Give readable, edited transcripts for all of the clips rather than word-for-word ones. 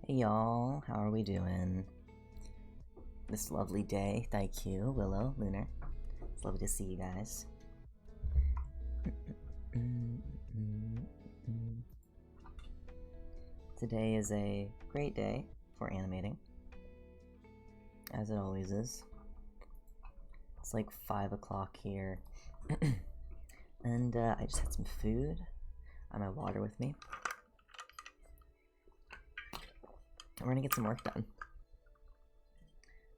Hey y'all, how are we doing? This lovely day, Thaikyu, Willow, Lunar. It's lovely to see you guys. Today is a great day for animating, as it always is. It's like 5 o'clock here, and I just had some food. I have my water with me. And we're gonna get some work done.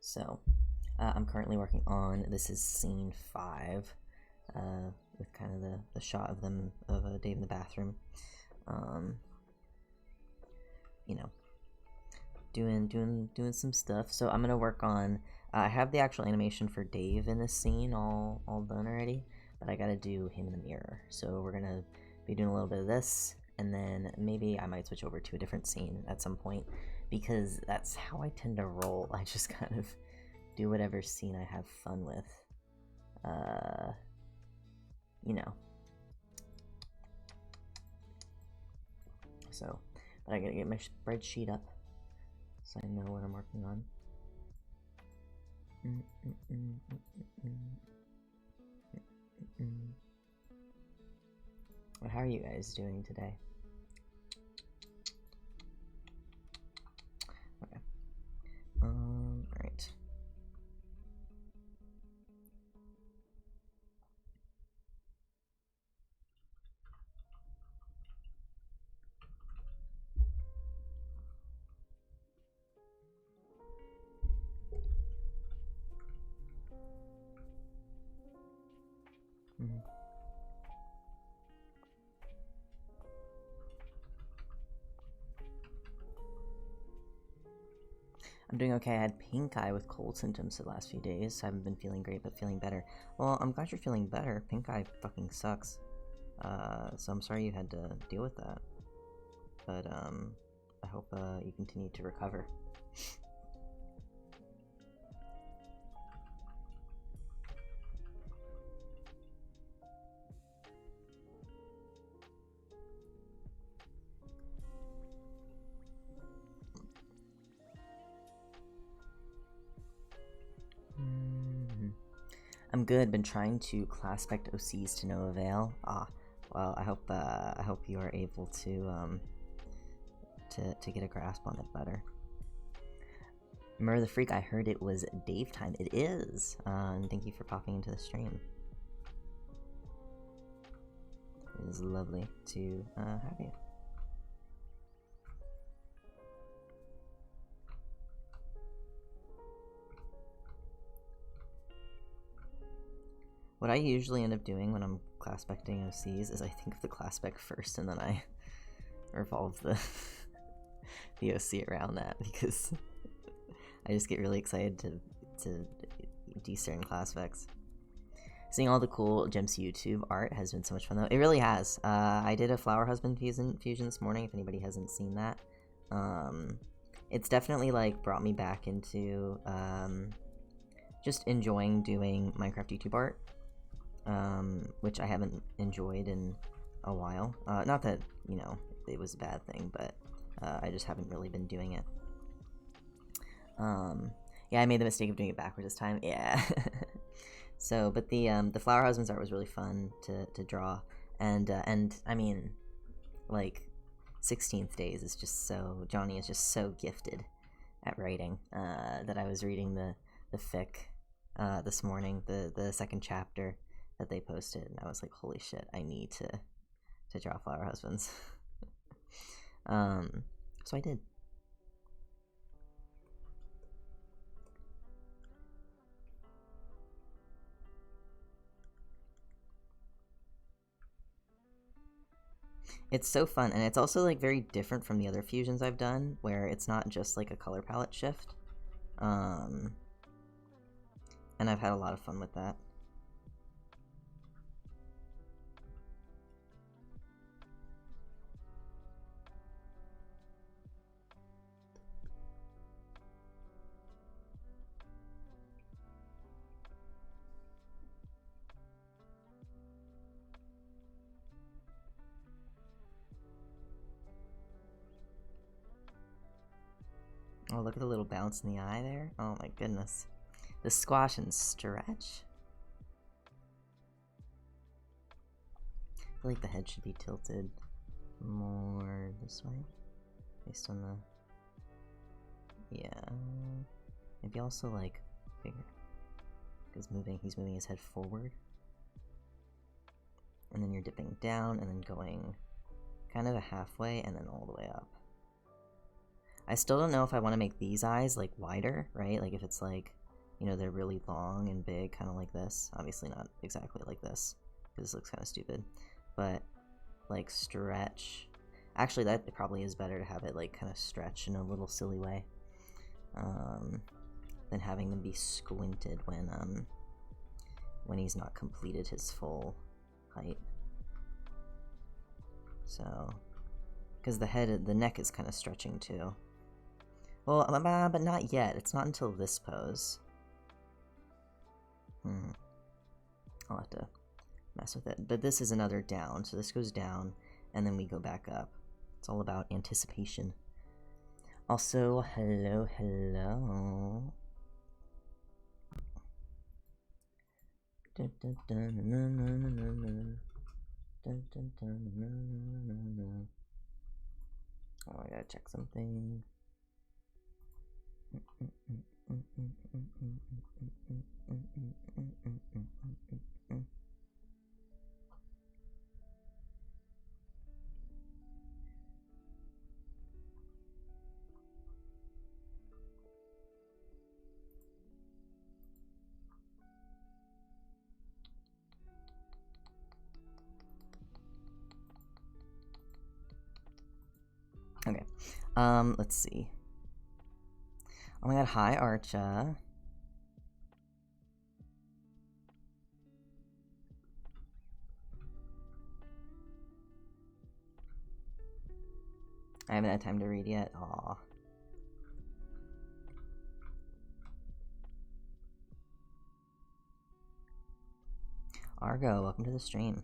So, I'm currently working on, this is scene 5, with kind of the shot of them, of Dave in the bathroom. You know, doing some stuff. So I'm gonna work on, I have the actual animation for Dave in this scene all done already, but I gotta do him in the mirror. So we're gonna be doing a little bit of this, and then maybe I might switch over to a different scene at some point, because that's how I tend to roll. I just kind of do whatever scene I have fun with. You know. So, but I gotta get my spreadsheet up so I know what I'm working on. But how are you guys doing today? Okay. Right. I'm doing okay. I had pink eye with cold symptoms the last few days, so I haven't been feeling great, but feeling better. Well, I'm glad you're feeling better. Pink eye fucking sucks. So I'm sorry you had to deal with that. But, I hope, you continue to recover. I'm good. Been trying to class spec OCs to no avail. Well, I hope you are able to get a grasp on it better. Murder the Freak, I heard it was Dave time. It is. And thank you for popping into the stream. It is lovely to have you. What I usually end up doing when I'm class specting OCs is I think of the class spec first, and then I revolve the the OC around that, because I just get really excited to do certain class specs. Seeing all the cool Gems YouTube art has been so much fun, though. It really has. I did a Flower Husband fusion this morning, if anybody hasn't seen that. It's definitely, like, brought me back into, just enjoying doing Minecraft YouTube art, which I haven't enjoyed in a while. Not that, you know, it was a bad thing, but I just haven't really been doing it. Yeah, I made the mistake of doing it backwards this time. Yeah. So, but the Flower Husbands art was really fun to draw, and I mean, like, 16th Days is just so, Johnny is just so gifted at writing, that I was reading the fic this morning, the second chapter that they posted, and I was like, holy shit, I need to draw Flower Husbands. So I did. It's so fun, and it's also, like, very different from the other fusions I've done, where it's not just, like, a color palette shift. And I've had a lot of fun with that. Oh, look at the little bounce in the eye there. Oh my goodness. The squash and stretch. I feel like the head should be tilted more this way, based on the... Yeah. Maybe also like bigger. Because he's moving his head forward. And then you're dipping down and then going kind of a halfway and then all the way up. I still don't know if I want to make these eyes like wider, right? Like if it's like, you know, they're really long and big, kind of like this. Obviously not exactly like this, because this looks kind of stupid. But like stretch. Actually, that probably is better to have it like kind of stretch in a little silly way. Than having them be squinted when he's not completed his full height. So, because the neck is kind of stretching too. Well, but not yet. It's not until this pose. I'll have to mess with it. But this is another down, so this goes down, and then we go back up. It's all about anticipation. Also, hello. Oh, I gotta check something. Okay, let's see. Oh my god, hi Archa. I haven't had time to read yet. Aw. Argo, welcome to the stream.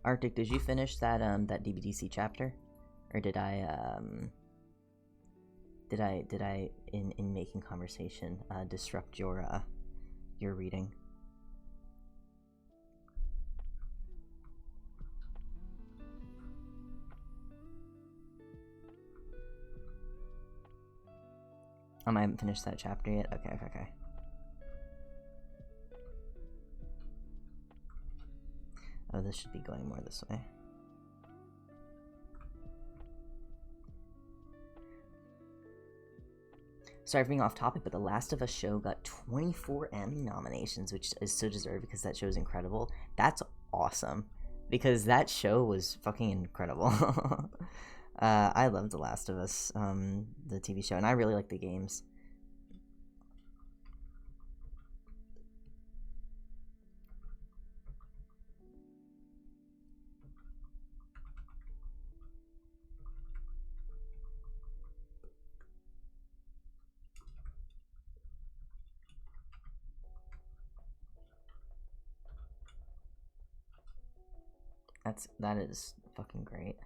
Arctic, did you finish that that DBDC chapter, or did I in making conversation disrupt your reading? I haven't finished that chapter yet. Okay. Oh, this should be going more this way. Sorry for being off topic, but The Last of Us show got 24 Emmy nominations, which is so deserved because that show is incredible. That's awesome, because that show was fucking incredible. I love The Last of Us, the TV show, and I really like the games. That is fucking great.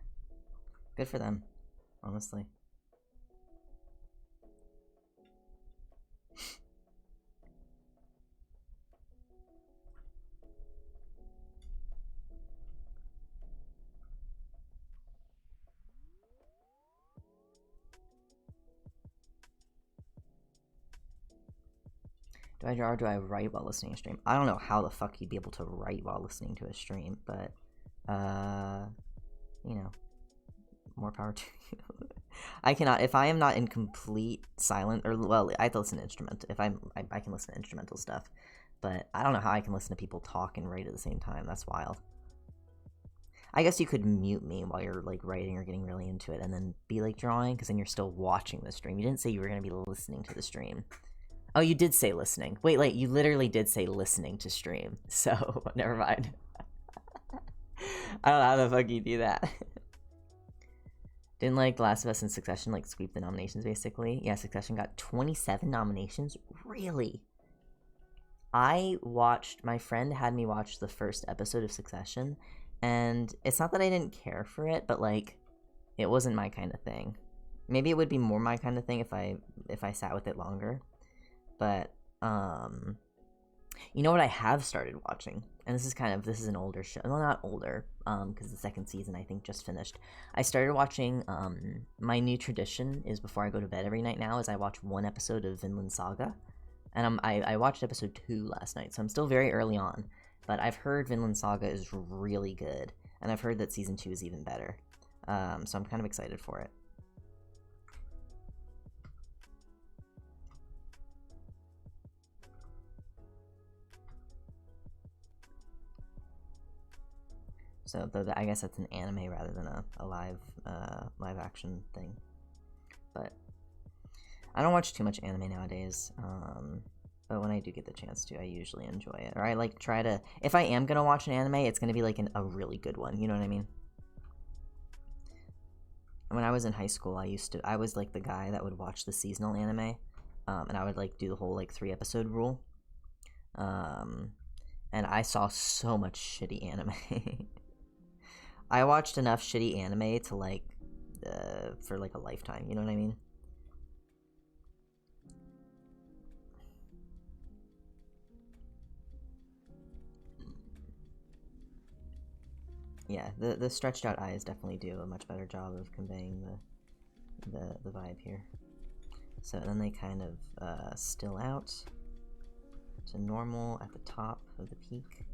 Good for them, honestly. Do I draw or do I write while listening to a stream? I don't know how the fuck you'd be able to write while listening to a stream, but you know, more power to you. I cannot, if I am not in complete silence, or, well, I have to listen to instrumental, if I can listen to instrumental stuff, but I don't know how I can listen to people talk and write at the same time. That's wild. I guess you could mute me while you're, like, writing or getting really into it, and then be, like, drawing, because then you're still watching the stream. You didn't say you were going to be listening to the stream. Oh, you did say listening. Wait, you literally did say listening to stream, so never mind. I don't know how the fuck you do that. Didn't like The Last of Us and Succession like sweep the nominations basically? Yeah, Succession got 27 nominations? Really? My friend had me watch the first episode of Succession, and it's not that I didn't care for it, but like, it wasn't my kind of thing. Maybe it would be more my kind of thing if I sat with it longer. But you know what I have started watching, and this is an older show. Well, not older, because the second season I think just finished. I started watching. My new tradition is before I go to bed every night now is I watch one episode of Vinland Saga, and I watched episode 2 last night, so I'm still very early on. But I've heard Vinland Saga is really good, and I've heard that season 2 is even better. So I'm kind of excited for it. So I guess that's an anime rather than a live action thing. But I don't watch too much anime nowadays. But when I do get the chance to, I usually enjoy it. Or I like try to. If I am gonna watch an anime, it's gonna be like a really good one. You know what I mean? When I was in high school, I was like the guy that would watch the seasonal anime, and I would like do the whole like 3-episode rule. And I saw so much shitty anime. I watched enough shitty anime to like, for like a lifetime. You know what I mean? Yeah, the stretched out eyes definitely do a much better job of conveying the vibe here. So then they kind of still out to normal at the top of the peak.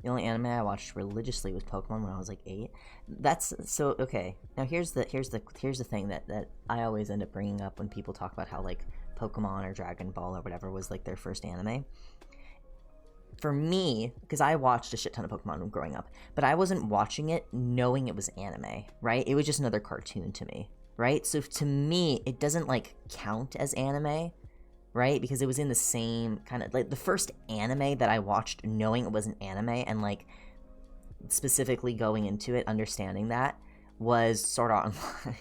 The only anime I watched religiously was Pokemon when I was like 8. That's so okay. Now here's the thing that I always end up bringing up when people talk about how like Pokemon or Dragon Ball or whatever was like their first anime. For me, because I watched a shit ton of Pokemon growing up, but I wasn't watching it knowing it was anime, right? It was just another cartoon to me, right? So to me, it doesn't like count as anime, right? Because it was in the same kind of like the first anime that I watched knowing it was an anime and like specifically going into it understanding that was Sword Art Online.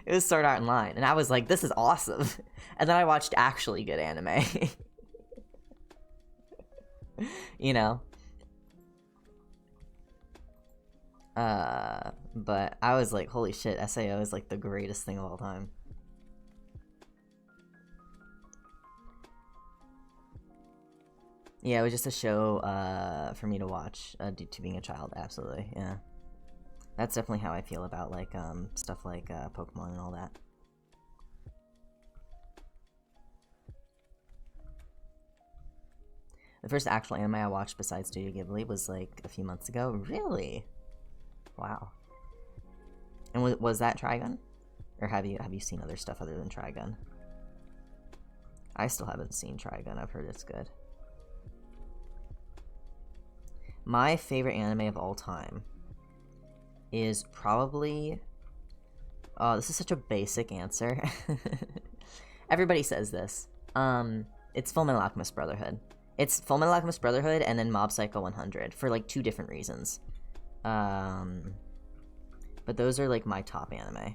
It was Sword Art Online, and I was like, this is awesome. And then I watched actually good anime. You know? But I was like, holy shit, SAO is like the greatest thing of all time. Yeah, it was just a show for me to watch due to being a child, absolutely, yeah. That's definitely how I feel about like stuff like Pokemon and all that. The first actual anime I watched besides Studio Ghibli was like a few months ago. Really? Wow. And was that Trigun? Or have you seen other stuff other than Trigun? I still haven't seen Trigun. I've heard it's good. My favorite anime of all time is probably... Oh, this is such a basic answer. Everybody says this. It's Fullmetal Alchemist Brotherhood. It's Fullmetal Alchemist Brotherhood and then Mob Psycho 100 for like 2 different reasons. But those are like my top anime.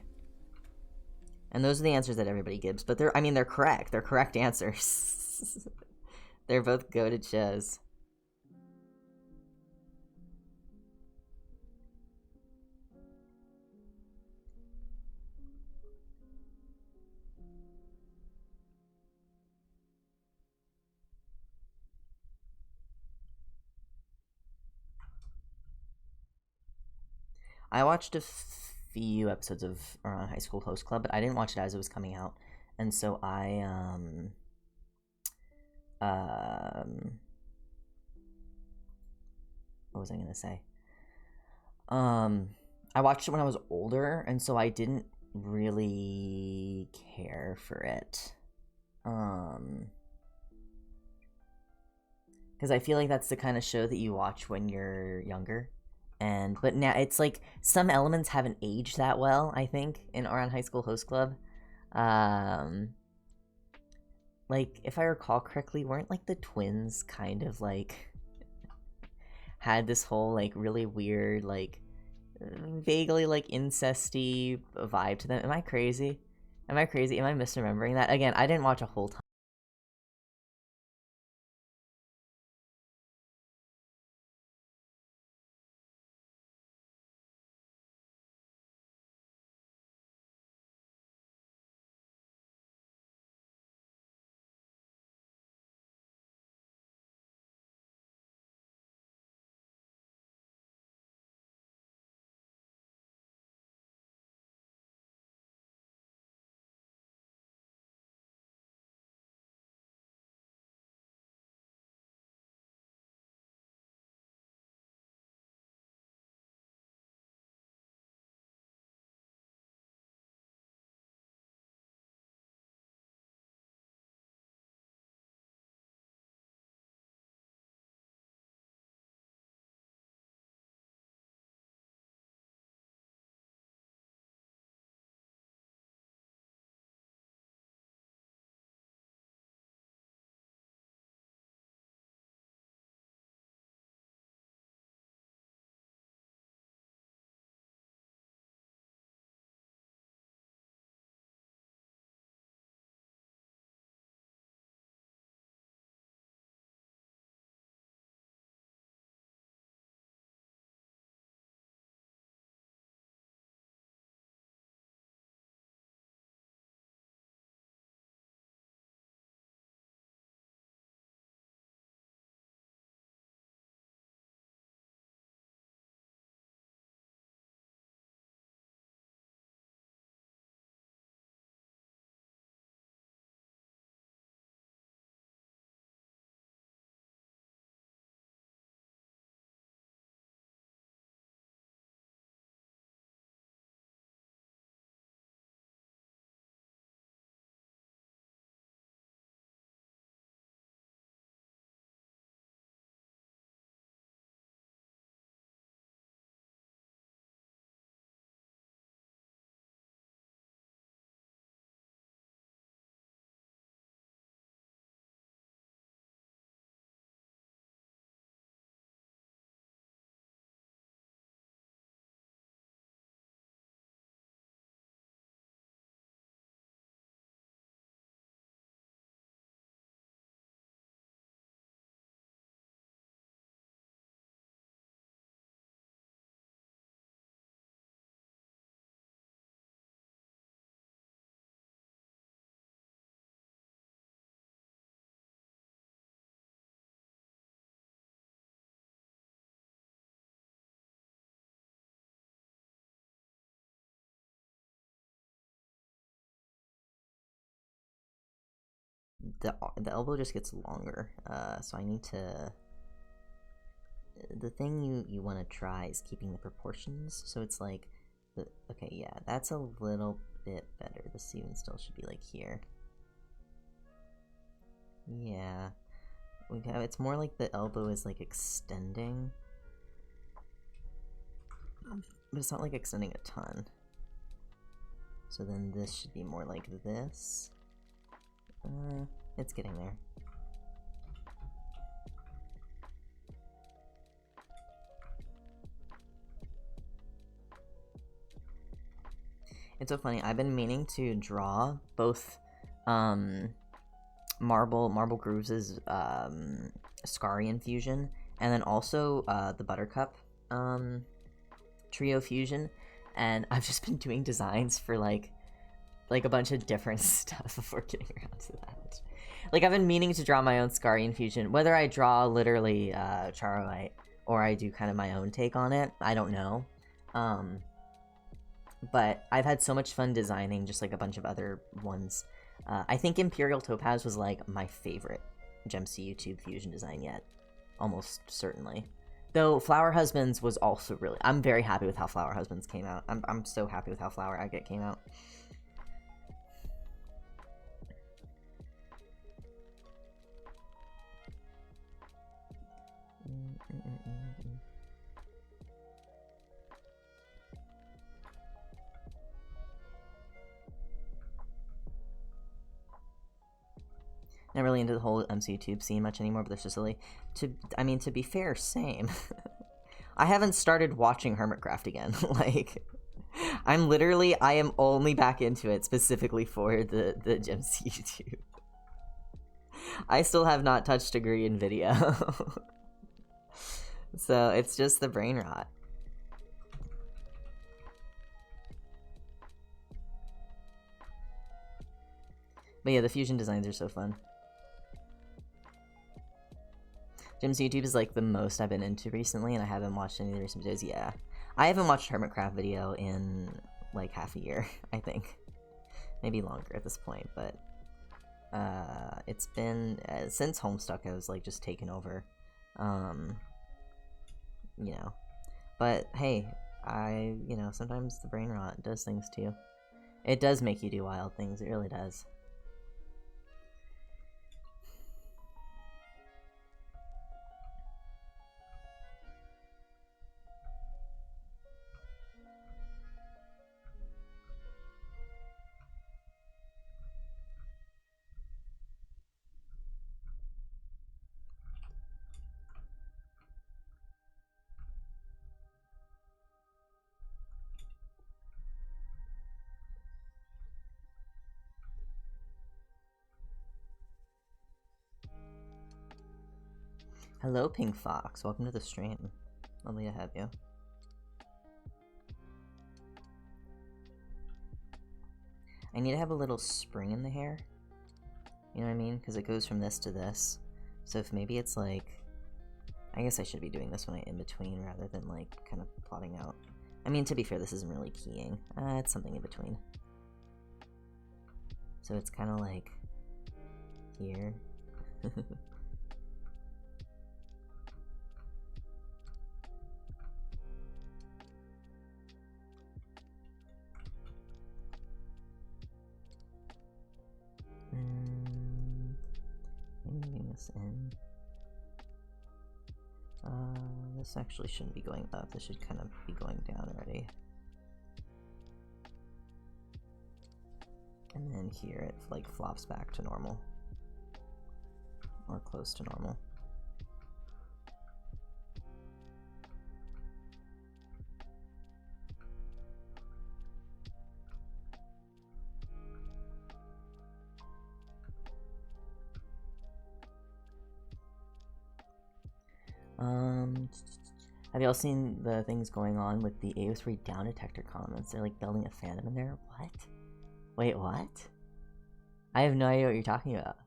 And those are the answers that everybody gives. But they're correct. They're correct answers. They're both goated shows. I watched a few episodes of Around High School Host Club, but I didn't watch it as it was coming out. And so what was I gonna say? I watched it when I was older, and so I didn't really care for it. Because I feel like that's the kind of show that you watch when you're younger. But now it's like some elements haven't aged that well, I think, in Around High School Host Club. Like, if I recall correctly, weren't like the twins kind of like had this whole like really weird like vaguely like incesty vibe to them. Am I crazy? Am I crazy? Am I misremembering that? Again, I didn't watch a whole ton. The elbow just gets longer, so I need to. The thing you want to try is keeping the proportions, so it's like okay, yeah, that's a little bit better. The seam still should be like here. Yeah, it's more like the elbow is like extending, but it's not like extending a ton. So then this should be more like this. It's getting there. It's so funny. I've been meaning to draw both Marble Grooves' Scarian fusion, and then also the Buttercup trio fusion, and I've just been doing designs for like a bunch of different stuff before getting around to that. Like, I've been meaning to draw my own Scarian fusion. Whether I draw literally Charoite or I do kind of my own take on it, I don't know. But I've had so much fun designing just like a bunch of other ones. I think Imperial Topaz was like my favorite Gemsy YouTube fusion design yet. Almost certainly. Though Flower Husbands was also really... I'm very happy with how Flower Husbands came out. I'm so happy with how Flower Agate came out. Not really into the whole MCU scene much anymore, but they're so silly. I mean, to be fair, same. I haven't started watching Hermitcraft again. Like, I am only back into it specifically for the MCU. I still have not touched a green video. So it's just the brain rot. But yeah, the fusion designs are so fun. Jim's YouTube is like the most I've been into recently, and I haven't watched any of the recent videos. Yeah, I haven't watched Hermitcraft video in like half a year, I think. Maybe longer at this point, but it's been since Homestuck I was like just taken over. You know, but hey, you know, sometimes the brain rot does things to you. It does make you do wild things, it really does. Hello, Pink Fox. Welcome to the stream. Lovely to have you. I need to have a little spring in the hair. You know what I mean? Because it goes from this to this. So if maybe it's like... I guess I should be doing this when I'm in between rather than like kind of plotting out. I mean, to be fair, this isn't really keying. It's something in between. So it's kind of like... here. Moving this in. This actually shouldn't be going up. This should kind of be going down already. And then here it like flops back to normal. Or close to normal. Have y'all seen the things going on with the AO3 down detector comments? They're like building a fandom in there? What? Wait, what? I have no idea what you're talking about.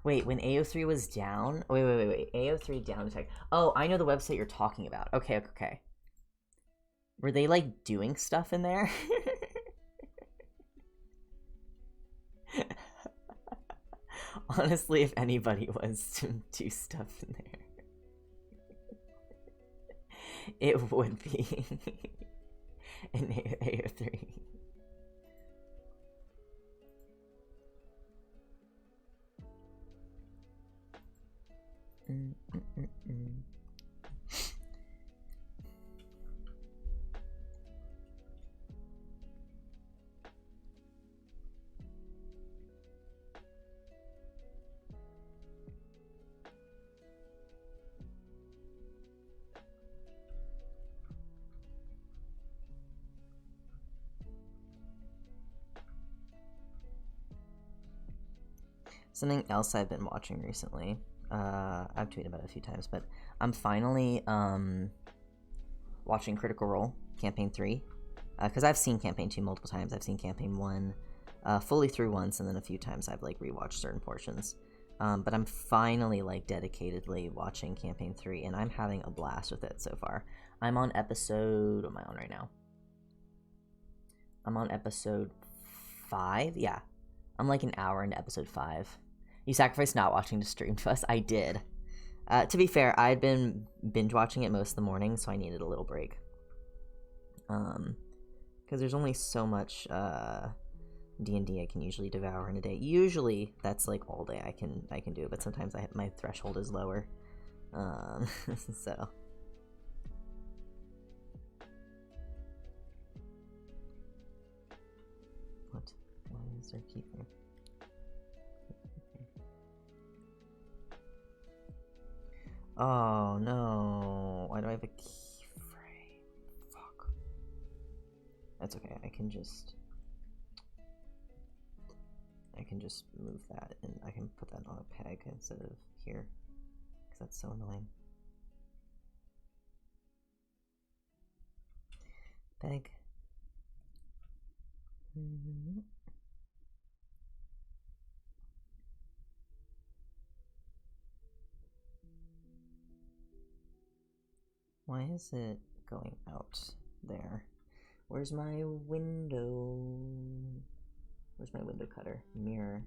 Wait, when AO3 was down? Wait. AO3 down detector. Oh, I know the website you're talking about. Okay. Were they like doing stuff in there? Honestly, if anybody was to do stuff in there, it would be an AO3. Something else I've been watching recently, I've tweeted about it a few times, but I'm finally watching Critical Role Campaign 3, because I've seen Campaign 2 multiple times. I've seen Campaign 1 fully through once, and then a few times I've like rewatched certain portions. But I'm finally like dedicatedly watching Campaign 3, and I'm having a blast with it so far. I'm on episode... what am I on right now? I'm on episode 5? Yeah. I'm like an hour into episode 5. You sacrificed not watching to stream to us? I did. To be fair, I'd been binge watching it most of the morning, so I needed a little break. Because there's only so much D&D I can usually devour in a day. Usually that's like all day I can do it, but sometimes my threshold is lower. So is there a keyframe? Oh no, why do I have a keyframe? Fuck. That's okay, I can just move that and I can put that on a peg instead of here, because that's so annoying. Peg. Why is it going out there? Where's my window? Where's my window cutter? Mirror.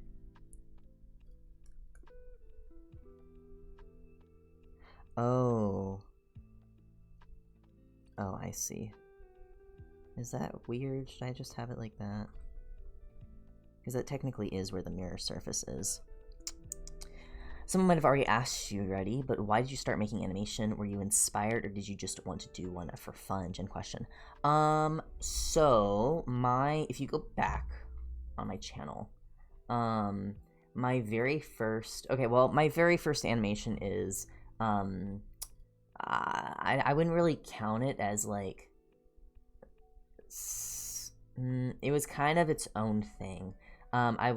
Oh. Oh, I see. Is that weird? Should I just have it like that? Because that technically is where the mirror surface is. Someone might have already asked you already, but why did you start making animation? Were you inspired, or did you just want to do one for fun? Gen question. So if you go back on my channel, my very first animation is, I wouldn't really count it as like, it was kind of its own thing. I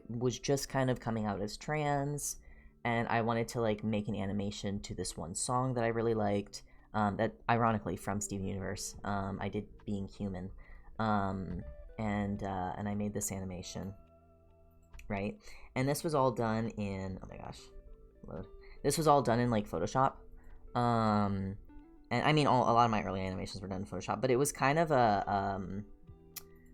was just kind of coming out as trans, and I wanted to like make an animation to this one song that I really liked, that ironically from Steven Universe. I did Being Human, and I made this animation, right? And this was all done in, oh my gosh, load. This was all done in like Photoshop, and I mean a lot of my early animations were done in Photoshop, but it was kind of a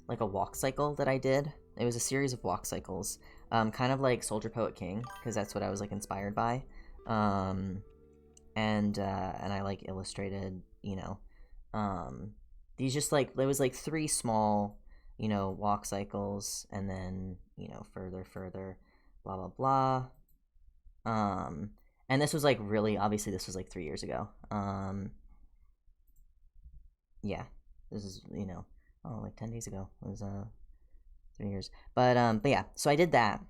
like a walk cycle that I did. It was a series of walk cycles, kind of like Soldier Poet King, because that's what I was like inspired by, and I like illustrated, you know, these just like, there was like 3 small, you know, walk cycles, and then, you know, further, blah blah blah, and this was like really, obviously this was like 3 years ago, yeah, this is, you know, oh, like 10 days ago. It was 3 years. But yeah, so I did that.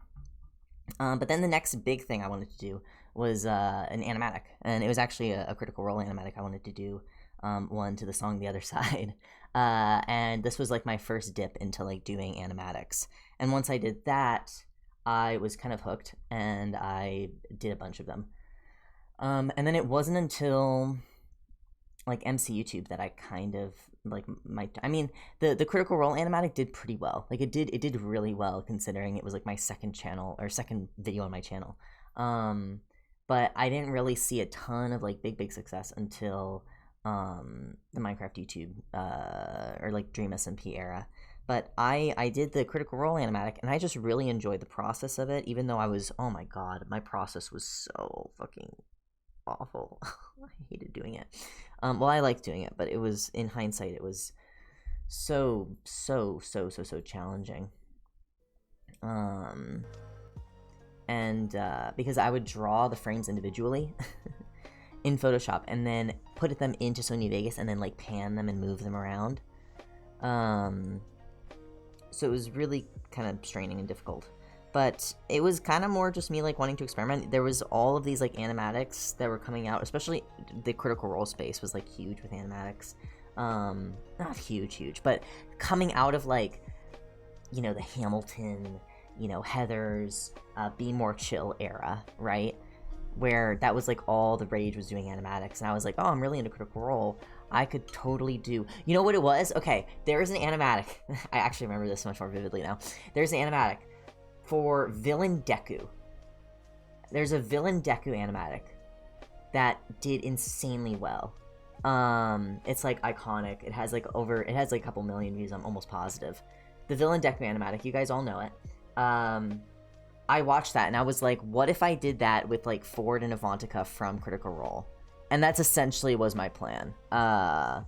But then the next big thing I wanted to do was an animatic, and it was actually a Critical Role animatic. I wanted to do one to the song The Other Side, and this was like my first dip into like doing animatics. And once I did that, I was kind of hooked, and I did a bunch of them. And then it wasn't until like MC YouTube that I kind of like I mean, the Critical Role animatic did pretty well. Like it did really well, considering it was like my second video on my channel. But I didn't really see a ton of like big success until the Minecraft YouTube or like Dream SMP era. But I did the Critical Role animatic, and I just really enjoyed the process of it, even though I was, oh my god, my process was so fucking awful. I hated doing it. Well, I liked doing it, but it was, in hindsight, it was so challenging. And because I would draw the frames individually in Photoshop, and then put them into Sony Vegas, and then like pan them and move them around. So it was really kind of straining and difficult. But it was kind of more just me like wanting to experiment. There was all of these like animatics that were coming out, especially the Critical Role space was like huge with animatics. Not huge, but coming out of like, you know, the Hamilton, you know, Heathers, Be More Chill era, right? Where that was like all the rage was doing animatics, and I was like, oh, I'm really into Critical Role. I could totally do, you know what it was? Okay, there is an animatic. I actually remember this much more vividly now. There's an animatic for Villain Deku. There's a Villain Deku animatic that did insanely well. It's like iconic. It has like a couple million views, I'm almost positive. The Villain Deku animatic, you guys all know it. I watched that and I was like, what if I did that with like Ford and Avantika from Critical Role? And that's essentially was my plan. And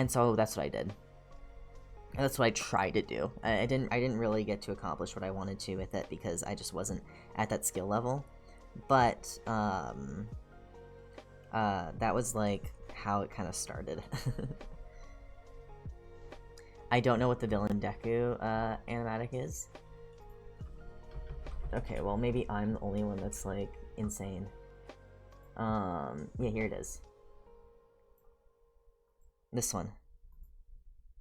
so that's what I did. And that's what I tried to do. I didn't really get to accomplish what I wanted to with it because I just wasn't at that skill level. But that was like how it kind of started. I don't know what the villain Deku animatic is. Okay, well maybe I'm the only one that's like insane. Yeah, here it is. This one.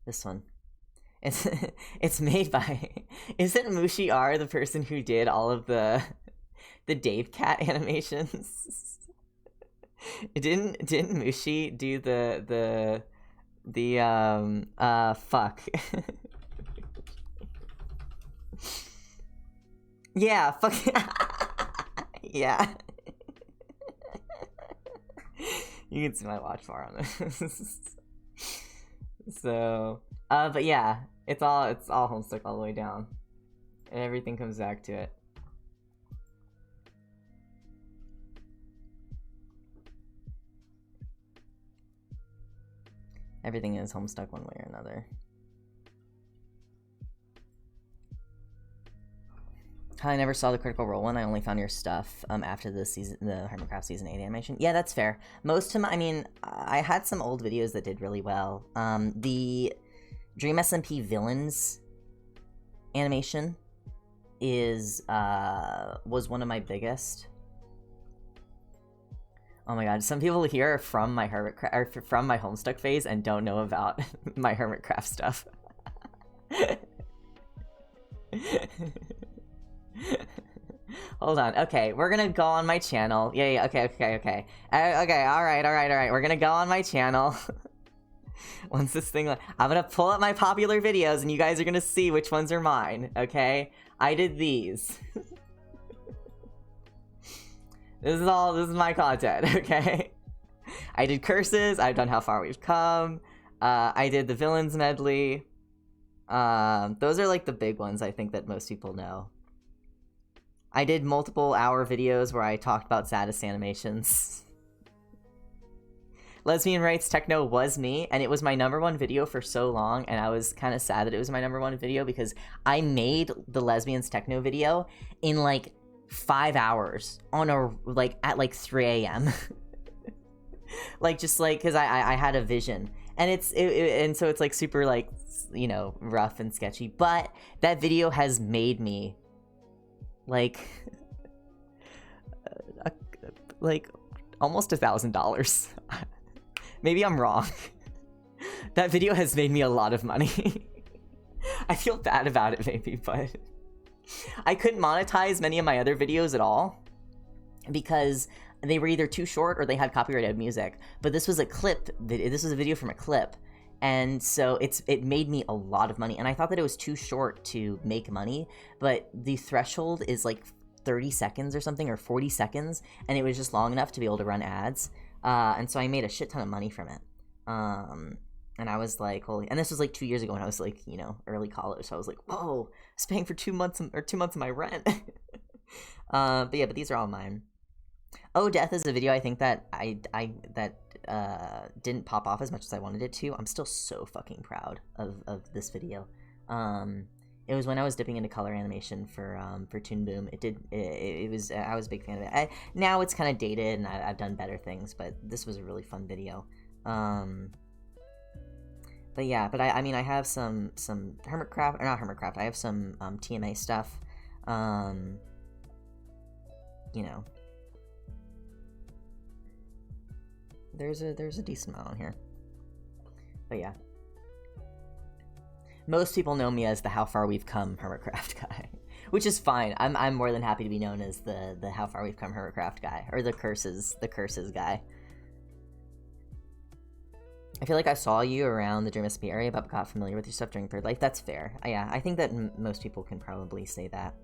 This one. It's it's made by isn't Mushi R the person who did all of the Dave Cat animations? didn't Mushi do the fuck. Yeah, fuck. Yeah. You can see my watch bar on this. So, but yeah, it's all Homestuck all the way down, and everything comes back to it. Everything is Homestuck one way or another. I never saw the Critical Role one. I only found your stuff after the Hermitcraft Season 8 animation. Yeah, that's fair. Most of my, I mean, I had some old videos that did really well. The Dream SMP Villains animation was one of my biggest. Oh my god, some people here are from my from my Homestuck phase and don't know about my Hermitcraft stuff. Hold on. Okay, we're gonna go on my channel. Yeah, okay. Okay, all right. We're gonna go on my channel. Once this thing, I'm gonna pull up my popular videos and you guys are gonna see which ones are mine, okay? I did these. This is my content, okay? I did Curses, I've done How Far We've Come, I did the Villains medley. Those are like the big ones I think that most people know. I did multiple hour videos where I talked about saddest animations. Lesbian Rights Techno was me, and it was my #1 video for so long, and I was kind of sad that it was my #1 video because I made the Lesbians Techno video in like 5 hours on at like 3 a.m. Like just like because I had a vision, and and so it's like super like, you know, rough and sketchy, but that video has made me like almost $1,000. Maybe I'm wrong. That video has made me a lot of money. I feel bad about it maybe, but I couldn't monetize many of my other videos at all because they were either too short or they had copyrighted music. But this was a clip. This was a video from a clip. And so it made me a lot of money, and I thought that it was too short to make money, but the threshold is like 30 seconds or something, or 40 seconds, and it was just long enough to be able to run ads, and so I made a shit ton of money from it, and I was like, holy, and this was like 2 years ago when I was like, you know, early college, so I was like, whoa, I was paying for 2 months of my rent. But yeah, but these are all mine. Oh, Death is a video I think that didn't pop off as much as I wanted it to. I'm still so fucking proud of this video. It was when I was dipping into color animation for Toon Boom. I was a big fan of it. Now it's kind of dated and I've done better things, but this was a really fun video. But yeah, but I mean I have some Hermitcraft, or not Hermitcraft, I have some TMA stuff. You know, there's a decent amount on here. But yeah. Most people know me as the How Far We've Come Hermitcraft guy, which is fine. I'm more than happy to be known as the How Far We've Come Hermitcraft guy, or the curses guy. I feel like I saw you around the Dream SP area, but got familiar with your stuff during Third Life. That's fair. Yeah, I think that most people can probably say that.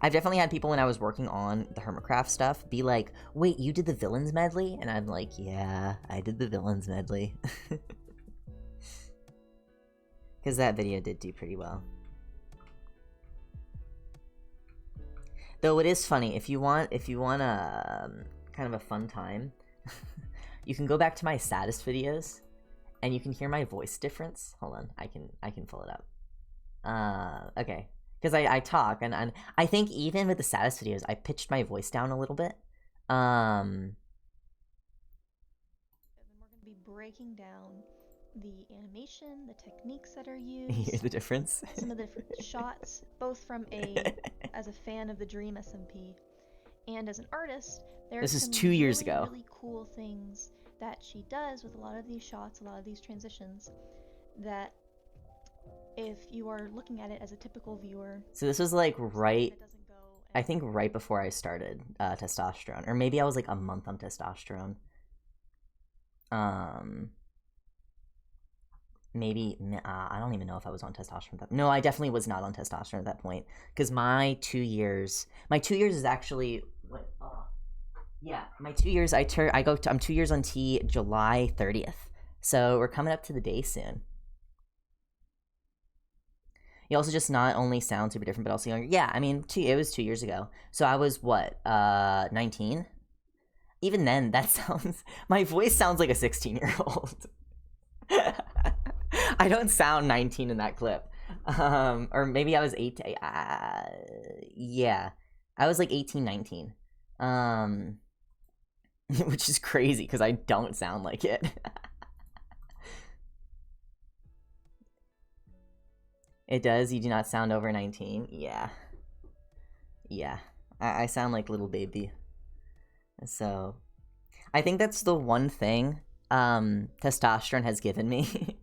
I've definitely had people when I was working on the Hermitcraft stuff be like, wait, you did the Villains medley? And I'm like, yeah, I did the Villains medley. Because that video did do pretty well. Though it is funny, if you want a kind of a fun time, you can go back to my saddest videos, and you can hear my voice difference. Hold on, I can pull it up. Okay, because I talk, and I think even with the saddest videos, I pitched my voice down a little bit. Then we're gonna be breaking down the animation, the techniques that are You hear used, the difference? some of the different shots, both from a as a fan of the Dream SMP and as an artist, there are This is some 2 years really, ago. really cool things that she does with a lot of these shots, a lot of these transitions, that if you are looking at it as a typical viewer, So this was like right, that doesn't go I and think right before I started testosterone, or maybe I was like a month on testosterone. Um, maybe I don't even know if I was on testosterone. No, I definitely was not on testosterone at that point because my 2 years is actually what? Yeah, my 2 years. I'm 2 years on T July 30th, so we're coming up to the day soon. You also just not only sound super different, but also younger. Yeah, I mean, it was 2 years ago. So I was what, 19? Even then, that sounds. My voice sounds like a 16-year-old. I don't sound 19 in that clip. Or maybe I was 18. Yeah, I was like 18, 19. Which is crazy because I don't sound like it. It does. You do not sound over 19. Yeah. Yeah. I sound like little baby. So I think that's the one thing testosterone has given me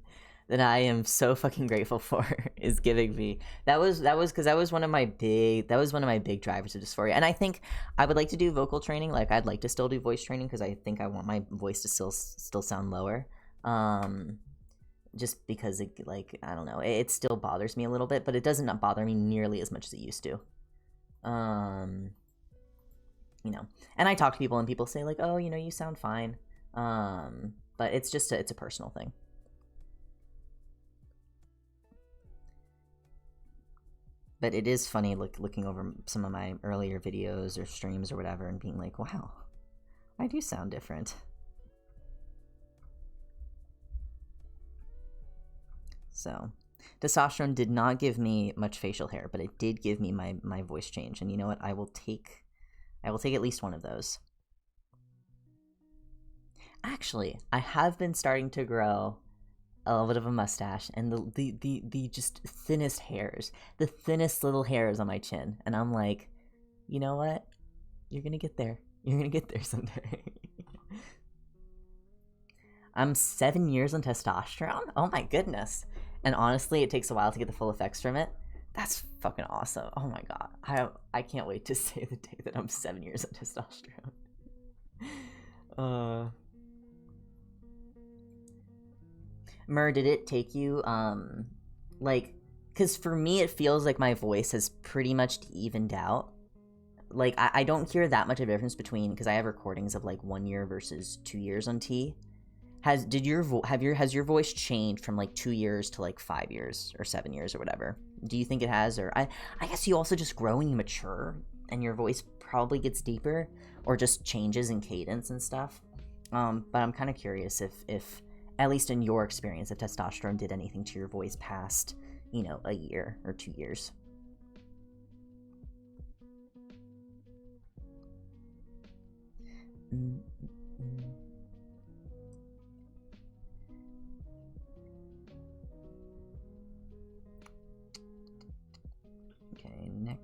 that I am so fucking grateful for is giving me because that was one of my big drivers of dysphoria. And I think I would like to do vocal training. Like I'd like to still do voice training because I think I want my voice to still sound lower. Just because it, like, I don't know, it still bothers me a little bit, but it doesn't bother me nearly as much as it used to. You know, and I talk to people and people say like, oh, you sound fine. But it's just it's a personal thing. But it is funny looking over some of my earlier videos or streams or whatever and being like, wow, I do sound different. So testosterone did not give me much facial hair, but it did give me my voice change. And you know what? I will take at least one of those. Actually, I have been starting to grow a little bit of a mustache and the just thinnest hairs, the thinnest little hairs on my chin. And I'm like, you know what? You're gonna get there. You're gonna get there someday. I'm 7 years on testosterone? Oh my goodness. And honestly, it takes a while to get the full effects from it. That's fucking awesome. Oh my god. I can't wait to say the day that I'm 7 years on testosterone. Mur, did it take you, like, because for me it feels like my voice has pretty much evened out. Like, I don't hear that much of a difference between, because I have recordings of like 1 year versus 2 years on T. Has your voice changed from like 2 years to like 5 years or 7 years or whatever? Do you think it has? Or I guess you also just grow and you mature and your voice probably gets deeper or just changes in cadence and stuff. But I'm kind of curious if at least in your experience, if testosterone did anything to your voice past, a year or 2 years. Okay, next.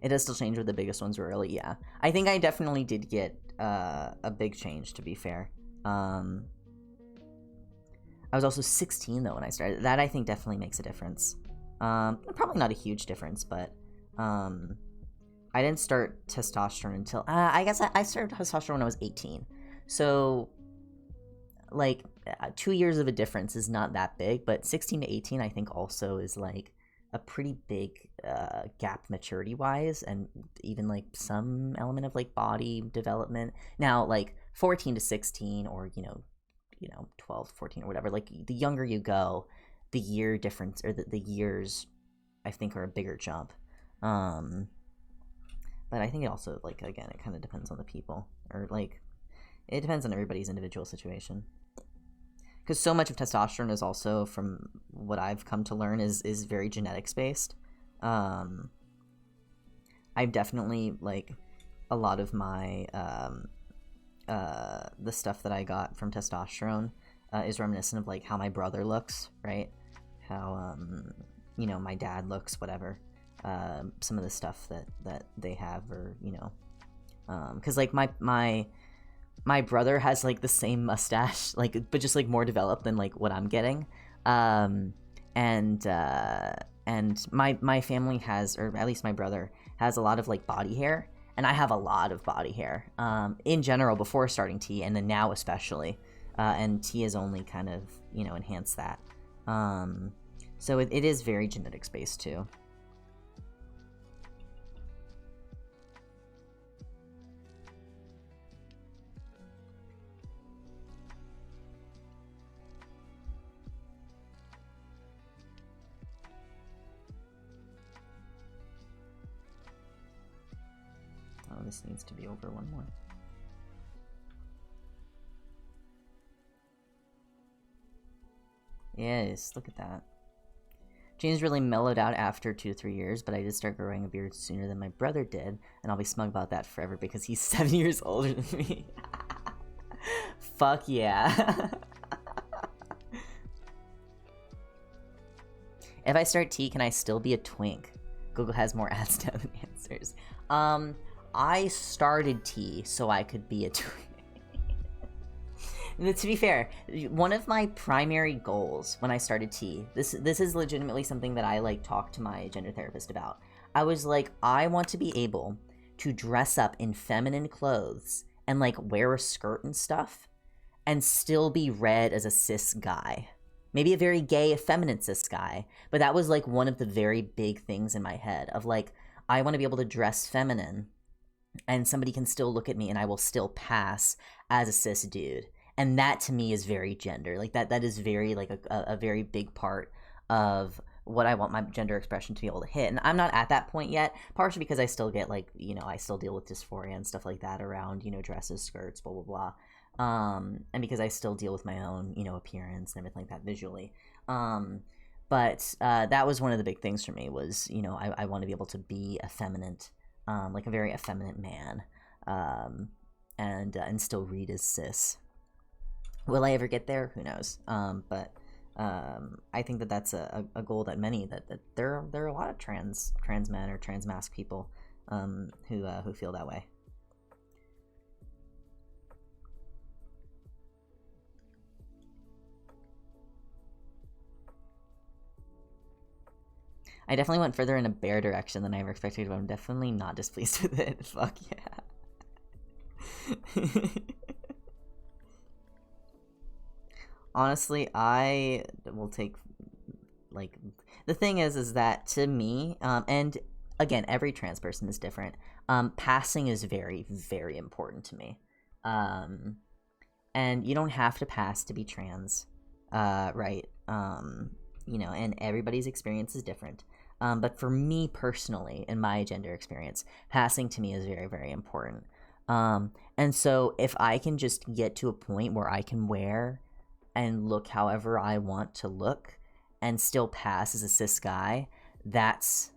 It does still change, with the biggest ones were early, yeah. I think I definitely did get a big change, to be fair. I was also 16, though, when I started. That, I think, definitely makes a difference. Probably not a huge difference, but I didn't start testosterone until... I guess I started testosterone when I was 18. So, like, 2 years of a difference is not that big, but 16 to 18, I think, also is, like, a pretty big gap maturity-wise, and even, like, some element of, like, body development. Now, like, 14 to 16, or, 12 to 14 or whatever, like, the younger you go, the year difference, or the years, I think, are a bigger jump. But I think it also, like, again, it kind of depends on the people, or, like, it depends on everybody's individual situation. Because so much of testosterone is also, from what I've come to learn, is very genetics based. I've definitely, like, a lot of my the stuff that I got from testosterone is reminiscent of like how my brother looks, right? How you know, my dad looks, whatever. Some of the stuff that they have, or you know, because like my brother has like the same mustache, like, but just like more developed than like what I'm getting. And my family has, or at least my brother has, a lot of like body hair, and I have a lot of body hair in general before starting tea, and then now especially, and tea has only kind of, you know, enhanced that. So it is very genetics based too. Oh, this needs to be over one more. Yes, look at that. James really mellowed out after 2 to 3 years, but I did start growing a beard sooner than my brother did, and I'll be smug about that forever because he's 7 years older than me. Fuck yeah. If I start tea, can I still be a twink? Google has more ads now than answers. I started tea so I could be a twink. To be fair, one of my primary goals when I started tea, this is legitimately something that I like talked to my gender therapist about. I was like, I want to be able to dress up in feminine clothes and like wear a skirt and stuff and still be read as a cis guy. Maybe a very gay, effeminate cis guy, but that was like one of the very big things in my head of like, I want to be able to dress feminine and somebody can still look at me and I will still pass as a cis dude. And that to me is very gender. Like that is very like a very big part of what I want my gender expression to be able to hit. And I'm not at that point yet, partially because I still get like, you know, I still deal with dysphoria and stuff like that around, you know, dresses, skirts, blah, blah, blah. And because I still deal with my own, you know, appearance and everything like that visually. But that was one of the big things for me was, you know, I want to be able to be effeminate, like a very effeminate man, and still read as cis. Will I ever get there? Who knows? But I think that that's a goal that many that there are a lot of trans men or trans masc people who feel that way. I definitely went further in a bear direction than I ever expected, but I'm definitely not displeased with it. Fuck yeah. Honestly, I will take, like, the thing is that to me, and again, every trans person is different, passing is very, very important to me. And you don't have to pass to be trans, right? You know, and everybody's experience is different. But for me personally, in my gender experience, passing to me is very, very important. And so if I can just get to a point where I can wear and look however I want to look and still pass as a cis guy, that's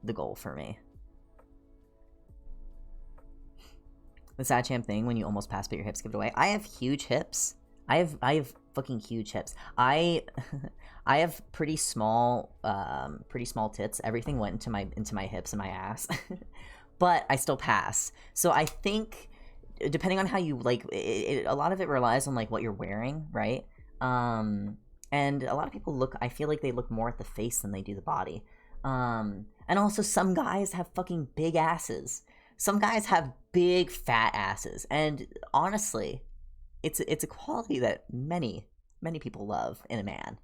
the goal for me. The Satcham thing when you almost pass but your hips give it away. I have huge hips. I have fucking huge hips. I have pretty small tits. Everything went into my hips and my ass. But I still pass. So I think depending on how you like a lot of it relies on like what you're wearing, right? And a lot of people I feel like they look more at the face than they do the body. And also some guys have fucking big asses. Some guys have big fat asses, and honestly, it's a quality that many people love in a man.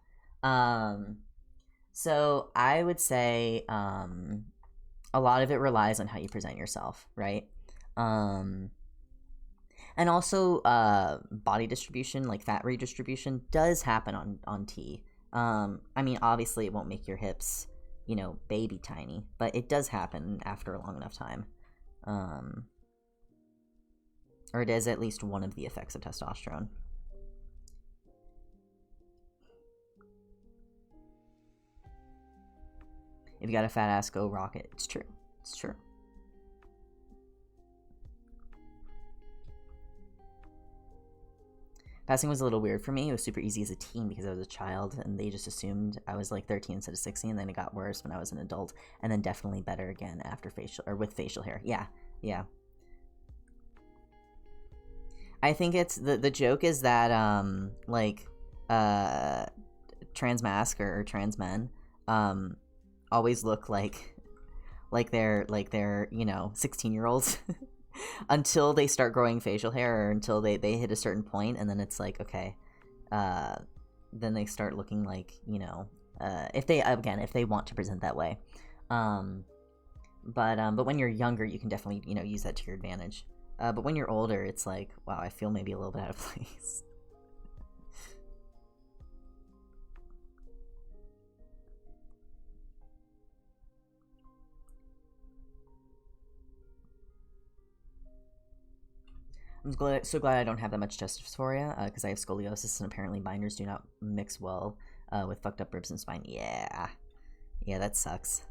So I would say a lot of it relies on how you present yourself, right? And also body distribution, like fat redistribution, does happen on T. I mean, obviously it won't make your hips, you know, baby tiny, but it does happen after a long enough time. Or it is at least one of the effects of testosterone. If you got a fat ass, go rock it. It's true. It's true. Passing was a little weird for me. It was super easy as a teen because I was a child, and they just assumed I was like 13 instead of 16. And then it got worse when I was an adult, and then definitely better again after facial or with facial hair. Yeah, yeah. I think it's the joke is that like trans mask or trans men always look like they're 16-year-olds until they start growing facial hair or until they hit a certain point, and then it's like, okay, then they start looking like, if they want to present that way. But when you're younger, you can definitely use that to your advantage. But when you're older, it's like, wow, I feel maybe a little bit out of place. I'm so glad I don't have that much chest dysphoria, because I have scoliosis, and apparently binders do not mix well with fucked up ribs and spine. Yeah, that sucks.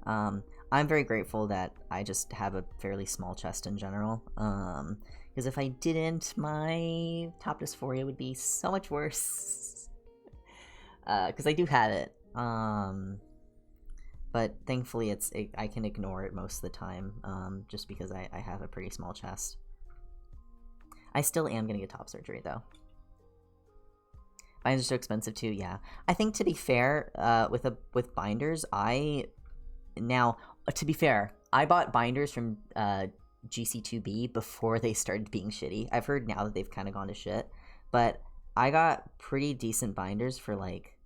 I'm very grateful that I just have a fairly small chest in general, because if I didn't, my top dysphoria would be so much worse. Because I do have it, but thankfully I can ignore it most of the time, just because I have a pretty small chest. I still am gonna get top surgery though. Binders are so expensive too. Yeah, I think to be fair, with binders, to be fair, I bought binders from GC2B before they started being shitty. I've heard now that they've kind of gone to shit, but I got pretty decent binders for like,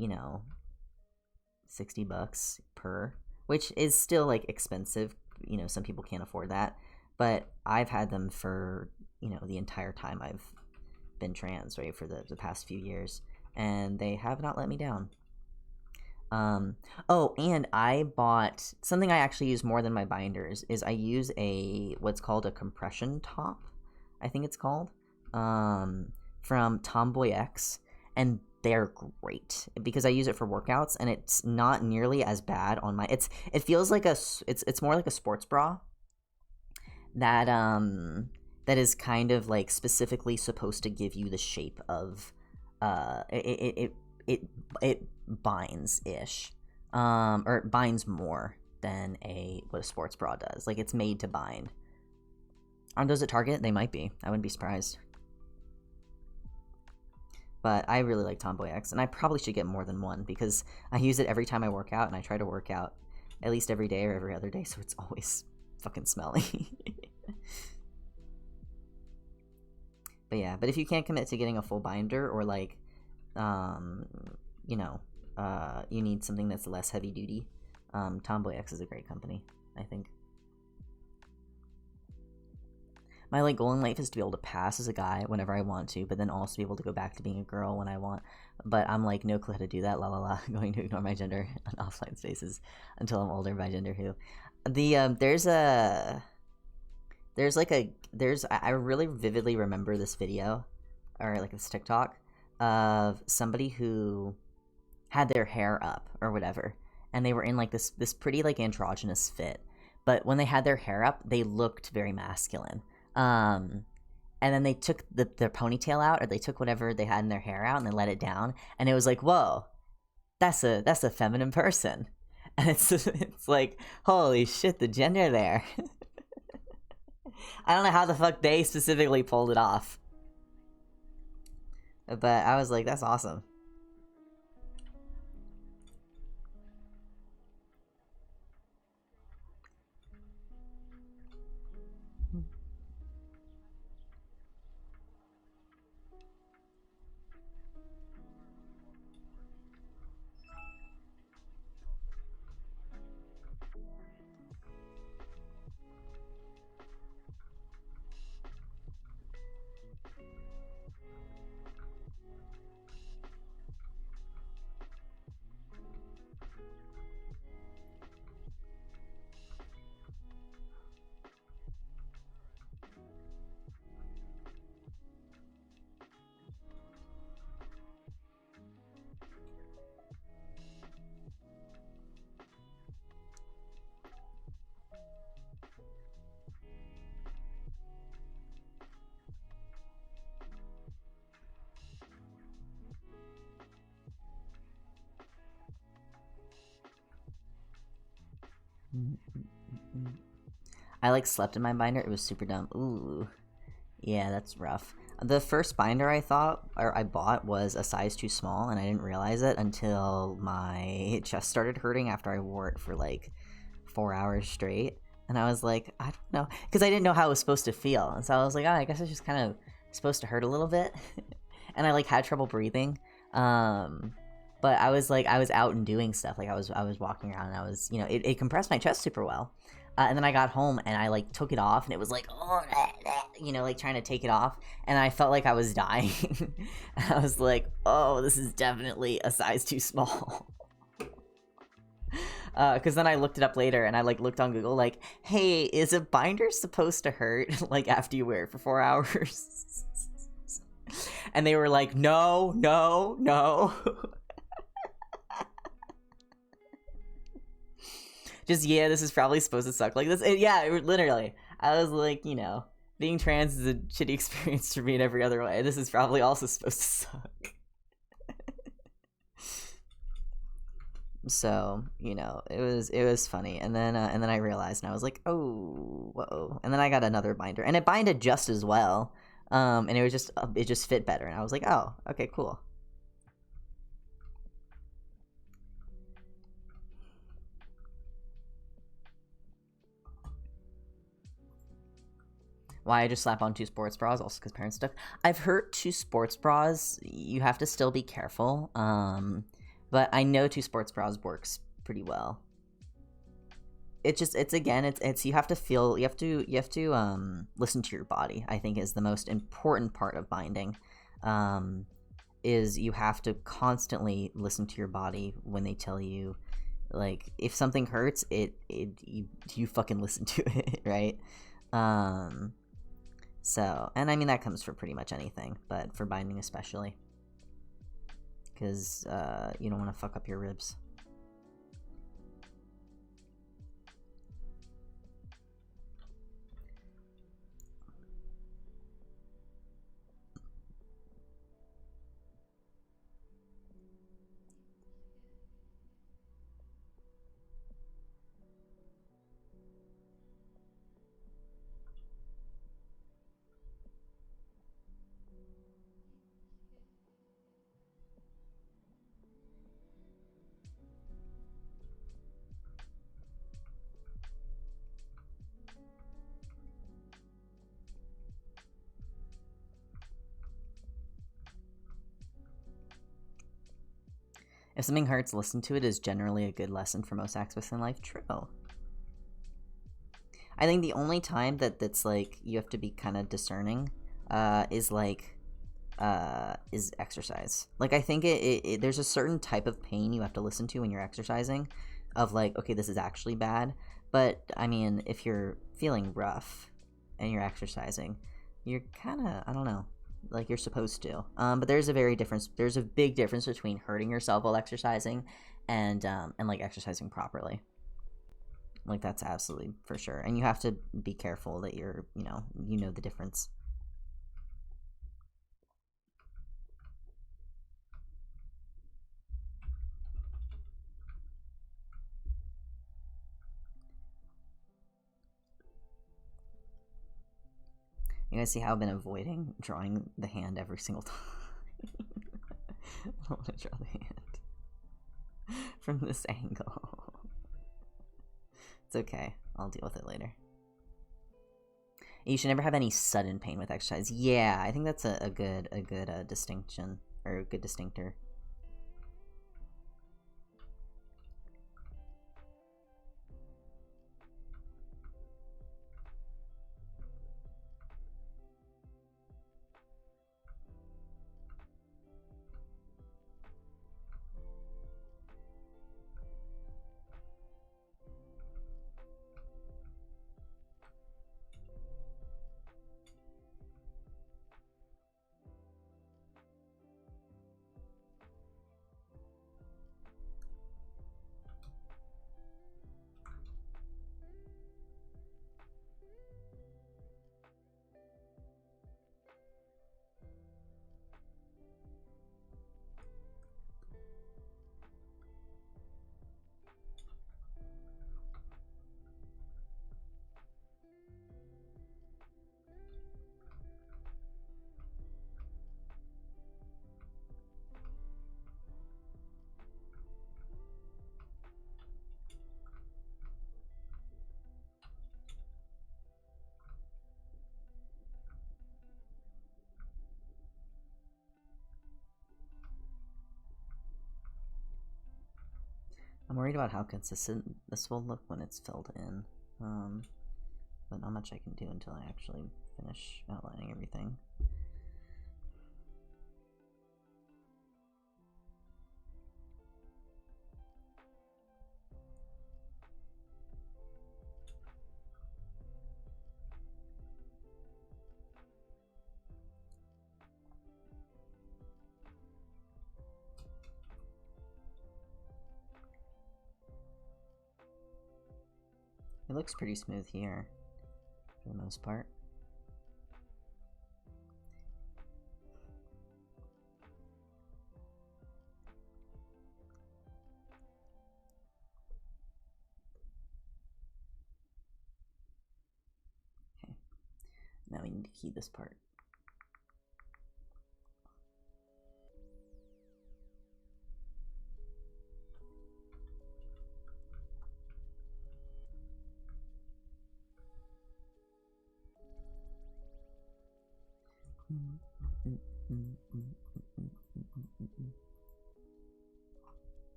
$60 per, which is still like expensive. Some people can't afford that, but I've had them for the entire time I've been trans, right, for the past few years, and they have not let me down. Oh, and I bought something I actually use more than my binders is I use what's called a compression top, I think it's called, from Tomboy X, and they're great because I use it for workouts, and it's not nearly as bad on my. It feels like it's more like a sports bra that is kind of like specifically supposed to give you the shape of it binds ish, or it binds more than what a sports bra does. Like, it's made to bind. Aren't those at Target? They might be. I wouldn't be surprised. But I really like Tomboy X, and I probably should get more than one because I use it every time I work out, and I try to work out at least every day or every other day, so it's always fucking smelly. But yeah, but if you can't commit to getting a full binder, or like, you need something that's less heavy duty, Tomboy X is a great company, I think. My like goal in life is to be able to pass as a guy whenever I want to, but then also be able to go back to being a girl when I want. But I'm like, no clue how to do that. La la la. Going to ignore my gender on offline spaces until I'm older. By gender who? I really vividly remember this video, or like this TikTok, of somebody who had their hair up or whatever, and they were in like this pretty like androgynous fit, but when they had their hair up, they looked very masculine. And then they took their ponytail out, or they took whatever they had in their hair out, and they let it down, and it was like, whoa, that's a feminine person. And it's like, holy shit, the gender there. I don't know how the fuck they specifically pulled it off, but I was like, that's awesome. I like slept in my binder. It was super dumb. Ooh. Yeah, that's rough. The first binder I bought was a size too small, and I didn't realize it until my chest started hurting after I wore it for like 4 hours straight. And I was like, I don't know, because I didn't know how it was supposed to feel. And so I was like, oh, I guess it's just kind of supposed to hurt a little bit. And I like had trouble breathing. But I was out and doing stuff. Like I was walking around, and I was, it compressed my chest super well. And then I got home and I like took it off, and it was like, oh, like trying to take it off, and I felt like I was dying. And I was like, oh, this is definitely a size too small. Because then I looked it up later, and I like looked on Google, like, hey, is a binder supposed to hurt like after you wear it for 4 hours? And they were like, no, no, no. Just, yeah, this is probably supposed to suck like this. Literally. I was like, being trans is a shitty experience for me in every other way. This is probably also supposed to suck. So, it was funny. And then I realized, and I was like, oh, whoa. And then I got another binder, and it binded just as well. And it just fit better. And I was like, oh, okay, cool. Why I just slap on 2 sports bras, also because parents stuff. I've heard 2 sports bras, you have to still be careful. But I know 2 sports bras works pretty well. It's you have to listen to your body, I think, is the most important part of binding. Is you have to constantly listen to your body when they tell you, like, if something hurts, you fucking listen to it, right? So, and I mean, that comes for pretty much anything, but for binding especially. Because, you don't want to fuck up your ribs. If something hurts, listen to it is generally a good lesson for most aspects in life. True. I think the only time that's like you have to be kind of discerning is exercise. Like, I think there's a certain type of pain you have to listen to when you're exercising, of like, okay, this is actually bad. But I mean, if you're feeling rough and you're exercising, you're kind of, I don't know, like, you're supposed to. But there's a big difference between hurting yourself while exercising and like exercising properly. Like, that's absolutely for sure. And you have to be careful that you're, you know the difference. You guys see how I've been avoiding drawing the hand every single time? I don't want to draw the hand from this angle. It's okay. I'll deal with it later. You should never have any sudden pain with exercise. Yeah, I think that's a good distinction, or a good distinctor. I'm worried about how consistent this will look when it's filled in, but not much I can do until I actually finish outlining everything. It looks pretty smooth here, for the most part. Okay, now we need to key this part.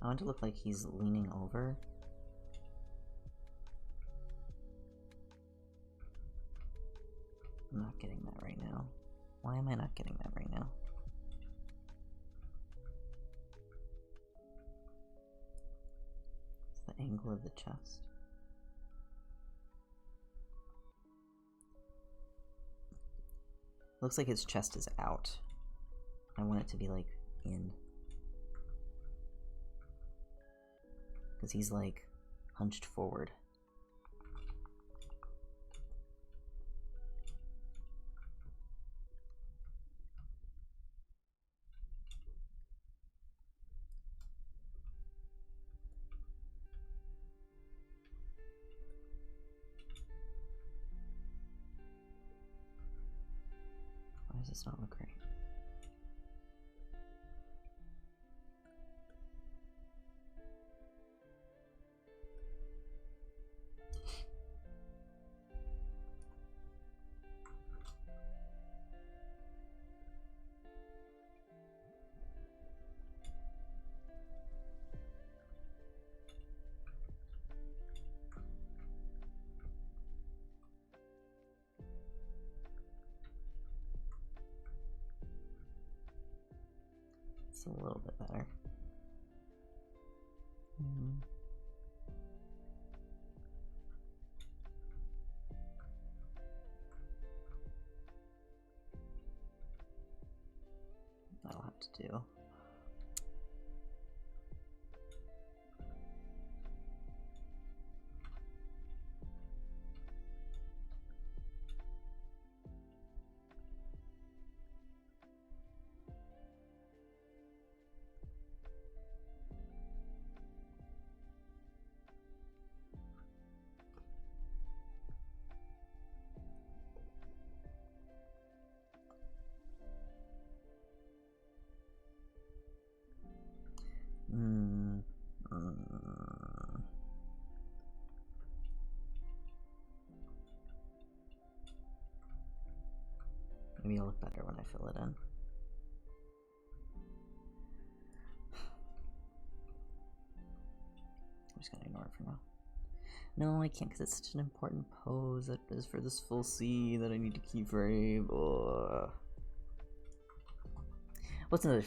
I want it to look like he's leaning over. I'm not getting that right now. Why am I not getting that right now? It's the angle of the chest. Looks like his chest is out. I want it to be like in. Because he's like hunched forward. Why does this not look right? It's a little bit better. That'll have to do. Maybe it'll look better when I fill it in. I'm just gonna ignore it for now. No, I can't because it's such an important pose that is for this full C that I need to keyframe. Ugh. What's a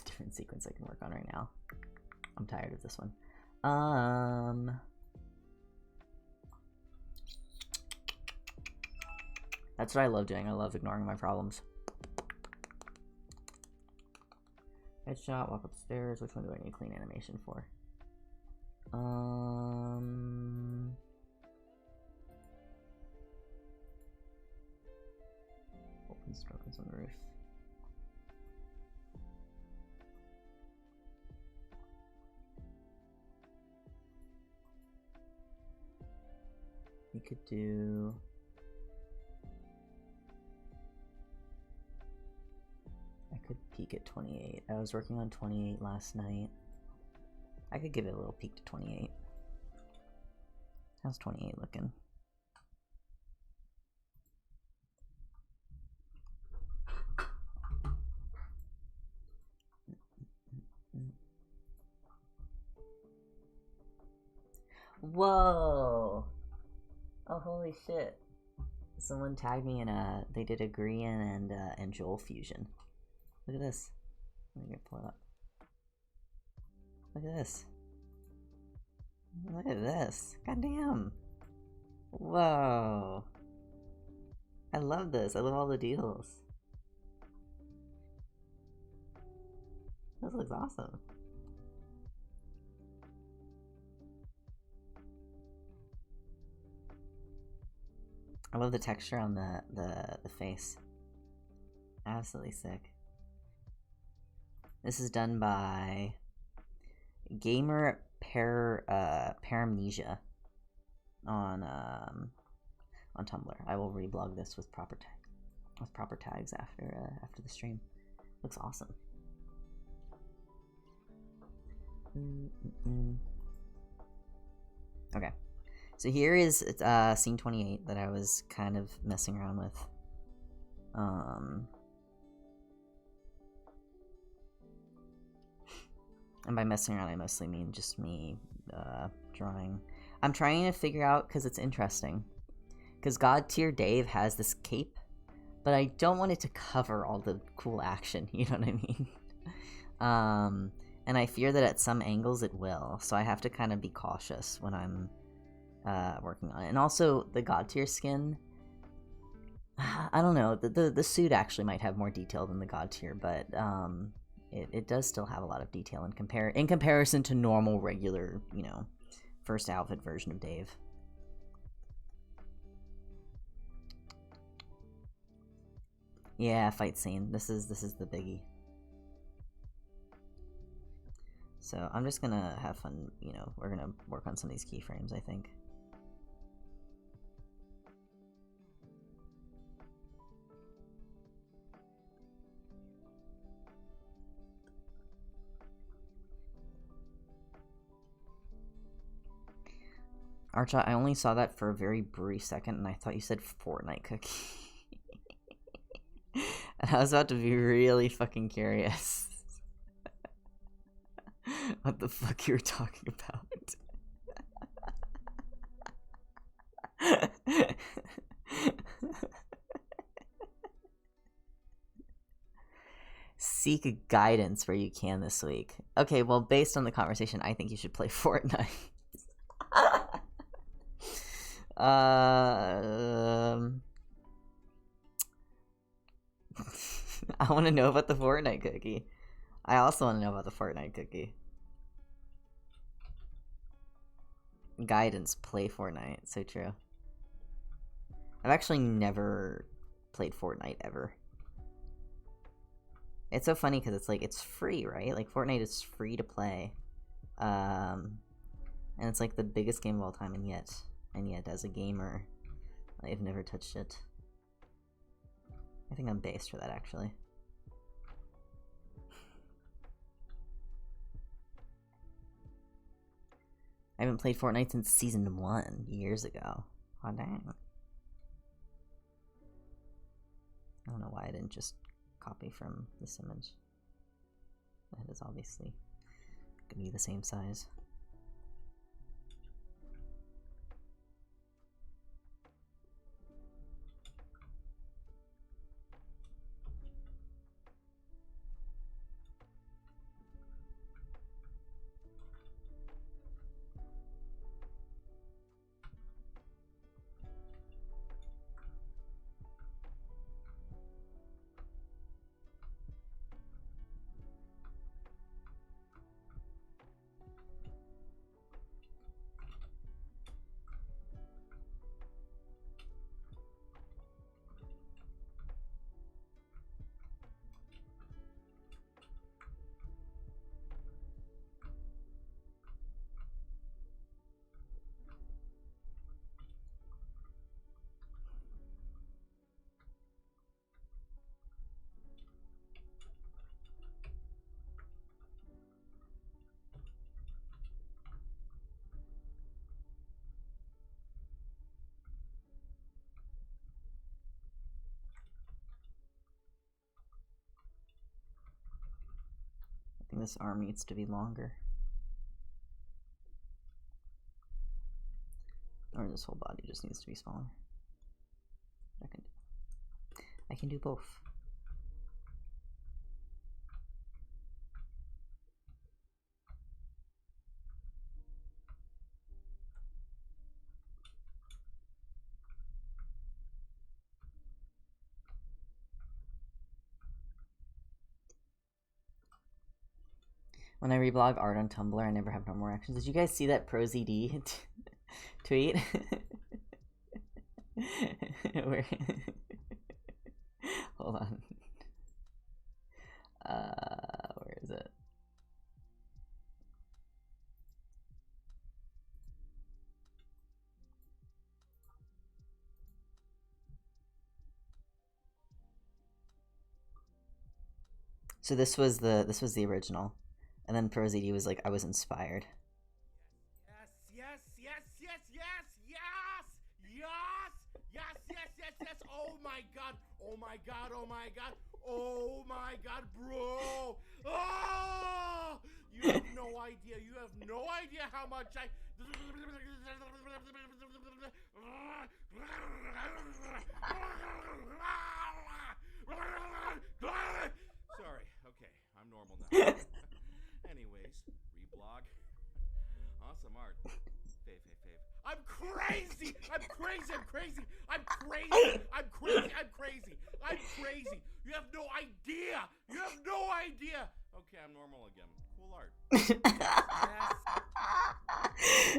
different sequence I can work on right now? I'm tired of this one. That's what I love doing. I love ignoring my problems. Headshot, walk upstairs. Which one do I need clean animation for? Open struggles on the roof. We could do... I could peek at 28. I was working on 28 last night. I could give it a little peek to 28. How's 28 looking? Whoa! Oh, holy shit. Someone tagged me in a... They did a Grian and Joel fusion. Look at this. Let me pull it up. Look at this. Look at this. Goddamn. Whoa. I love this. I love all the deals. This looks awesome. I love the texture on the face. Absolutely sick. This is done by Gamer Paramnesia on Tumblr. I will reblog this with proper tags after the stream. Looks awesome. Okay, so here is scene 28 that I was kind of messing around with. And by messing around, I mostly mean just me drawing. I'm trying to figure out, because it's interesting. Because God Tier Dave has this cape, but I don't want it to cover all the cool action, you know what I mean? And I fear that at some angles it will, so I have to kind of be cautious when I'm working on it. And also, the God Tier skin, I don't know, the suit actually might have more detail than the God Tier, but it does still have a lot of detail in comparison to normal, regular, you know, first outfit version of Dave. Yeah, fight scene. This is the biggie. So I'm just gonna have fun, you know, we're gonna work on some of these keyframes, I think. Archa, I only saw that for a very brief second, and I thought you said Fortnite cookie. And I was about to be really fucking curious what the fuck you were talking about. Seek guidance where you can this week. Okay, well, based on the conversation, I think you should play Fortnite. I want to know about the Fortnite cookie. I also want to know about the Fortnite cookie. Guidance, play Fortnite. So true. I've actually never played Fortnite ever. It's so funny because it's like, it's free, right? Like, Fortnite is free to play. And it's like the biggest game of all time, and yet as a gamer, I've never touched it. I think I'm based for that, actually. I haven't played Fortnite since Season 1, years ago. Oh, dang. I don't know why I didn't just copy from this image. That is obviously gonna be the same size. this arm needs to be longer. Or this whole body just needs to be smaller. I can do both. When I reblog art on Tumblr, I never have normal reactions. Did you guys see that ProZD tweet? Where... Hold on. Where is it? So this was the original. And then ProZD was like, I was inspired. Yes. Oh my god, bro. Oh! You have no idea how much I... Sorry, okay, I'm normal now. Anyways, reblog. Awesome art. Fave. I'm crazy! You have no idea! Okay, I'm normal again. Cool art.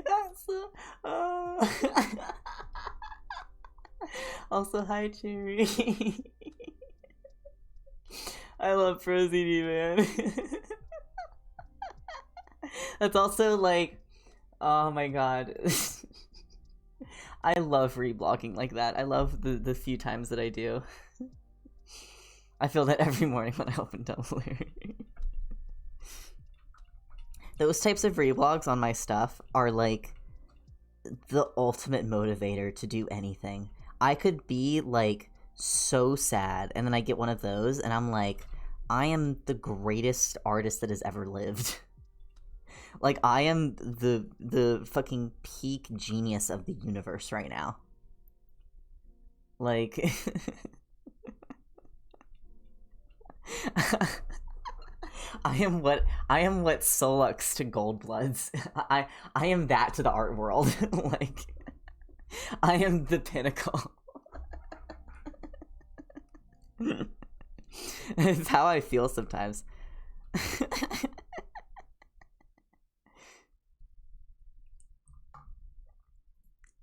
That's also, hi, Cherry. I love ProZD, man. That's also like, oh my god. I love reblogging like that. I love the few times that I do. I feel that every morning when I open Tumblr. Those types of reblogs on my stuff are like the ultimate motivator to do anything. I could be like so sad and then I get one of those and I'm like, I am the greatest artist that has ever lived. Like, I am the fucking peak genius of the universe right now. Like... I am what Solux to Goldbloods. I am that to the art world. Like, I am the pinnacle. It's how I feel sometimes.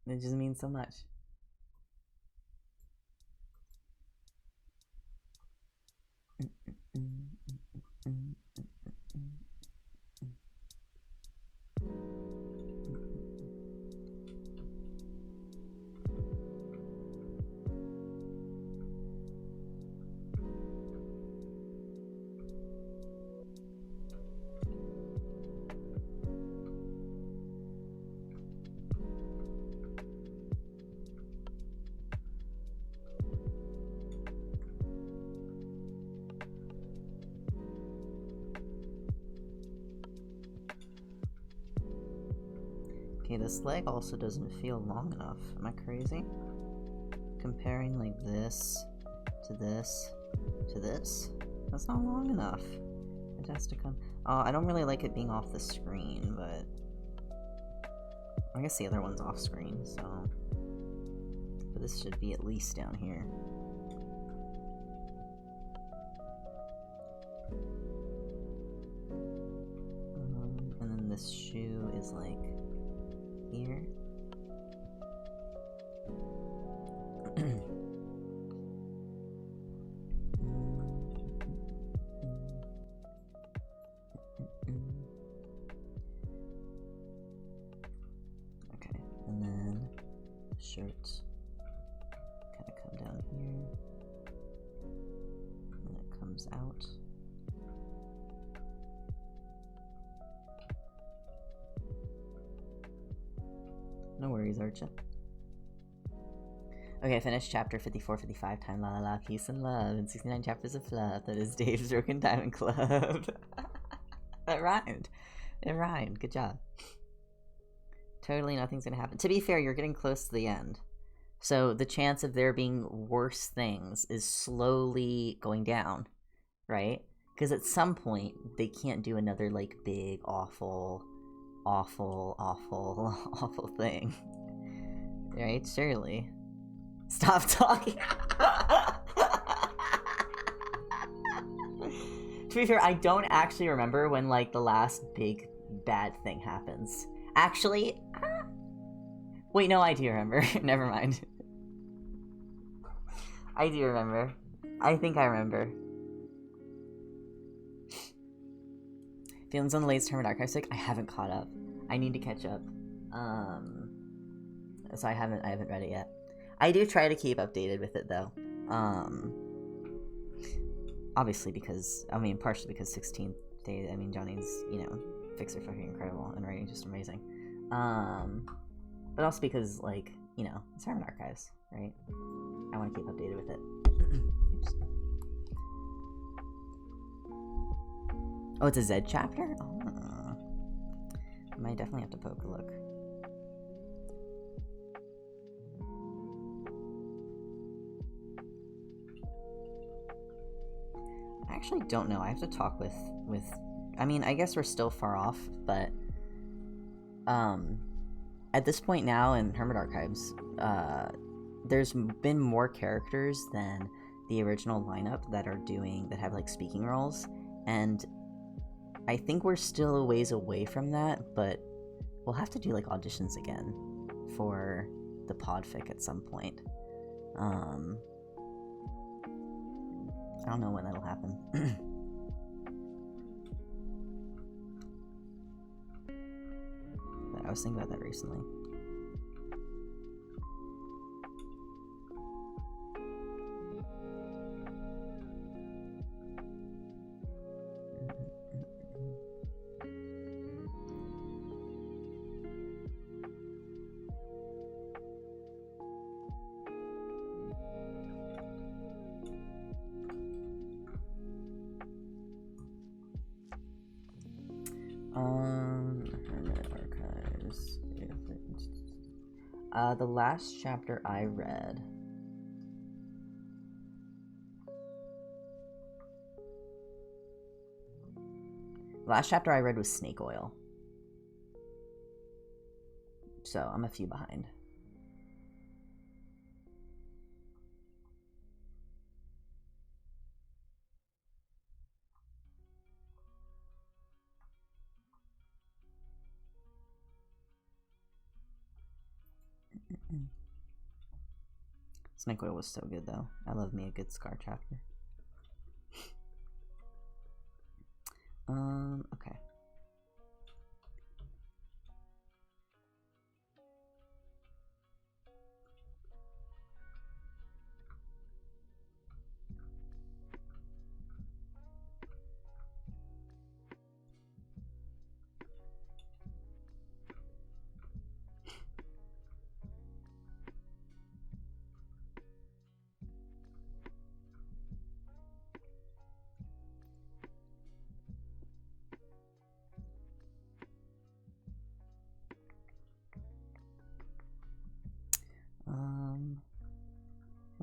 It just means so much. Okay, this leg also doesn't feel long enough. Am I crazy? Comparing like this to this to this? That's not long enough. It has to come... I don't really like it being off the screen, but... I guess the other one's off screen, so... But this should be at least down here. And then this shoe is like... here. Okay, and then shirts kind of come down here, and it comes out. No worries, Archa. Okay, I finished chapter 54-55, time la la la, peace and love, and 69 chapters of fluff. That is Dave's Broken Diamond Club. That rhymed. It rhymed. Good job. Totally nothing's gonna happen. To be fair, you're getting close to the end. So the chance of there being worse things is slowly going down, right? Because at some point, they can't do another, like, big, awful, awful thing. Right? Surely. Stop talking! To be fair, I don't actually remember when, like, the last big bad thing happens. Actually, wait, no, I do remember. Never mind. I do remember. I think I remember. Feelings on the latest Hermit Archive sick? I haven't caught up. I need to catch up. So I haven't read it yet. I do try to keep updated with it though. Obviously because, I mean, partially because 16th Day, I mean, Johnny's, you know, fics are fucking incredible and writing just amazing. But also because, like, you know, it's Hermit Archives, right? I want to keep updated with it. Oops. Oh, it's a Z chapter? Oh. I might definitely have to poke a look. I actually don't know. I have to talk with I mean, I guess we're still far off, but at this point now in Hermit Archives, there's been more characters than the original lineup that have like speaking roles, and I think we're still a ways away from that, but we'll have to do like auditions again for the podfic at some point. I don't know when that'll happen. But I was thinking about that recently. Hermit Archives. The last chapter I read. Last chapter I read was Snake Oil. So I'm a few behind. Snake Oil was so good though. I love me a good Scar chapter. Okay.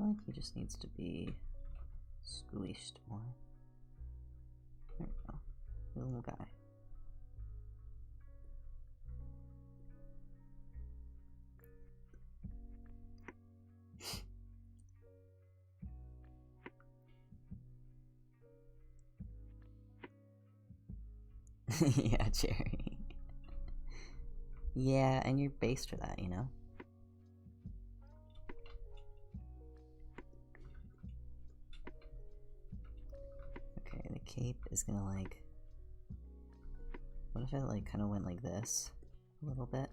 I feel like he just needs to be squeezed more. There we go. The little guy. Yeah, Jerry. Yeah, and you're based for that, you know? Okay, the cape is gonna like... What if it like kind of went like this a little bit?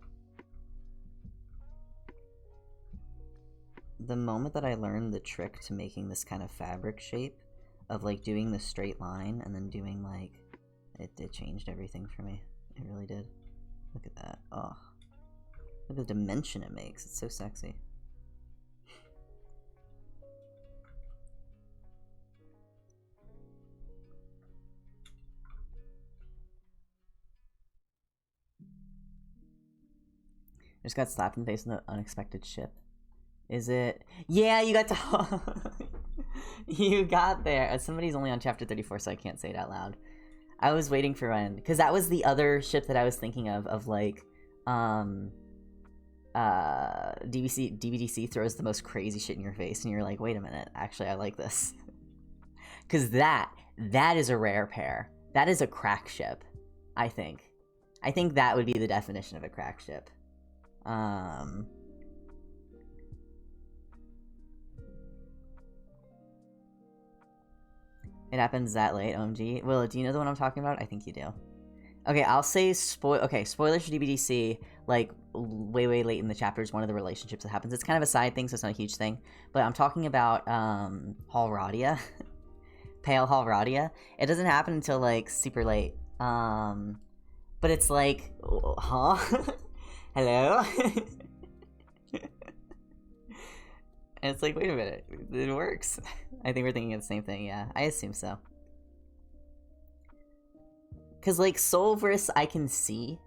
The moment that I learned the trick to making this kind of fabric shape of like doing the straight line and then doing like... It changed everything for me. It really did. Look at that. Oh. Look at the dimension it makes. It's so sexy. Just got slapped in the face with an unexpected ship. Is it? Yeah, you got to. You got there. Somebody's only on chapter 34, so I can't say it out loud. I was waiting for when, because that was the other ship that I was thinking of like, DBDC throws the most crazy shit in your face, and you're like, wait a minute, actually, I like this. Because that is a rare pair. That is a crack ship, I think. I think that would be the definition of a crack ship. It happens that late, OMG. Will, do you know the one I'm talking about? I think you do. Okay, I'll say spoilers for DBDC, like, way late in the chapter is one of the relationships that happens. It's kind of a side thing, so it's not a huge thing. But I'm talking about, Hall Radia. Pale Hall Radia. It doesn't happen until, like, super late. But it's like, huh? Hello? And it's like, wait a minute, it works. I think we're thinking of the same thing, yeah. I assume so. Because, like, Soulverse I can see,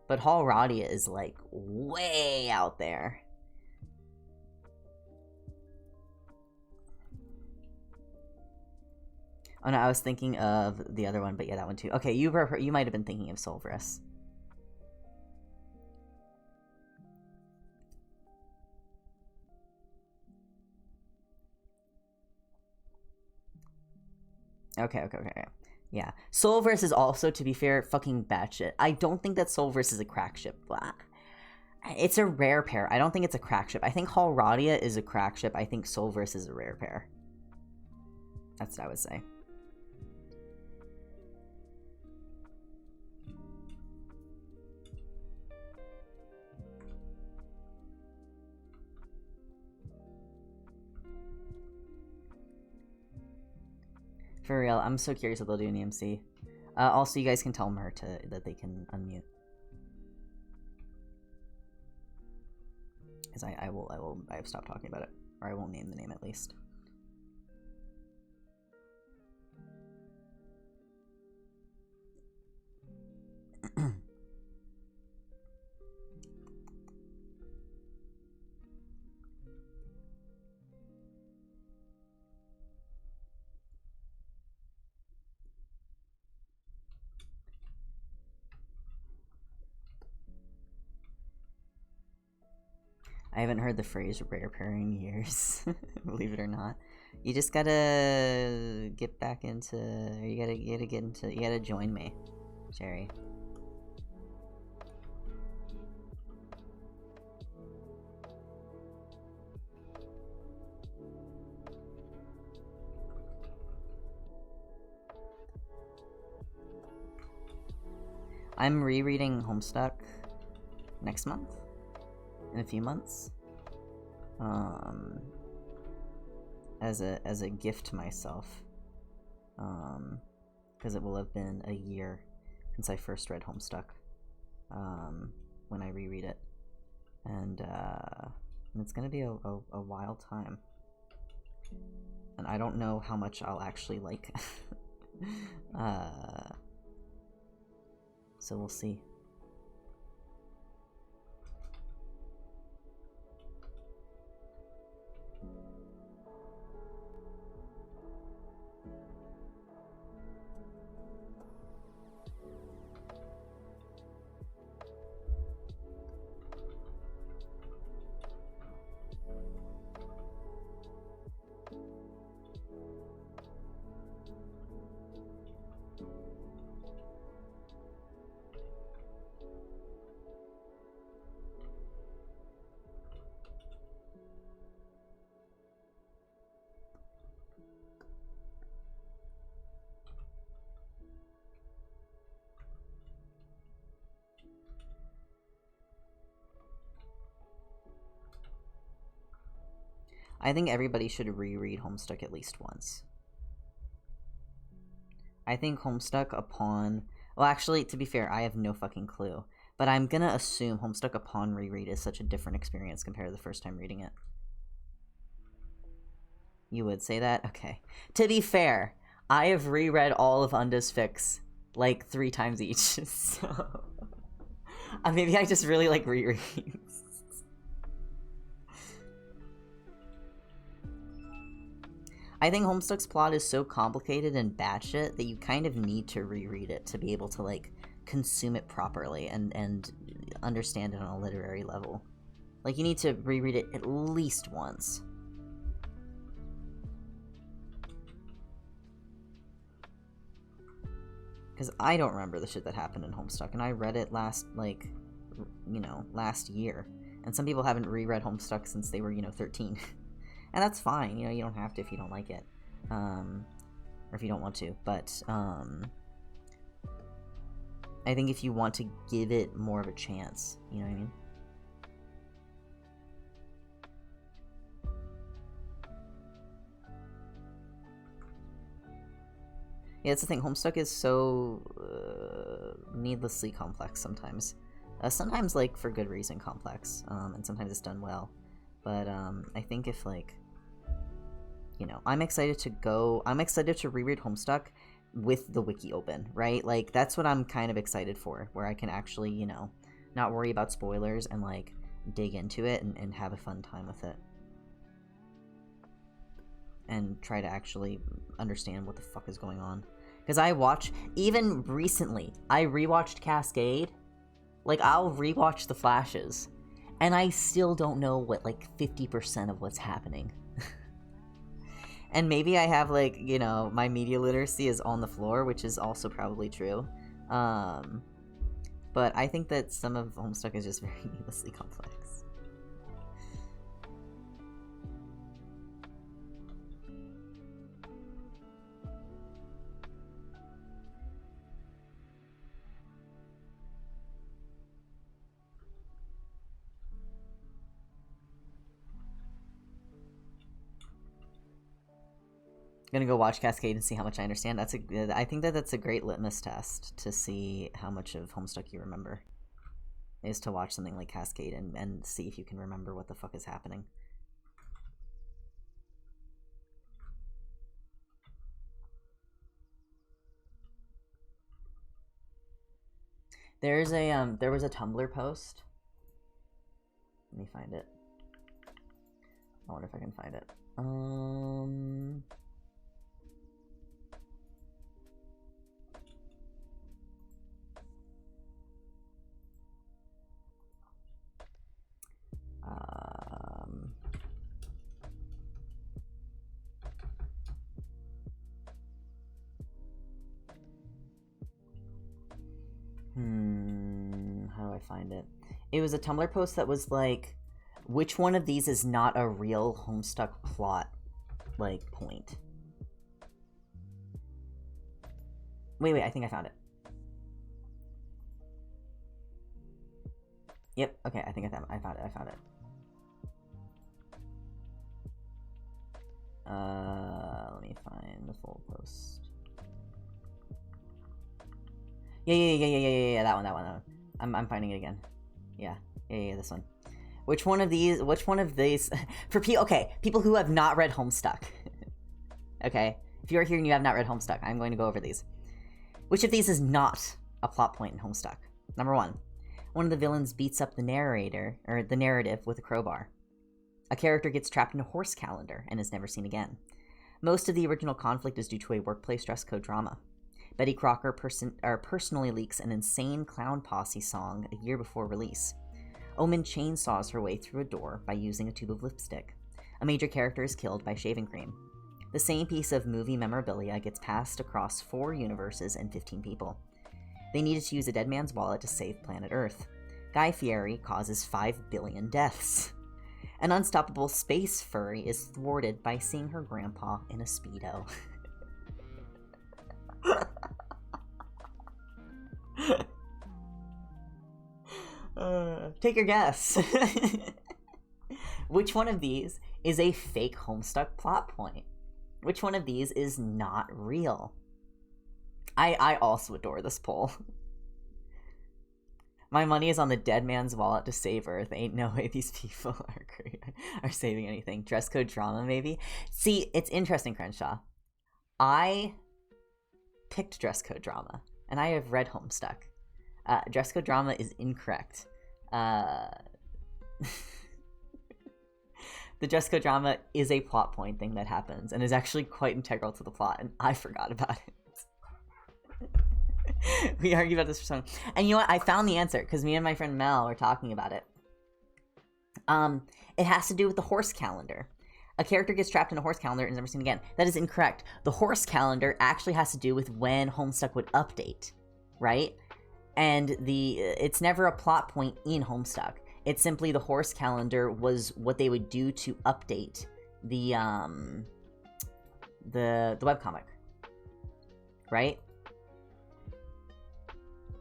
but Hall Radia is, like, way out there. Oh no, I was thinking of the other one, but yeah, that one too. Okay, you might have been thinking of Soulverse. Okay. Yeah. Soulverse is also, to be fair, fucking batshit. I don't think that Soulverse is a crack ship. It's a rare pair. I don't think it's a crack ship. I think Hall Radia is a crack ship. I think Soulverse is a rare pair. That's what I would say. For real, I'm so curious what they'll do in EMC. Also, you guys can tell Mer that they can unmute. Because I've stopped talking about it. Or I won't name the name at least. I haven't heard the phrase rare pair in years, believe it or not. You just gotta get back into, or you gotta join me, Jerry. I'm rereading Homestuck next month. In a few months, as a gift to myself, because it will have been a year since I first read Homestuck, when I reread it, and it's gonna be a wild time, and I don't know how much I'll actually like, so we'll see. I think everybody should reread Homestuck at least once. I think Homestuck upon... Well, actually, to be fair, I have no fucking clue. But I'm gonna assume Homestuck upon reread is such a different experience compared to the first time reading it. You would say that? Okay. To be fair, I have reread all of Unda's Fix, like, 3 times each, so... maybe I just really like rereads. I think Homestuck's plot is so complicated and batshit that you kind of need to reread it to be able to, like, consume it properly and understand it on a literary level. Like, you need to reread it at least once. Because I don't remember the shit that happened in Homestuck, and I read it last, like, you know, last year. And some people haven't reread Homestuck since they were, you know, 13. And that's fine, you know, you don't have to if you don't like it. Or if you don't want to. But, I think if you want to give it more of a chance, you know what I mean? Yeah, that's the thing. Homestuck is so needlessly complex sometimes. Sometimes, like, for good reason complex, and sometimes it's done well. But I think if, like, you know, I'm excited to reread Homestuck with the wiki open, right? Like, that's what I'm kind of excited for, where I can actually, you know, not worry about spoilers and, like, dig into it and have a fun time with it. And try to actually understand what the fuck is going on. Because even recently, I rewatched Cascade. Like, I'll rewatch the flashes, and I still don't know what, like, 50% of what's happening. And maybe I have, like, you know, my media literacy is on the floor, which is also probably true. But I think that some of Homestuck is just very needlessly complex. Gonna go watch Cascade and see how much I understand. I think that's a great litmus test to see how much of Homestuck you remember. Is to watch something like Cascade and see if you can remember what the fuck is happening. There was a Tumblr post. Let me find it. I wonder if I can find it. How do I find it? It was a Tumblr post that was like, which one of these is not a real Homestuck plot, like, point? Wait, I think I found it. Yep, okay, I think I found it. Let me find the full post. Yeah, that one. I'm finding it again. Yeah, this one. Which one of these, for people who have not read Homestuck. Okay, if you are here and you have not read Homestuck, I'm going to go over these. Which of these is not a plot point in Homestuck? Number one of the villains beats up the narrative with a crowbar. A character gets trapped in a horse calendar and is never seen again. Most of the original conflict is due to a workplace dress code drama. Betty Crocker personally leaks an insane clown posse song a year before release. Omen chainsaws her way through a door by using a tube of lipstick. A major character is killed by shaving cream. The same piece of movie memorabilia gets passed across 4 universes and 15 people. They needed to use a dead man's wallet to save planet Earth. Guy Fieri causes 5 billion deaths. An unstoppable space furry is thwarted by seeing her grandpa in a Speedo. Take your guess. Which one of these is a fake Homestuck plot point? Which one of these is not real? I also adore this poll. My money is on the dead man's wallet to save Earth. Ain't no way these people are saving anything. Dress code drama, maybe? See, it's interesting, Crenshaw. I picked dress code drama, and I have read Homestuck. Dress code drama is incorrect. the Jessica drama is a plot point thing that happens and is actually quite integral to the plot, and I forgot about it. We argued about this for so long. And you know what? I found the answer, because me and my friend Mel were talking about it. It has to do with the horse calendar. A character gets trapped in a horse calendar and is never seen again. That is incorrect. The horse calendar actually has to do with when Homestuck would update, right? And it's never a plot point in Homestuck. It's simply the horse calendar was what they would do to update the webcomic, right?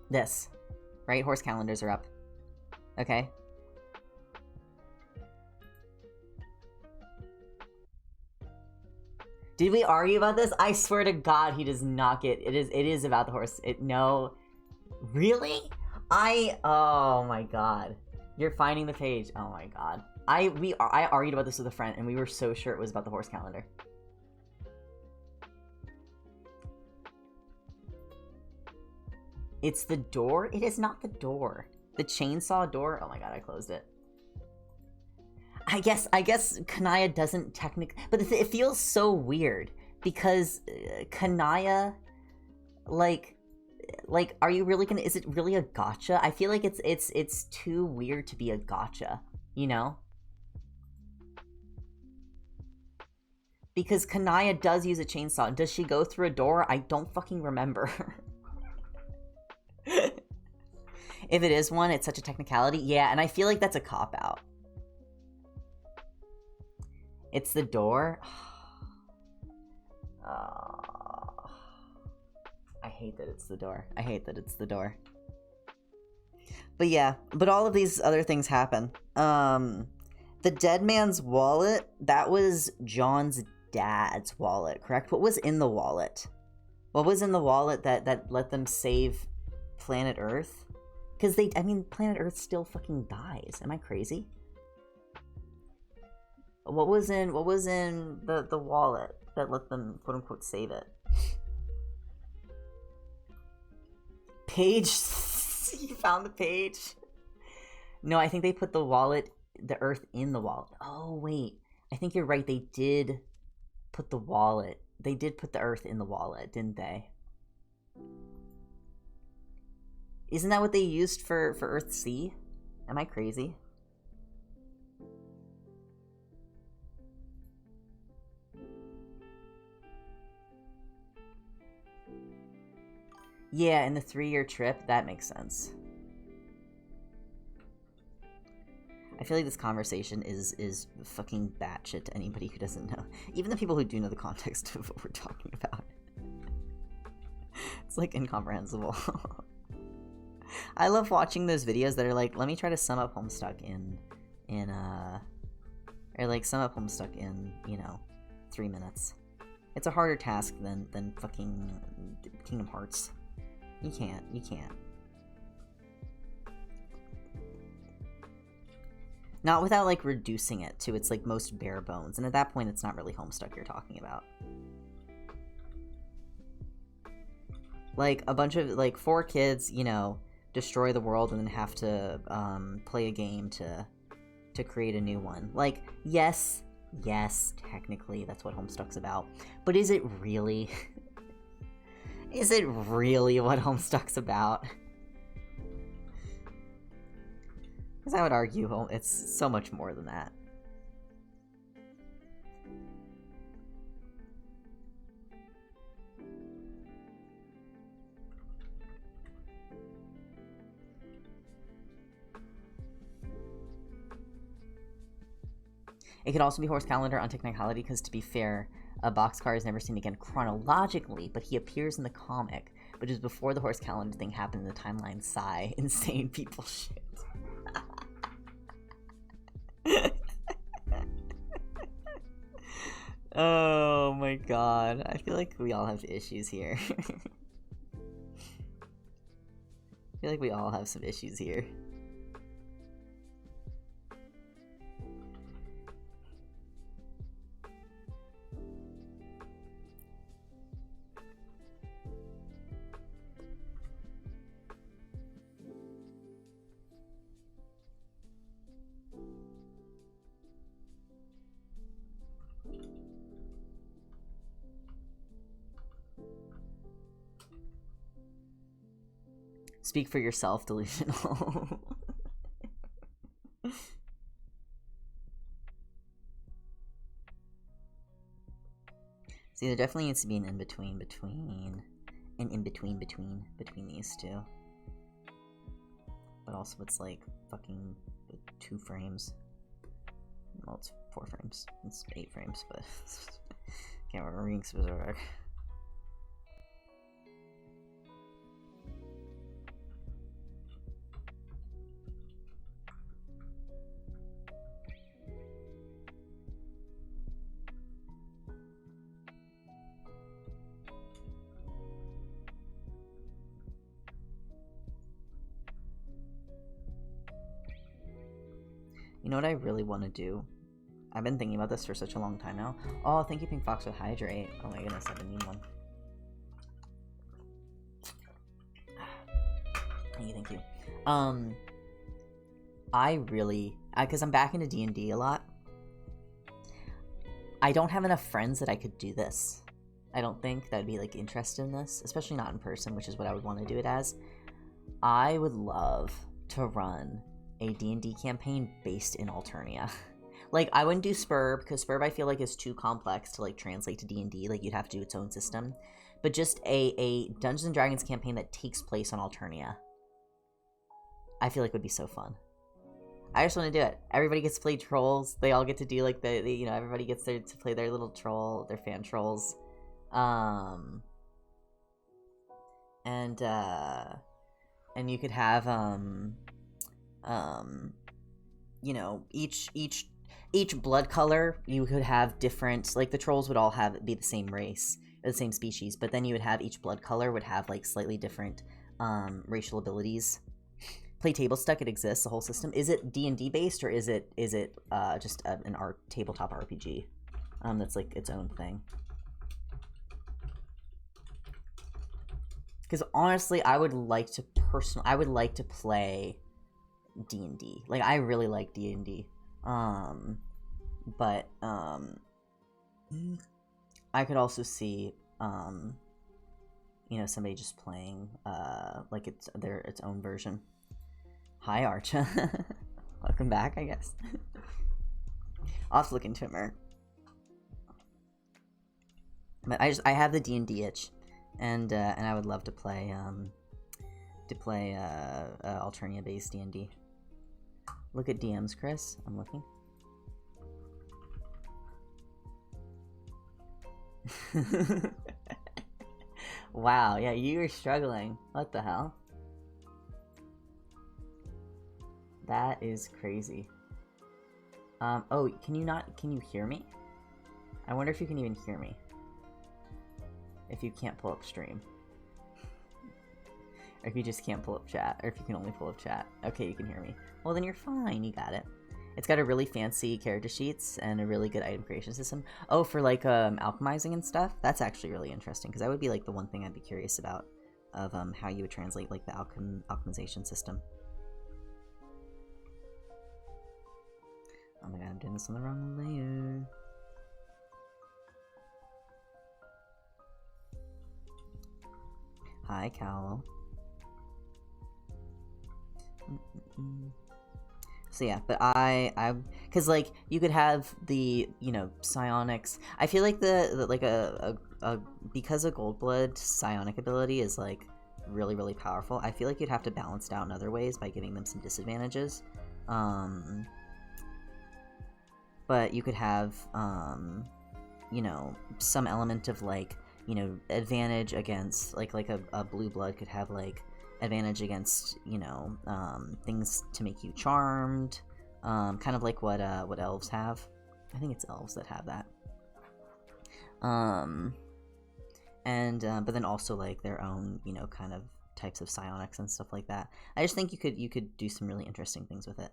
This, right? Horse calendars are up. Okay. Did we argue about this? I swear to God, he does not get it. It is about the horse. No, really? Oh my God, you're finding the page. Oh my God, I argued about this with a friend, and we were so sure it was about the horse calendar. It's the door? It is not the door. The chainsaw door? Oh my God, I closed it. I guess Kanaya doesn't technically, but it feels so weird because Kanaya, like, are you really gonna? Is it really a gotcha? I feel like it's too weird to be a gotcha, you know? Because Kanaya does use a chainsaw. Does she go through a door? I don't fucking remember. If it is one, it's such a technicality. Yeah, and I feel like that's a cop-out. It's the door? I hate that it's the door. I hate that it's the door. But yeah, but all of these other things happen. The dead man's wallet, that was John's dad's wallet, correct? What was in the wallet? What was in the wallet that let them save planet Earth? Because planet Earth still fucking dies. Am I crazy? What was in the wallet that let them quote unquote save it? Page. You found the page? No, I think they put the Earth in the wallet. Oh wait, I think you're right. They did put the wallet. They did put the Earth in the wallet, didn't they? Isn't that what they used for Earthsea? Am I crazy? Yeah, in the 3-year trip, that makes sense. I feel like this conversation is fucking batshit to anybody who doesn't know. Even the people who do know the context of what we're talking about. It's like incomprehensible. I love watching those videos that are like, let me try to sum up Homestuck sum up Homestuck in, 3 minutes. It's a harder task than fucking Kingdom Hearts. You can't. Not without, like, reducing it to its, like, most bare bones. And at that point, it's not really Homestuck you're talking about. Like, a bunch of, like, 4 kids, destroy the world and then have to play a game to create a new one. Like, yes, technically that's what Homestuck's about. But is it really? Is it really what Homestuck's about? Because I would argue it's so much more than that. It could also be Horse Calendar on technicality, because to be fair, a Boxcar is never seen again chronologically, but he appears in the comic, which is before the Horse Calendar thing happened in the timeline. Sigh. Insane people shit. Oh my god. I feel like we all have issues here. I feel like we all have some issues here. Speak for yourself, delusional. See, there definitely needs to be an in-between between these two. But also it's like fucking 2 frames. Well, it's 4 frames. It's 8 frames, but can't remember reading Berserk. You know what I really want to do? I've been thinking about this for such a long time now. Oh, thank you, Pink Fox, with Hydrate. Oh my goodness, I've been needing one. Thank you. I really... Because I'm back into D&D a lot. I don't have enough friends that I could do this. I don't think that would be, like, interested in this. Especially not in person, which is what I would want to do it as. I would love to run a D&D campaign based in Alternia. Like, I wouldn't do Spurb, because Spurb I feel like is too complex to, like, translate to D&D. Like, you'd have to do its own system. But just a Dungeons & Dragons campaign that takes place on Alternia. I feel like would be so fun. I just want to do it. Everybody gets to play trolls. They all get to do, like, you know, everybody gets to play their little troll, their fan trolls. And you could have, you know, each blood color, you could have different, like, the trolls would all be the same race, or the same species, but then you would have each blood color would have, like, slightly different, racial abilities. Play Table Stuck, it exists, the whole system. Is it D&D based, or is it just an tabletop RPG? That's, like, its own thing. Because, honestly, I would like to play D&D. Like, I really like D&D. But I could also see, you know, somebody just playing, like, its own version. Hi, Archa. Welcome back, I guess. I'll have to look into it more. But I have the D&D itch, and I would love to play, Alternia-based D&D. Look at DMs, Chris. I'm looking. Wow, yeah, you were struggling. What the hell? That is crazy. Oh, can you hear me? I wonder if you can even hear me. If you can't pull up stream. Or if you just can't pull up chat. Or if you can only pull up chat. Okay, you can hear me. Well, then you're fine. You got it. It's got a really fancy character sheets and a really good item creation system. Oh, for, like, alchemizing and stuff? That's actually really interesting, because that would be, like, the one thing I'd be curious about of, how you would translate, like, the alchemization system. Oh my god, I'm doing this on the wrong layer. Hi, Cowl. So yeah, but cause, like, you could have the, you know, psionics. I feel like because a Goldblood psionic ability is, like, really, really powerful, I feel like you'd have to balance it out in other ways by giving them some disadvantages. But you could have, you know, some element of, like, you know, advantage against, like a blue blood could have, like, advantage against, you know, things to make you charmed, kind of like what elves have. I think it's elves that have that. But then also, like, their own, you know, kind of types of psionics and stuff like that. I just think you could do some really interesting things with it.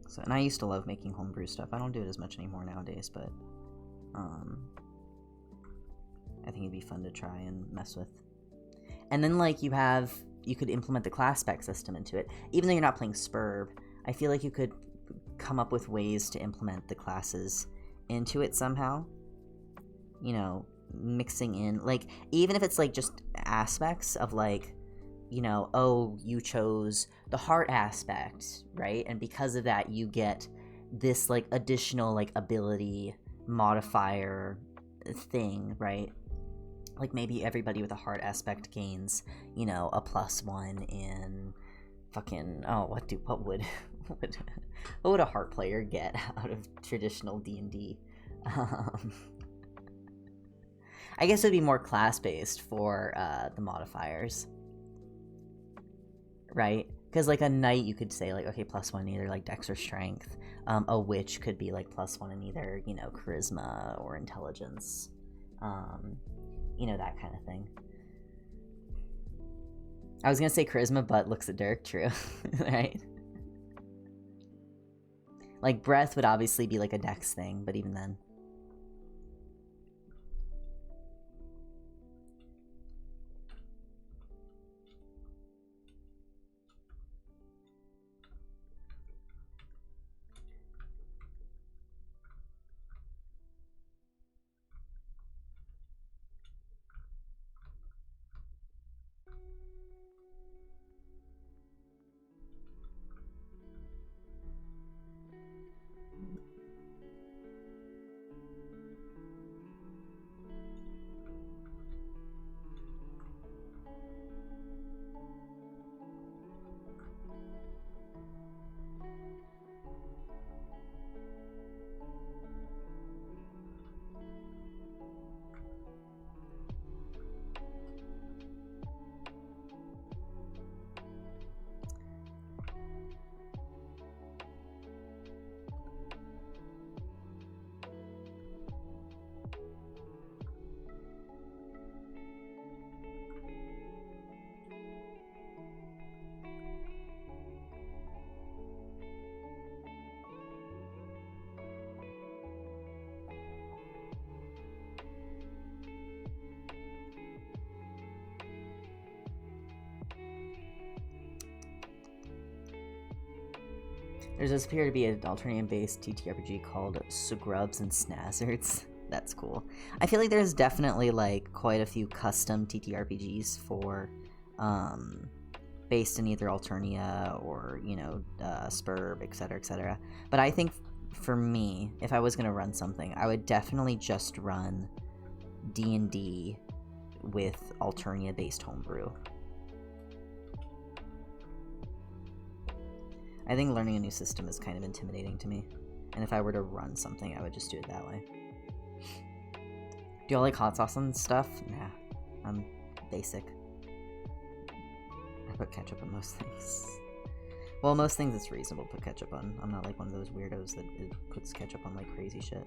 So, and I used to love making homebrew stuff. I don't do it as much anymore nowadays, but I think it'd be fun to try and mess with. And then, like, you could implement the class spec system into it. Even though you're not playing Spurb, I feel like you could come up with ways to implement the classes into it somehow. You know, mixing in, like, even if it's, like, just aspects of, like, you know, oh, you chose the heart aspect, right? And because of that, you get this, like, additional, like, ability modifier thing, right? Like, maybe everybody with a heart aspect gains, you know, a +1 in fucking, oh, what would a heart player get out of traditional D&D? I guess it would be more class-based for the modifiers, right? Because, like, a knight, you could say, like, okay, +1 in either, like, dex or strength. A witch could be, like, +1 in either, you know, charisma or intelligence. You know, that kind of thing. I was gonna say charisma, but looks at Dirk, true. Right? Like, breath would obviously be, like, a dex thing, but even then. There does appear to be an Alternium-based TTRPG called Scrubs and Snazzards. That's cool. I feel like there's definitely, like, quite a few custom TTRPGs for, based in either Alternia or, you know, Spurb, etc., etc. But I think, for me, if I was going to run something, I would definitely just run D&D with Alternia-based homebrew. I think learning a new system is kind of intimidating to me. And if I were to run something, I would just do it that way. Do y'all like hot sauce and stuff? Nah, I'm basic. I put ketchup on most things. Well, most things it's reasonable to put ketchup on. I'm not like one of those weirdos that puts ketchup on like crazy shit.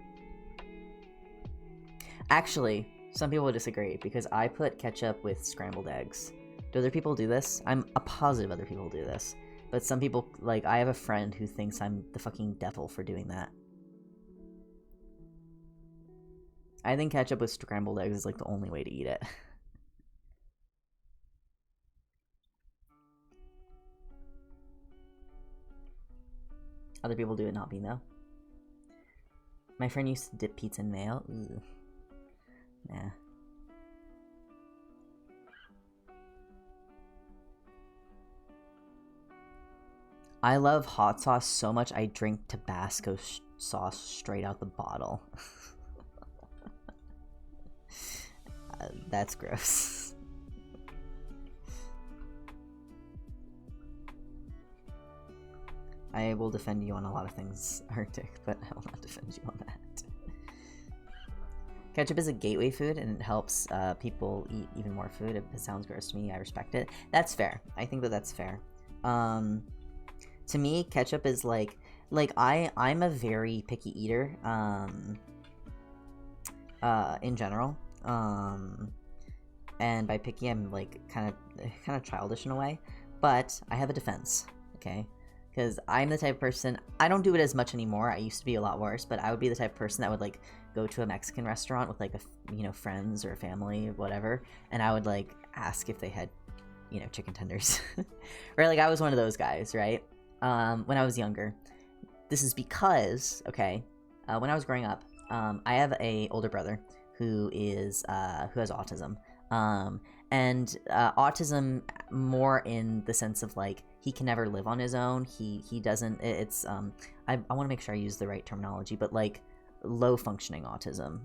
Actually, some people would disagree because I put ketchup with scrambled eggs. Do other people do this? I'm positive other people do this. But some people, like, I have a friend who thinks I'm the fucking devil for doing that. I think ketchup with scrambled eggs is, like, the only way to eat it. Other people do it not being though. My friend used to dip pizza in mayo. Ugh. Nah. I love hot sauce so much I drink Tabasco sauce straight out the bottle. That's gross. I will defend you on a lot of things, Arctic, but I will not defend you on that. Ketchup is a gateway food, and it helps people eat even more food. It sounds gross to me. I respect it. That's fair. I think that that's fair. To me, ketchup is like I'm a very picky eater, in general, and by picky, I'm like kind of childish in a way, but I have a defense, okay? because I'm the type of person, I don't do it as much anymore. I used to be a lot worse, but I would be the type of person that would like go to a Mexican restaurant with like friends or family or whatever, and I would like ask if they had chicken tenders. Right, like I was one of those guys, right? When I was younger. This is because when I was growing up, I have a older brother who has autism, and autism more in the sense of like he can never live on his own. He doesn't. It's I want to make sure I use the right terminology, but like low functioning autism.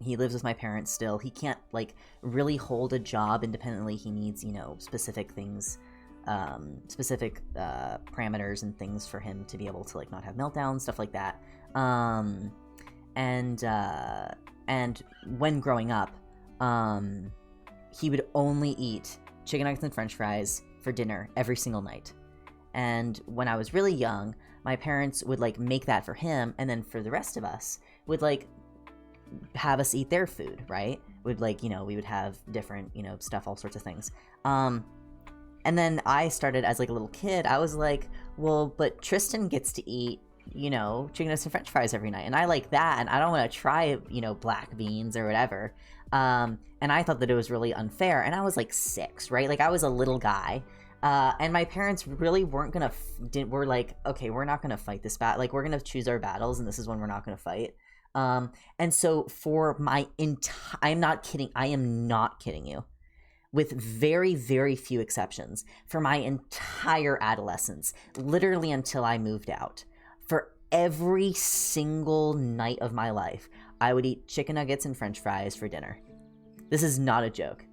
He lives with my parents still. He can't like really hold a job independently. He needs specific things, specific parameters and things for him to be able to like not have meltdowns, stuff like that. And when growing up, he would only eat chicken nuggets and French fries for dinner every single night. And when I was really young, my parents would like make that for him, and then for the rest of us would like have us eat their food, right? Would like we would have different stuff, all sorts of things. And then I started as like a little kid. I was like, well, but Tristan gets to eat chicken nuggets and French fries every night, and I like that, and I don't want to try black beans or whatever. And I thought that it was really unfair, and I was like 6, right? Like I was a little guy. And my parents really weren't gonna were like, okay, we're not gonna fight this battle. Like we're gonna choose our battles, and this is when we're not gonna fight. And so for my I am not kidding you, with very, very few exceptions, for my entire adolescence, literally until I moved out, for every single night of my life, I would eat chicken nuggets and French fries for dinner. This is not a joke.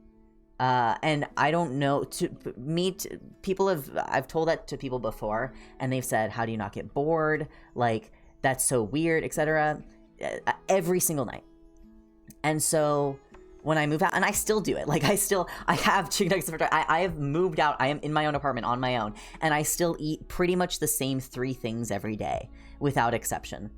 And I don't know, I've told that to people before, and they've said, how do you not get bored? Like, that's so weird, etc. Every single night. And so when I move out, and I still do it, like I have chicken nuggets and French fries. I have moved out, I am in my own apartment on my own, and I still eat pretty much the same 3 things every day, without exception.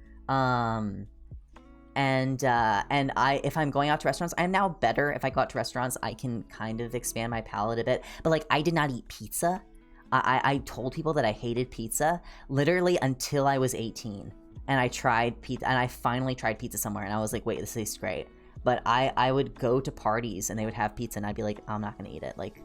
And if I'm going out to restaurants, I'm now better. If I go out to restaurants, I can kind of expand my palate a bit. But like, I did not eat pizza. I told people that I hated pizza literally until I was 18, and I tried pizza, and I finally tried pizza somewhere, and I was like, wait, this tastes great. But I would go to parties, and they would have pizza, and I'd be like, I'm not gonna eat it. Like,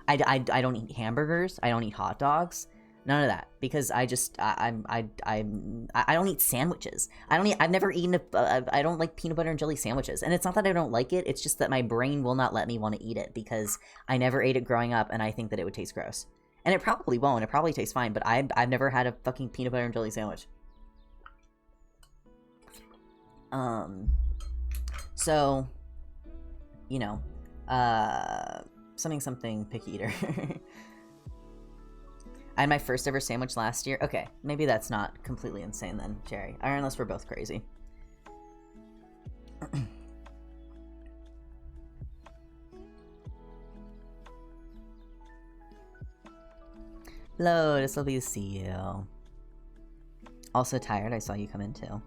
I don't eat hamburgers. I don't eat hot dogs. None of that, because I don't eat sandwiches. I've never eaten I don't like peanut butter and jelly sandwiches. And it's not that I don't like it, it's just that my brain will not let me want to eat it, because I never ate it growing up, and I think that it would taste gross. And it probably won't, it probably tastes fine, but I've never had a fucking peanut butter and jelly sandwich. So, something picky eater. I had my first ever sandwich last year. Okay, maybe that's not completely insane then, Cherry. Or unless we're both crazy. Hello, it's lovely to see you. Also tired, I saw you come in too.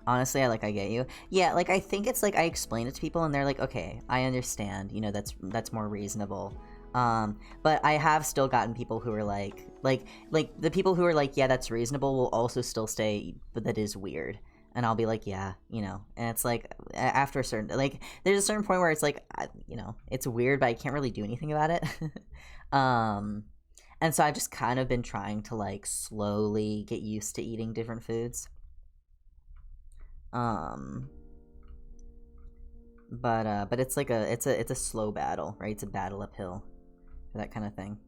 Honestly, I get you. Yeah, like, I think it's like, I explain it to people and they're like, okay, I understand, that's more reasonable. But I have still gotten people who are like the people who are like, yeah, that's reasonable, will also still say, but that is weird. And I'll be like, yeah, and it's like, after a certain, like, there's a certain point where it's like, it's weird, but I can't really do anything about it. And so I've just kind of been trying to like slowly get used to eating different foods. But it's like it's a slow battle, right? It's a battle uphill for that kind of thing.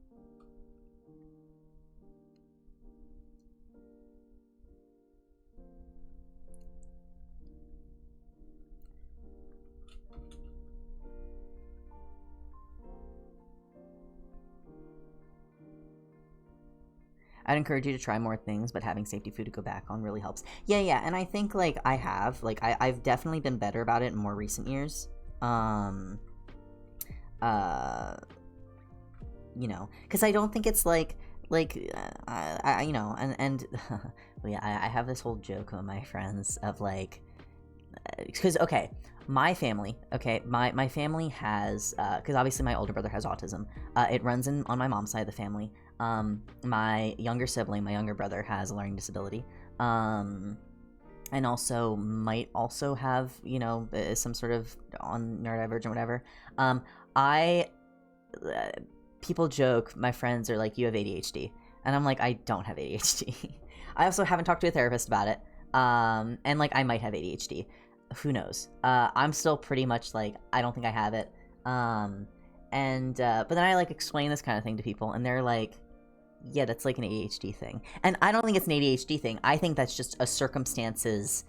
I'd encourage you to try more things, but having safety food to go back on really helps. Yeah, and I think, like, I've definitely been better about it in more recent years. Because I don't think it's like, I have this whole joke with my friends of, like, because, okay, my family has, because obviously my older brother has autism. It runs on my mom's side of the family. My younger sibling, my younger brother, has a learning disability. And also might also have, you know, some sort of on neurodivergent, whatever. People joke, my friends are like, you have ADHD. And I'm like, I don't have ADHD. I also haven't talked to a therapist about it. And like, I might have ADHD. Who knows? I'm still pretty much like, I don't think I have it. But then I like explain this kind of thing to people, and they're like, yeah, that's like an ADHD thing. And I don't think it's an ADHD thing. I think that's just a circumstances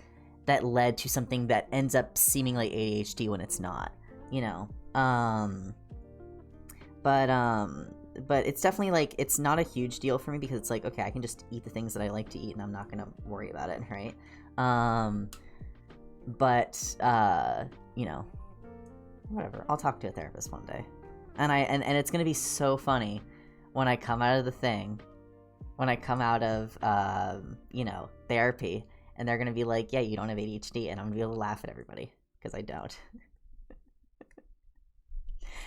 that led to something that ends up seeming like ADHD when it's not, you know? But it's definitely like, it's not a huge deal for me because it's like, okay, I can just eat the things that I like to eat and I'm not gonna worry about it, right? You know, whatever. I'll talk to a therapist one day. And it's gonna be so funny when I come out of the thing, when I come out of, you know, therapy, and they're gonna be like, yeah, you don't have ADHD, and I'm gonna be able to laugh at everybody, because I don't.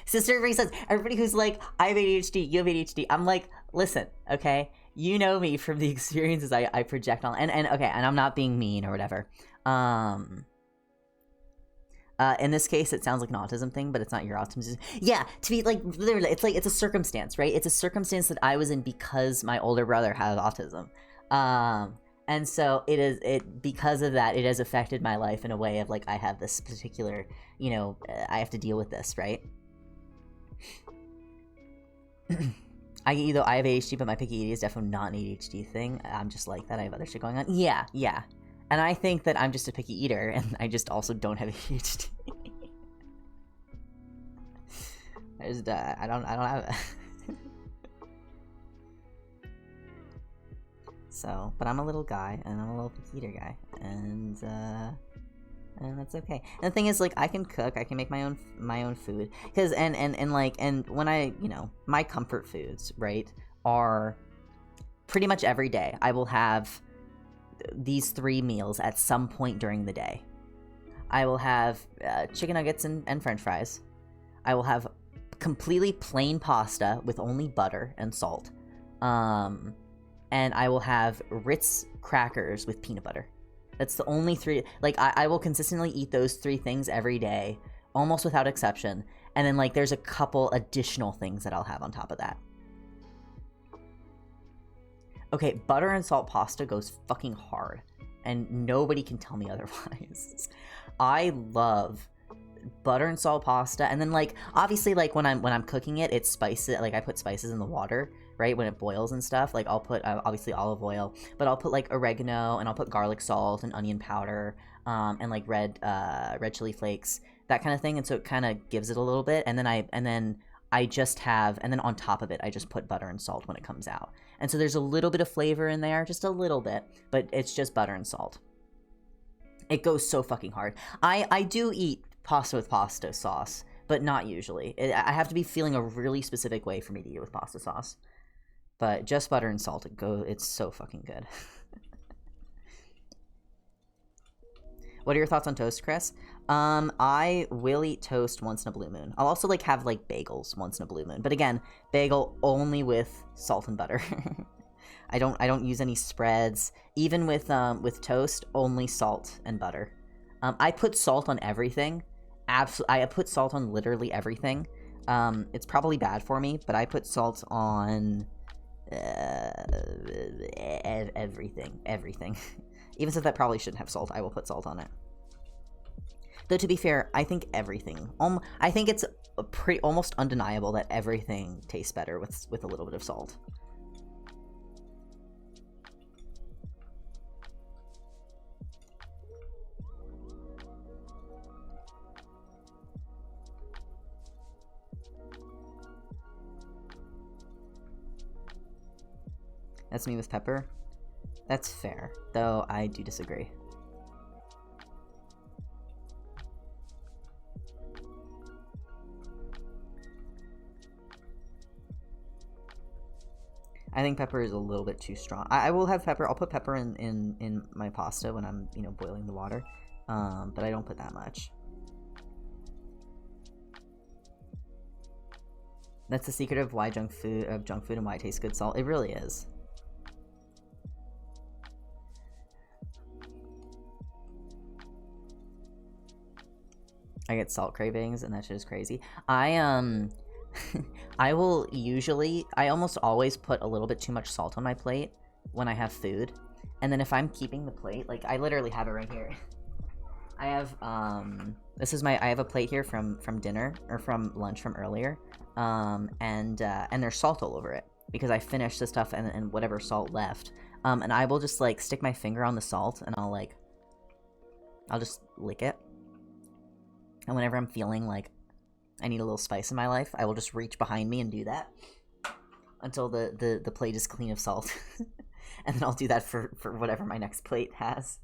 Sister everybody says, everybody who's like, I have ADHD, you have ADHD, I'm like, listen, okay, you know me from the experiences I project on, and okay, and I'm not being mean or whatever. In this case, it sounds like an autism thing, but it's not your autism. Yeah, to be like, literally, it's like, it's a circumstance, right? It's a circumstance that I was in because my older brother had autism. And so because of that, it has affected my life in a way of like, I have this particular, you know, I have to deal with this, right? I have ADHD, but my picky eating is definitely not an ADHD thing. I'm just like that. I have other shit going on. Yeah. And I think that I'm just a picky eater, and I just also don't have ADHD. I don't have So, but I'm a little guy, and I'm a little picky eater guy, and that's okay. And the thing is, like, I can cook, I can make my own food, because and when I, you know, my comfort foods, right, are pretty much every day. I will have these 3 meals at some point during the day. I will have chicken nuggets and french fries. I will have completely plain pasta with only butter and salt. And I will have Ritz crackers with peanut butter. That's the only 3. Like, I will consistently eat those 3 things every day, almost without exception. And then, like, there's a couple additional things that I'll have on top of that. Okay, butter and salt pasta goes fucking hard, and nobody can tell me otherwise. I love butter and salt pasta, and then, like, obviously, like, when I'm cooking it, it's spices. Like, I put spices in the water, right, when it boils and stuff. Like, I'll put obviously olive oil, but I'll put like oregano, and I'll put garlic salt and onion powder, and like red chili flakes, that kind of thing. And so it kind of gives it a little bit, and then I just have, and then on top of it, I just put butter and salt when it comes out. And so there's a little bit of flavor in there, just a little bit, but it's just butter and salt. It goes so fucking hard. I do eat pasta with pasta sauce, but not usually. I have to be feeling a really specific way for me to eat with pasta sauce. But just butter and salt, it's so fucking good. What are your thoughts on toast, Chris? I will eat toast once in a blue moon. I'll also like have like bagels once in a blue moon. But again, bagel only with salt and butter. I don't use any spreads. Even with toast, only salt and butter. I put salt on everything. I put salt on literally everything. It's probably bad for me, but I put salt on everything. Even since that probably shouldn't have salt, I will put salt on it. Though to be fair, I think everything. I think it's almost undeniable that everything tastes better with a little bit of salt. That's me with pepper. That's fair, though I do disagree. I think pepper is a little bit too strong. I will have pepper. I'll put pepper in my pasta when I'm, you know, boiling the water. But I don't put that much. That's the secret of why junk food and why it tastes good. Salt. It really is. I get salt cravings, and that shit is crazy. I I will usually, I almost always put a little bit too much salt on my plate when I have food, and then if I'm keeping the plate, like I literally have it right here. I have this is I have a plate here from dinner or from lunch from earlier, and there's salt all over it because I finished the stuff and whatever salt left, and I will just like stick my finger on the salt and I'll just lick it. And whenever I'm feeling like I need a little spice in my life, I will just reach behind me and do that until the plate is clean of salt. And then I'll do that for whatever my next plate has.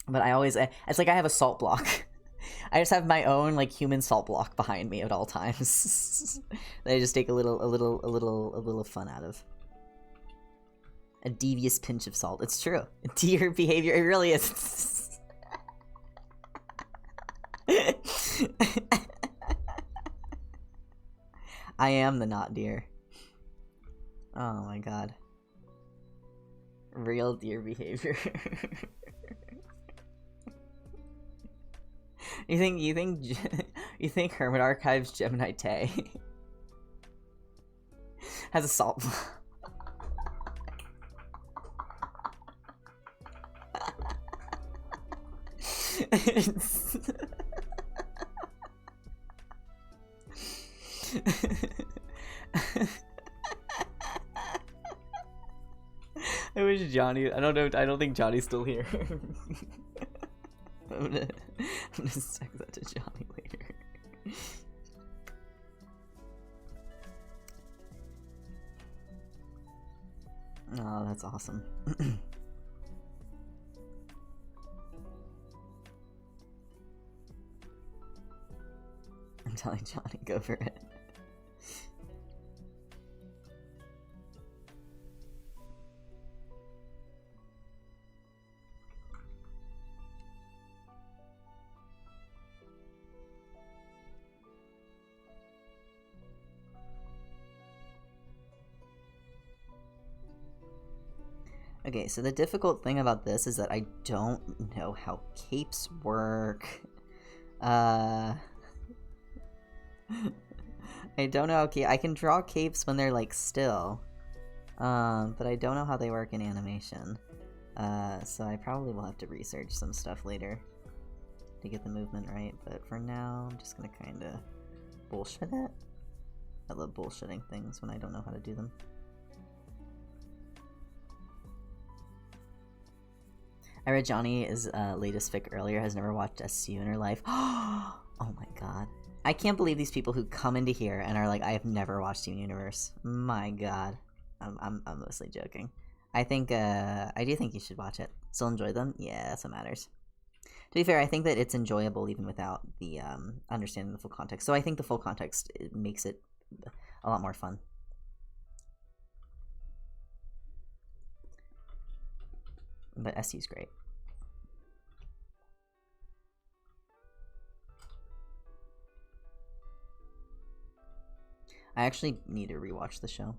But I always, it's like I have a salt block. I just have my own like human salt block behind me at all times. That I just take a little fun out of. A devious pinch of salt. It's true. Deer behavior. It really is. I am the not deer. Oh my god. Real deer behavior. You think Hermit Archives Gemini Tay has a salt block? I wish Johnny. I don't think Johnny's still here. I'm gonna text that to Johnny later. Oh, that's awesome. I'm telling Johnny, go for it. Okay, so the difficult thing about this is that I don't know how capes work. I don't know how I can draw capes when they're like still. But I don't know how they work in animation. So I probably will have to research some stuff later to get the movement right, but for now I'm just gonna kinda bullshit it. I love bullshitting things when I don't know how to do them. I read Johnny's latest fic earlier, has never watched SCU in her life. Oh my god. I can't believe these people who come into here and are like, I have never watched Steven Universe. My god. I'm mostly joking. I do think you should watch it. Still enjoy them? Yeah, that's what matters. To be fair, I think that it's enjoyable even without the understanding the full context. So I think the full context makes it a lot more fun. But SU's great. I actually need to rewatch the show.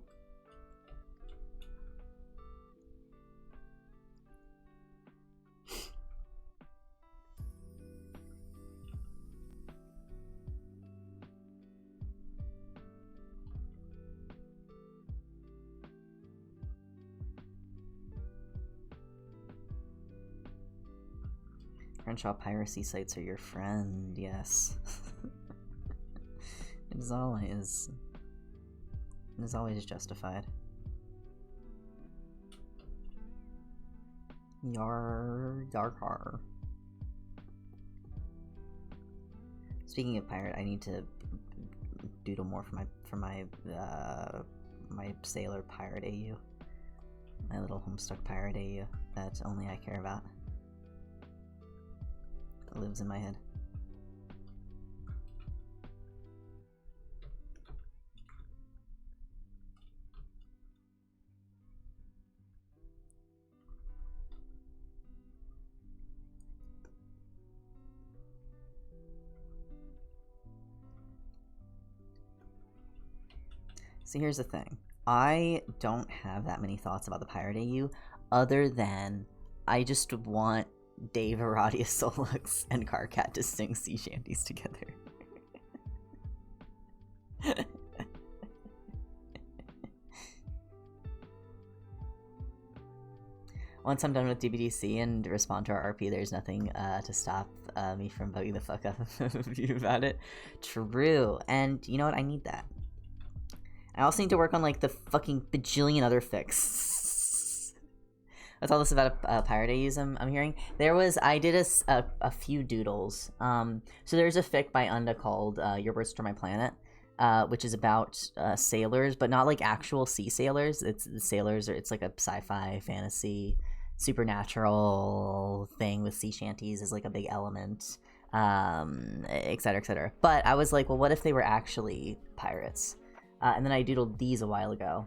Crenshaw piracy sites are your friend, yes. It is always justified. Yar. Speaking of pirate, I need to doodle more for my sailor pirate AU. My little Homestuck pirate AU that only I care about. That lives in my head. So here's the thing. I don't have that many thoughts about the Pirate AU, other than I just want Dave, Aradia, Solux, and Karkat to sing sea shanties together. Once I'm done with DBDC and respond to our RP, there's nothing to stop me from bugging the fuck up of you about it. True, and you know what? I need that. I also need to work on, like, the fucking bajillion other fics. That's all this about Pirate AUs I'm hearing. I did a few doodles. So there's a fic by Unda called Your Words to My Planet, which is about sailors, but not like actual sea sailors. It's like a sci-fi fantasy supernatural thing with sea shanties as like a big element, etc, etc. But I was like, well, what if they were actually pirates? And then I doodled these a while ago,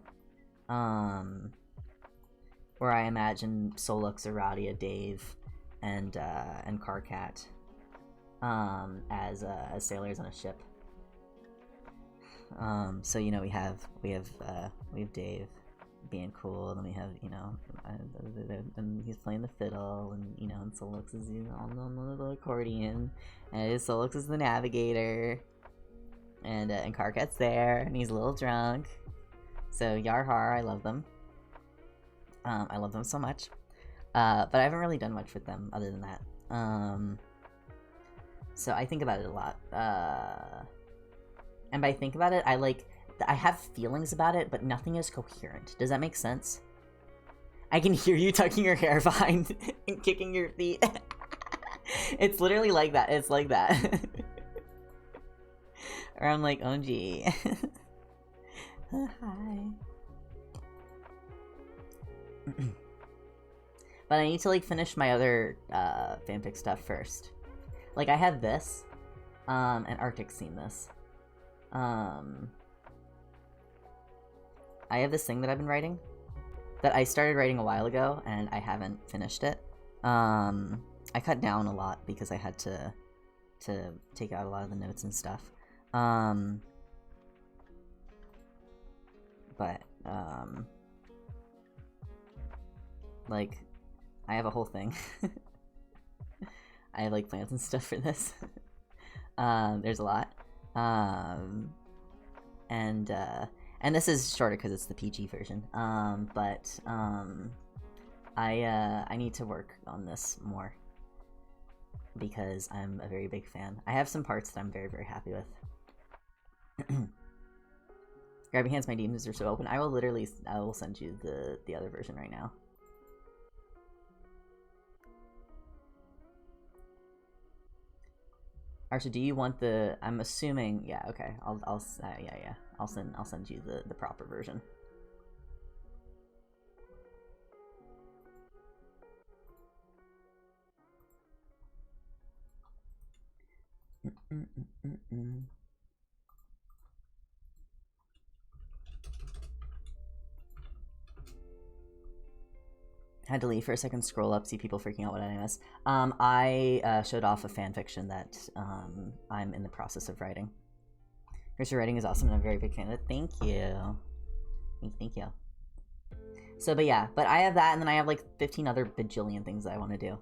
where I imagine Solux, Aradia, Dave, and Karkat as sailors on a ship. So you know we have Dave being cool, and then we have, you know, and he's playing the fiddle, and you know, and Solux is, you know, on the accordion, and Solux is the navigator, and Karkat's there, and he's a little drunk. So yar har, I love them. I love them so much. But I haven't really done much with them other than that. So I think about it a lot. And by think about it, I have feelings about it, but nothing is coherent. Does that make sense? I can hear you tucking your hair behind and kicking your feet. It's literally like that. It's like that. Or I'm like, oh gee. Hi. But I need to, like, finish my other fanfic stuff first. Like, I have this, and Arctic's seen this. I have this thing that I've been writing that I started writing a while ago, and I haven't finished it. I cut down a lot because I had to take out a lot of the notes and stuff. But like, I have a whole thing. I have, like, plans and stuff for this. There's a lot. And this is shorter because it's the PG version. But I need to work on this more because I'm a very big fan. I have some parts that I'm very, very happy with. Grabbing hands, my DMs are so open. I will send you the other version right now. Arsha, do you want the? I'm assuming, yeah. Okay, yeah. I'll send you the proper version. Had to leave for a second, scroll up, see people freaking out what anime is. I showed off a fanfiction that I'm in the process of writing. Chris, your writing is awesome, and I'm a very big fan of it. Thank you. Thank you. So, but yeah, but I have that, and then I have like 15 other bajillion things that I want to do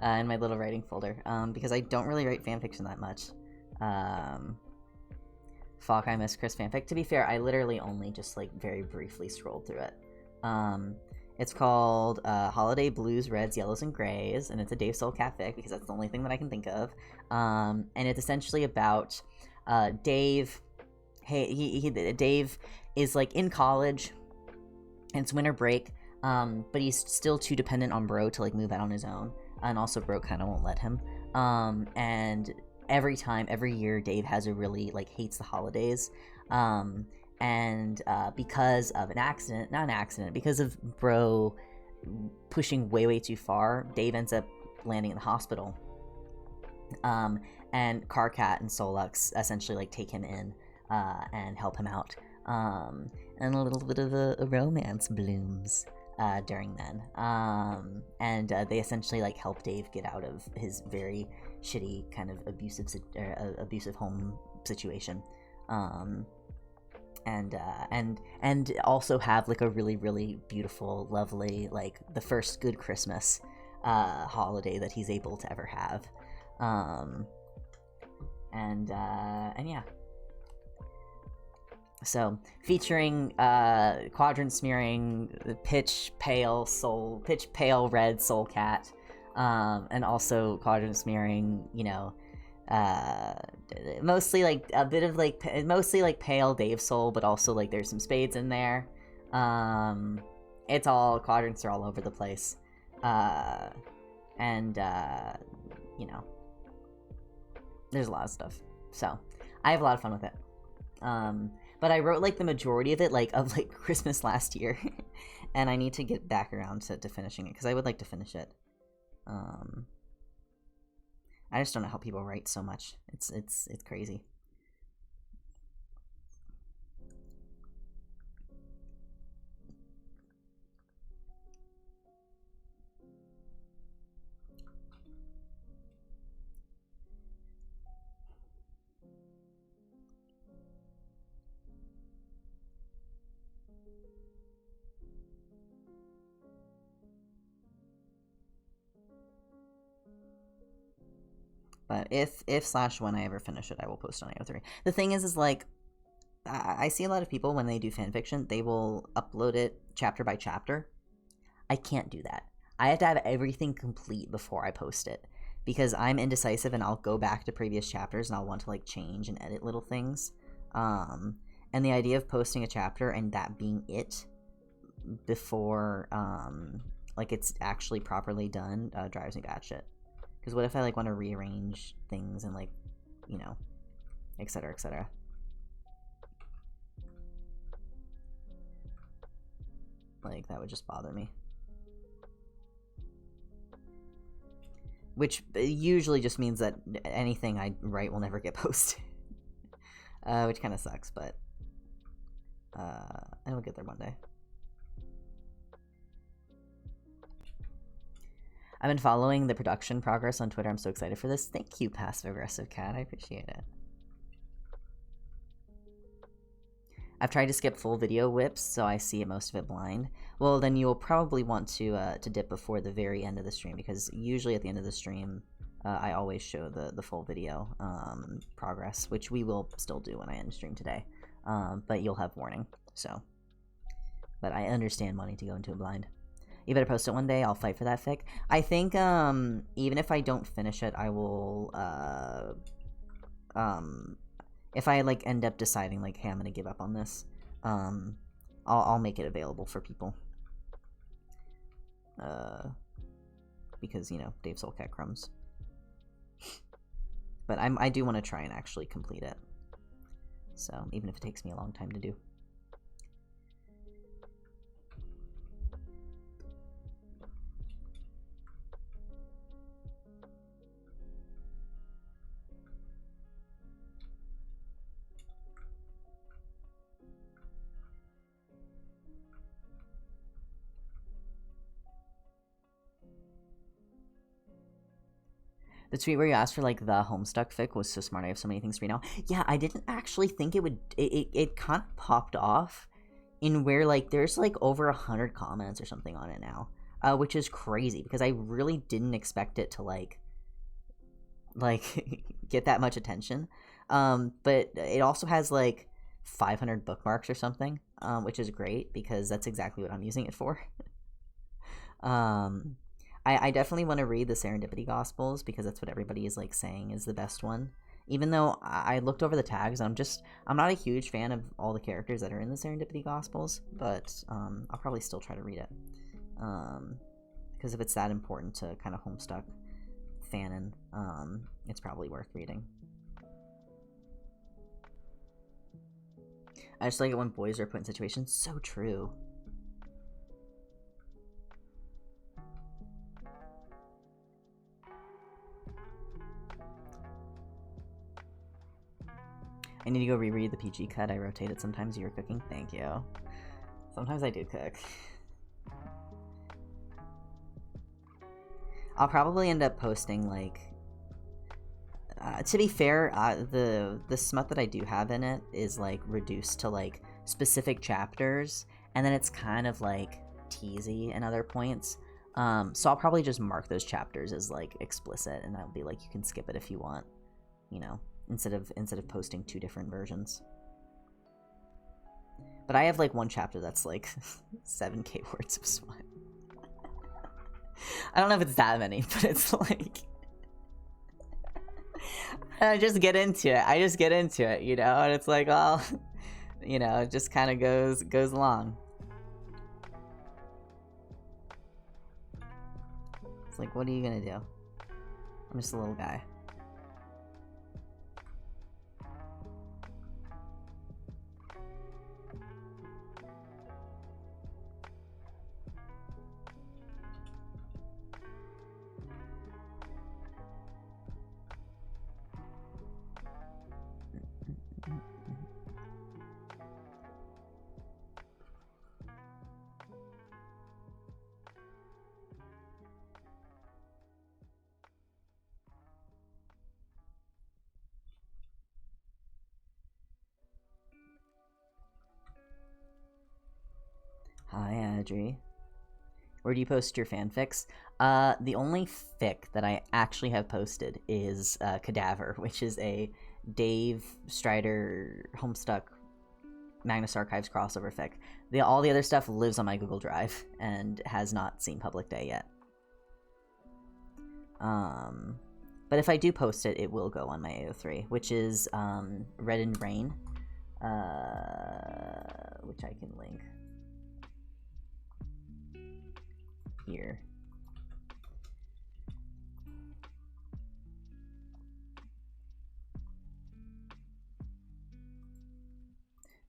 in my little writing folder, because I don't really write fanfiction that much. Fuck, I miss Chris fanfic. To be fair, I literally only just, like, very briefly scrolled through it. It's called Holiday Blues, Reds, Yellows, and Grays, and it's a Dave Soulcat fic because that's the only thing that I can think of. And it's essentially about Dave. Dave is, like, in college, and it's winter break, but he's still too dependent on Bro to, like, move out on his own, and also Bro kind of won't let him. And every year, Dave has a really, like, hates the holidays. And because of because of Bro pushing way too far, Dave ends up landing in the hospital. And Karkat and Solux essentially, like, take him in and help him out. And a little bit of a romance blooms during then. And they essentially, like, help Dave get out of his very shitty kind of abusive home situation. and also have like a really, really beautiful, lovely, like the first good Christmas holiday that he's able to ever have. And yeah. So, featuring quadrant smearing, pitch pale red soul cat, and also quadrant smearing, you know, mostly like a bit of like mostly like pale Dave soul, but also like there's some spades in there. It's all quadrants are all over the place, and you know, there's a lot of stuff. So, I have a lot of fun with it. But I wrote like the majority of it like Christmas last year, and I need to get back around to finishing it because I would like to finish it. I just don't know how people write so much. It's crazy. But if/when I ever finish it, I will post on AO3. The thing is like, I see a lot of people when they do fanfiction, they will upload it chapter by chapter. I can't do that. I have to have everything complete before I post it, because I'm indecisive and I'll go back to previous chapters and I'll want to like change and edit little things. And the idea of posting a chapter and that being it before like it's actually properly done drives me batshit. Because what if I, like, want to rearrange things and, like, you know, etc., etc. Like, that would just bother me. Which usually just means that anything I write will never get posted. Which kind of sucks, but it'll get there one day. I've been following the production progress on Twitter. I'm so excited for this. Thank you, Passive Aggressive Cat. I appreciate it. I've tried to skip full video whips, so I see most of it blind. Well, then you'll probably want to dip before the very end of the stream, because usually at the end of the stream, I always show the full video progress, which we will still do when I end stream today. But you'll have warning, so. But I understand wanting to go into a blind. You better post it one day. I'll fight for that fic. I think even if I don't finish it, I will if I like end up deciding like, hey, I'm gonna give up on this, I'll make it available for people. Because, you know, Dave Soulcat crumbs. But I do want to try and actually complete it. So even if it takes me a long time to do. The tweet where you asked for, like, the Homestuck fic was so smart. I have so many things to read now. Yeah, I didn't actually think it would... It kind of popped off in where, like, there's, like, over 100 comments or something on it now. Which is crazy, because I really didn't expect it to, like get that much attention. But it also has, like, 500 bookmarks or something, which is great, because that's exactly what I'm using it for. I definitely want to read the Serendipity Gospels, because that's what everybody is, like, saying is the best one. Even though I looked over the tags, and I'm not a huge fan of all the characters that are in the Serendipity Gospels, but I'll probably still try to read it. Because if it's that important to kind of Homestuck fanon, it's probably worth reading. I just like it when boys are put in situations. So true. I need to go reread the PG cut. I rotate it sometimes. You're cooking? Thank you. Sometimes I do cook. I'll probably end up posting, like... to be fair, the smut that I do have in it is, like, reduced to, like, specific chapters, and then it's kind of like teasy in other points. So I'll probably just mark those chapters as like explicit, and I'll be like, you can skip it if you want, you know, instead of posting 2 different versions. But I have like one chapter that's like 7k words of smut. I don't know if it's that many, but it's like I just get into it, you know, and it's like, well, you know, it just kind of goes along. It's like, what are you gonna do? I'm just a little guy. Hi, Adri. Where do you post your fanfics? The only fic that I actually have posted is Cadaver, which is a Dave Strider Homestuck Magnus Archives crossover fic. All the other stuff lives on my Google Drive and has not seen public day yet. But if I do post it, it will go on my AO3, which is Red and Rain, which I can link here.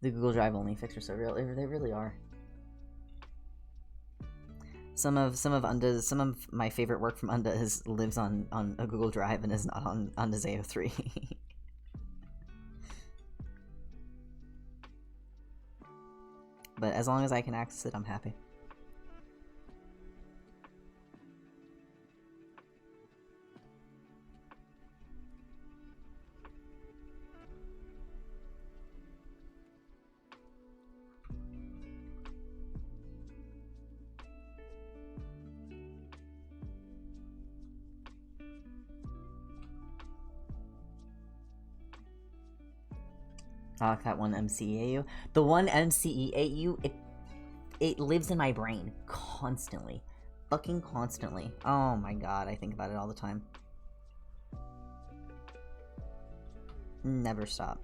The Google Drive only fics are so real. They really are. Some of my favorite work from Unda lives on a Google Drive and is not on Unda's AO3. But as long as I can access it, I'm happy. Oh, that one MCEAU. The one MCEAU, it lives in my brain constantly. Fucking constantly. Oh my god, I think about it all the time. Never stop.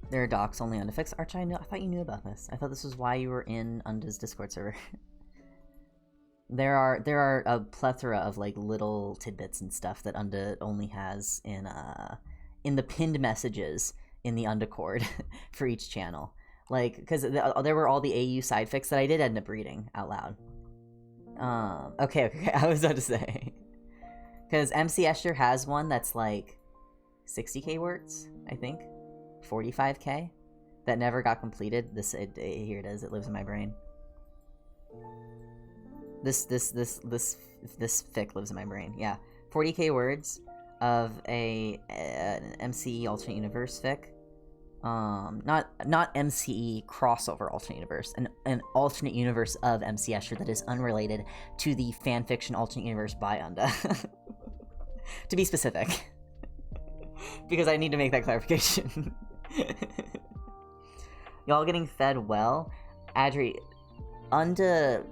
There are docs only on Fix. Arch, I thought you knew about this. I thought this was why you were in Unda's Discord server. There are a plethora of like little tidbits and stuff that Unda only has in the pinned messages in the Undacord for each channel. Like, because there were all the AU side fics that I did end up reading out loud. Okay, I was about to say. Because MC Escher has one that's like 60k words, I think. 45k that never got completed. Here it is. It lives in my brain. This fic lives in my brain. Yeah, 40k words of an MCE alternate universe fic. Not MCE crossover alternate universe. An alternate universe of MC Escher that is unrelated to the fanfiction alternate universe by Unda. To be specific. Because I need to make that clarification. Y'all getting fed well? Adri, Unda's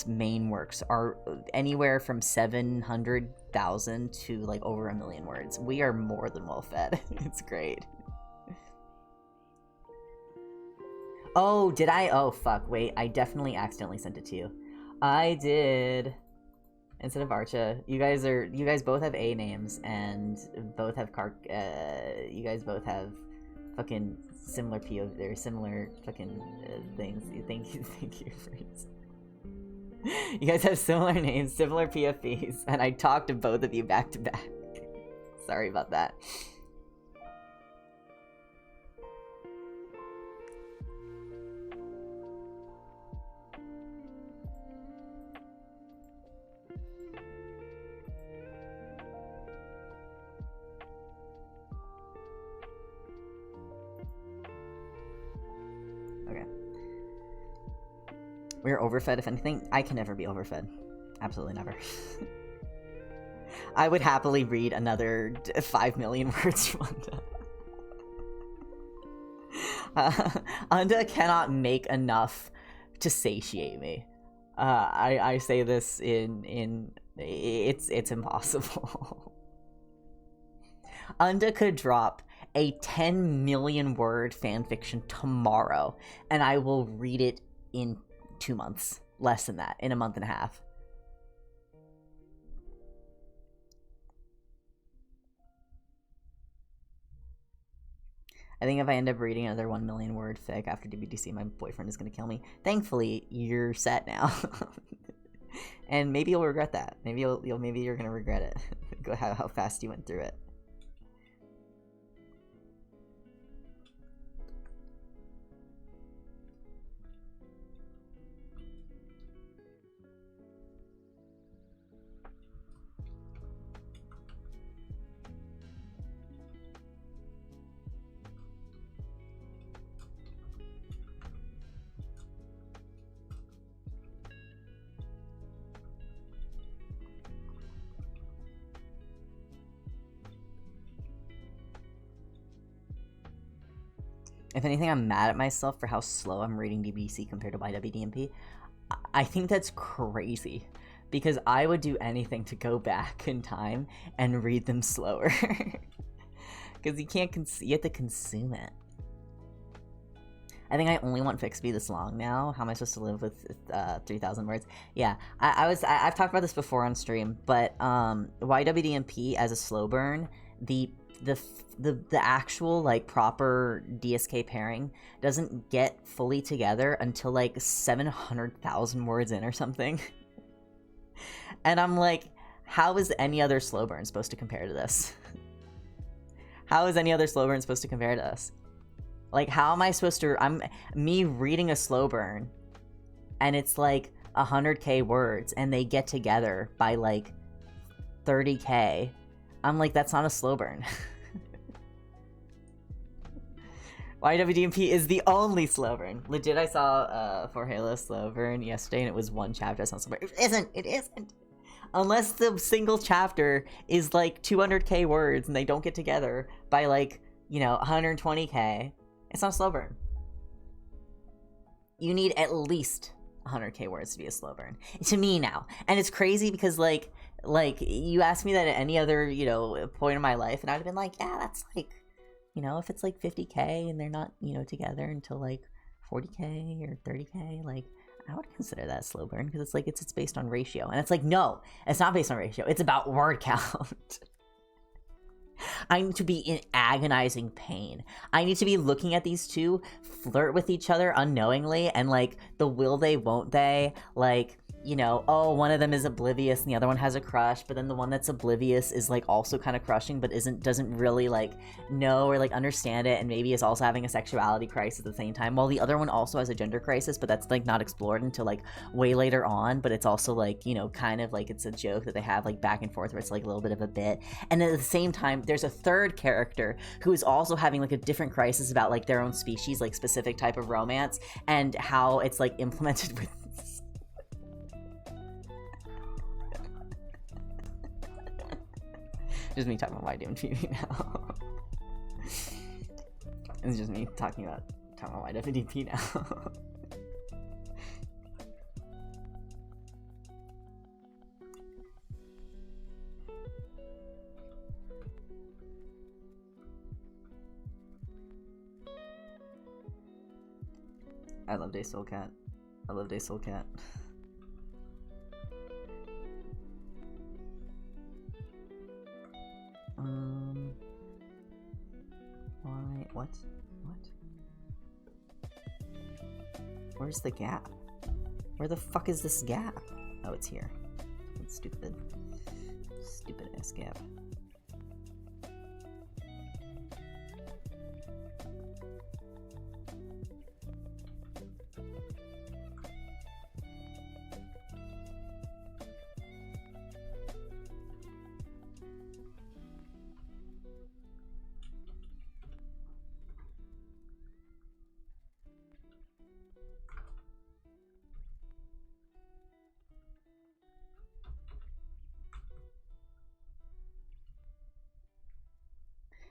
main works are anywhere from 700,000 to like over 1 million words. We are more than well fed. It's great. Oh, did I? Oh, fuck. Wait, I definitely accidentally sent it to you. I did. Instead of Archa, you guys both have A names and both have you guys both have fucking similar POV, very similar fucking things. Thank you for it. You guys have similar names, similar PFPs, and I talked to both of you back to back. Sorry about that. We're overfed, if anything. I can never be overfed. Absolutely never. I would happily read another 5 million words from Unda. Unda cannot make enough to satiate me. I say this in it's impossible. Unda could drop a 10 million word fanfiction tomorrow, and I will read it in 2 months. Less than that, in a month and a half. I think if I end up reading another 1 million word fic after DBDC, my boyfriend is gonna kill me. Thankfully, you're set now. And maybe you'll regret that. Maybe you're gonna regret it. how fast you went through it. If anything, I'm mad at myself for how slow I'm reading DBC compared to YWDMP. I think that's crazy, because I would do anything to go back in time and read them slower. Because you have to consume it. I think I only want fics to be this long now. How am I supposed to live with 3,000 words? Yeah, I've talked about this before on stream, but YWDMP as a slow burn, the actual like proper DSK pairing doesn't get fully together until like 700,000 words in or something. And I'm like, how is any other slow burn supposed to compare to this? How is any other slow burn supposed to compare to this? Like, how am I supposed to... me reading a slow burn, and it's like 100k words, and they get together by like 30k. I'm like, that's not a slow burn. YWDMP is the only slow burn. Legit, I saw For Halo slow burn yesterday, and it was one chapter. That's not slow burn. It isn't. Unless the single chapter is like 200k words, and they don't get together by like, 120k. It's not a slow burn. You need at least 100k words to be a slow burn. To me now. And it's crazy because, like, you asked me that at any other, point in my life, and I'd have been like, yeah, that's like, if it's like 50k and they're not, together until like 40k or 30k, like, I would consider that a slow burn because it's like, it's based on ratio. And it's like, no, it's not based on ratio. It's about word count. I need to be in agonizing pain. I need to be looking at these two flirt with each other unknowingly, and like the will they, won't they, like, one of them is oblivious and the other one has a crush, but then the one that's oblivious is like also kind of crushing but doesn't really like know or like understand it, and maybe is also having a sexuality crisis at the same time, while the other one also has a gender crisis, but that's like not explored until like way later on, but it's also like, kind of like it's a joke that they have like back and forth where it's like a little bit of a bit. And then at the same time there's a third character who is also having like a different crisis about like their own species, like specific type of romance, and how it's like implemented with just me talking about YWDP now. It's just me talking about YWDP now. I love Day Soul Cat. I love Day Soul Cat. Why? What? Where's the gap? Where the fuck is this gap? Oh, it's here. It's stupid. Stupid ass gap.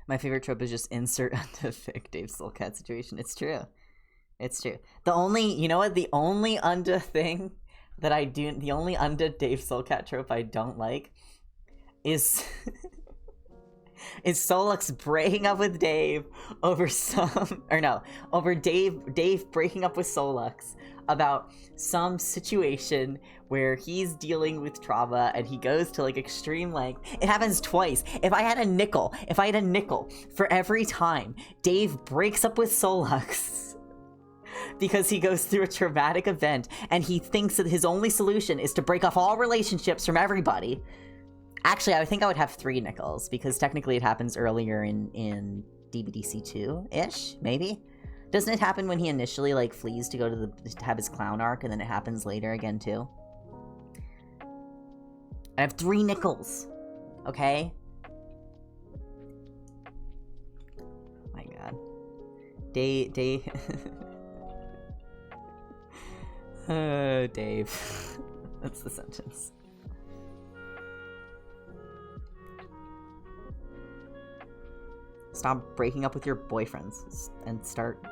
My favorite trope is just insert onto fic Dave Soulcat situation. It's true. It's true. The only, you know what? The only Unda thing that I do, the only Unda Dave Soulcat trope I don't like is is Solux breaking up with Dave over over Dave breaking up with Solux about some situation where he's dealing with trauma and he goes to like extreme length. It happens twice. If I had a nickel for every time Dave breaks up with Solux because he goes through a traumatic event and he thinks that his only solution is to break off all relationships from everybody. Actually, I think I would have 3 nickels because technically it happens earlier in DBDC 2-ish, maybe? Doesn't it happen when he initially like flees to go to have his clown arc and then it happens later again too? I have 3 nickels. Okay? My god. Dave. Dave. That's the sentence. Stop breaking up with your boyfriends and start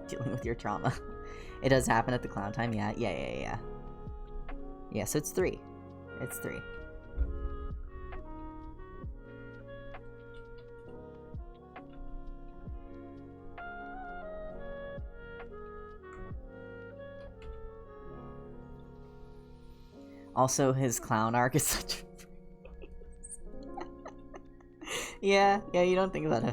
dealing with your trauma. It does happen at the clown time, yeah. Yeah, so it's 3. It's 3. Also, his clown arc is such a... Yeah, you don't think about it.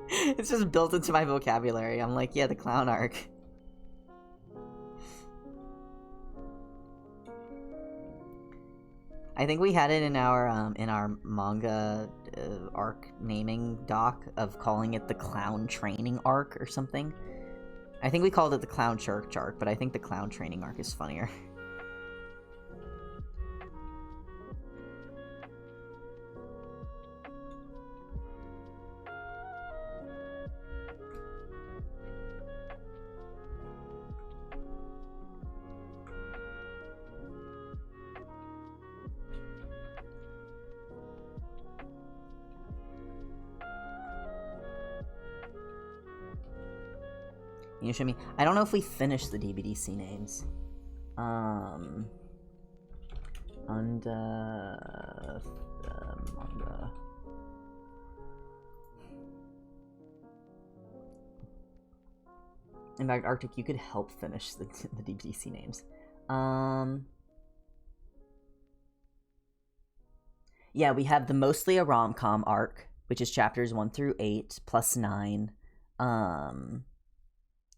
It's just built into my vocabulary. I'm like, yeah, the clown arc. I think we had it in our manga arc naming doc of calling it the clown training arc or something. I think we called it the clown church arc, but I think the clown training arc is funnier. You show me. I don't know if we finished the DBDC names. Under manga. In fact, Arctic, you could help finish the DBDC names. Yeah, we have the mostly a rom-com arc, which is chapters 1 through 8 plus 9.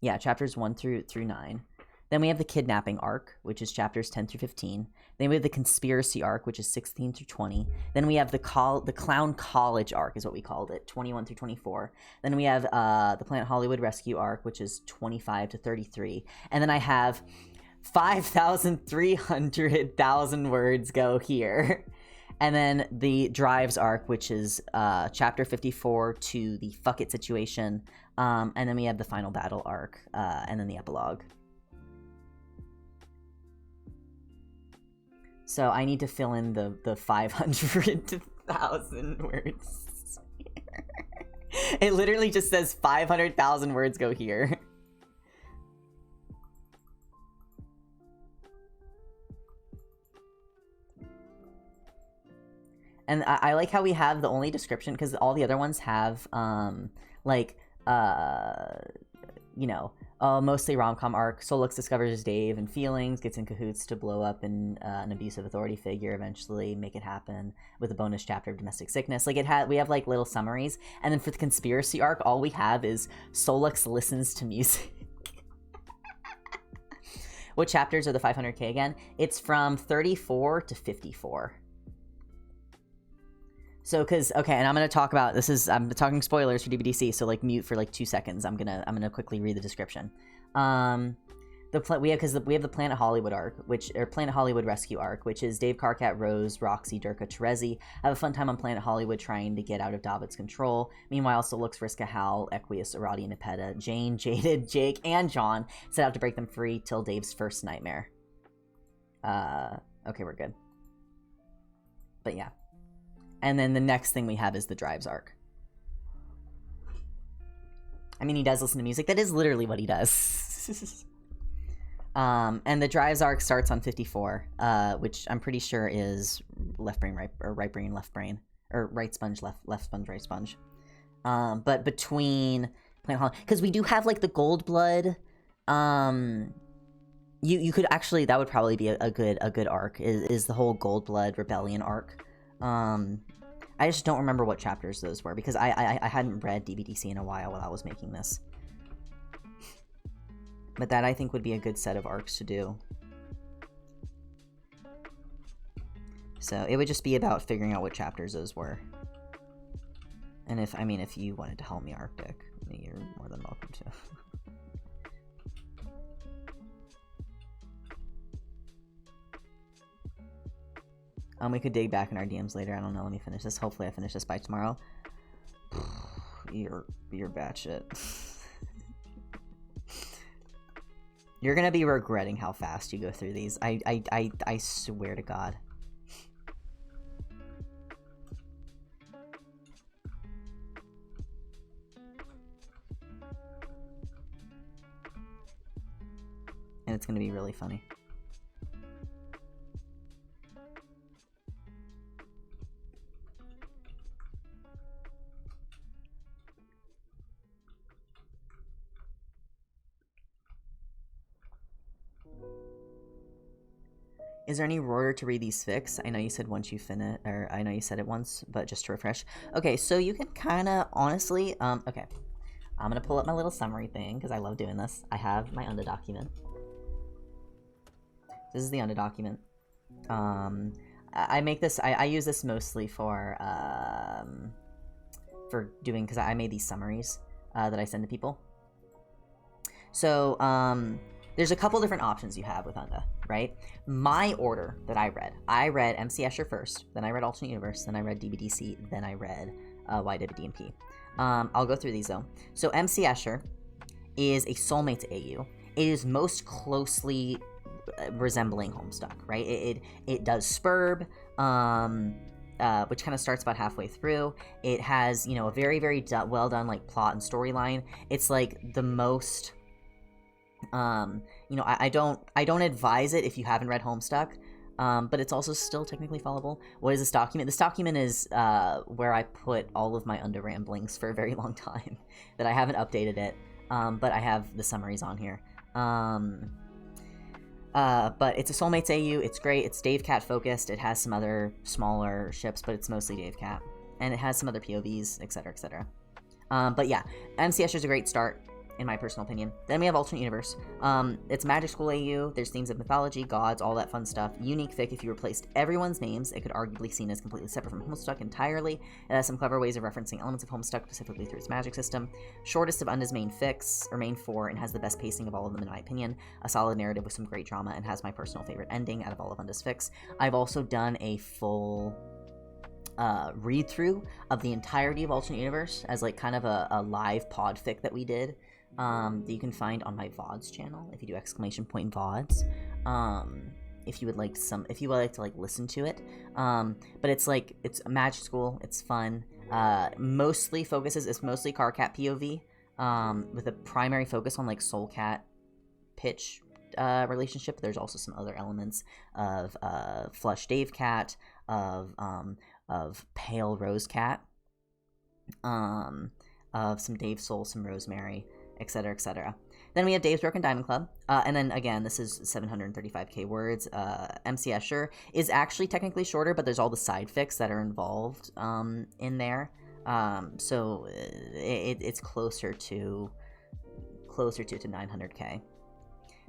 Yeah, chapters 1 through 9. Then we have the kidnapping arc, which is chapters 10 through 15. Then we have the conspiracy arc, which is 16 through 20. Then we have the clown college arc, is what we called it, 21 through 24. Then we have the Planet Hollywood rescue arc, which is 25 to 33. And then I have 5,300,000 words go here. And then the drives arc, which is chapter 54 to the fuck it situation. And then we have the final battle arc, and then the epilogue. So I need to fill in the 500,000 words here. It literally just says 500,000 words go here. And I like how we have the only description, because all the other ones have, mostly rom-com arc. Solux discovers Dave and feelings, gets in cahoots to blow up an abusive authority figure, eventually make it happen with a bonus chapter of domestic sickness. Like, we have, like, little summaries. And then for the conspiracy arc, all we have is Solux listens to music. What chapters are the 500k again? It's from 34 to 54. So, okay, and I'm gonna talk about I'm talking spoilers for DBDC, so like mute for like 2 seconds. I'm gonna quickly read the description. We have the Planet Hollywood arc, Planet Hollywood rescue arc, which is Dave, Karkat, Rose, Roxy, Durka, Terezi have a fun time on Planet Hollywood trying to get out of David's control. Meanwhile, Solux, Vriska, Hal, Equius, Arati, Nepeta, Jane, Jaded, Jake, and John set out to break them free till Dave's first nightmare. Okay, we're good. But yeah. And then the next thing we have is the Drives arc. I mean, he does listen to music. That is literally what he does. And the Drives arc starts on 54, which I'm pretty sure is left brain, right brain, left brain, or right sponge, left sponge, right sponge. But between because we do have like the Gold Blood. You could actually, that would probably be a good arc. Is the whole Gold Blood Rebellion arc. I just don't remember what chapters those were because I hadn't read DBDC in a while I was making this. But that I think would be a good set of arcs to do. So it would just be about figuring out what chapters those were. And if you wanted to help me, Arctic, you're more than welcome to. We could dig back in our DMs later. I don't know. Let me finish this. Hopefully I finish this by tomorrow. You're batshit. You're gonna be regretting how fast you go through these. I swear to God. And it's gonna be really funny. Is there any order to read these fics? I know you said once you finish, or I know you said it once, but just to refresh. Okay, so you can kind of, honestly, okay. I'm going to pull up my little summary thing, because I love doing this. I have my under document. This is the under document. I make this, I use this mostly for doing, because I made these summaries that I send to people. So, there's a couple different options you have with Unda, right? My order that I read MC Escher first, then I read Alternate Universe, then I read DBDC, then I read YWDMP. I'll go through these though. So MC Escher is a Soulmates AU. It is most closely resembling Homestuck, right? It does Spurb, which kind of starts about halfway through. It has, you know, a very, very well done like plot and storyline. It's like the most... you know, I don't advise it if you haven't read Homestuck, but it's also still technically followable. What is this document? This document is where I put all of my under ramblings for a very long time that I haven't updated it, but I have the summaries on here. But it's a Soulmates AU. It's great. It's Dave Cat focused. It has some other smaller ships, but it's mostly Dave Cat, and it has some other POVs, etc., etc. But yeah, MC Escher is a great start, in my personal opinion. Then we have Alternate Universe. It's Magic School AU. There's themes of mythology, gods, all that fun stuff. Unique fic. If you replaced everyone's names, it could arguably be seen as completely separate from Homestuck entirely. It has some clever ways of referencing elements of Homestuck, specifically through its magic system. Shortest of Unda's main fics, or main four, and has the best pacing of all of them in my opinion. A solid narrative with some great drama, and has my personal favorite ending out of all of Unda's fics. I've also done a full read-through of the entirety of Alternate Universe as like kind of a live pod fic that we did. That you can find on my VODs channel if you do `VODs. If you would like to like listen to it. But it's like, it's a magic school, it's fun. It's mostly Carcat POV, with a primary focus on like Soul Cat pitch relationship. There's also some other elements of Flush Dave Cat, of Pale Rose Cat, of some Dave Soul, some Rosemary, etc., etc. Then we have Dave's Broken Diamond Club, and then again, this is 735k words. MC Escher is actually technically shorter, but there's all the side fics that are involved in there, so it's closer to 900k.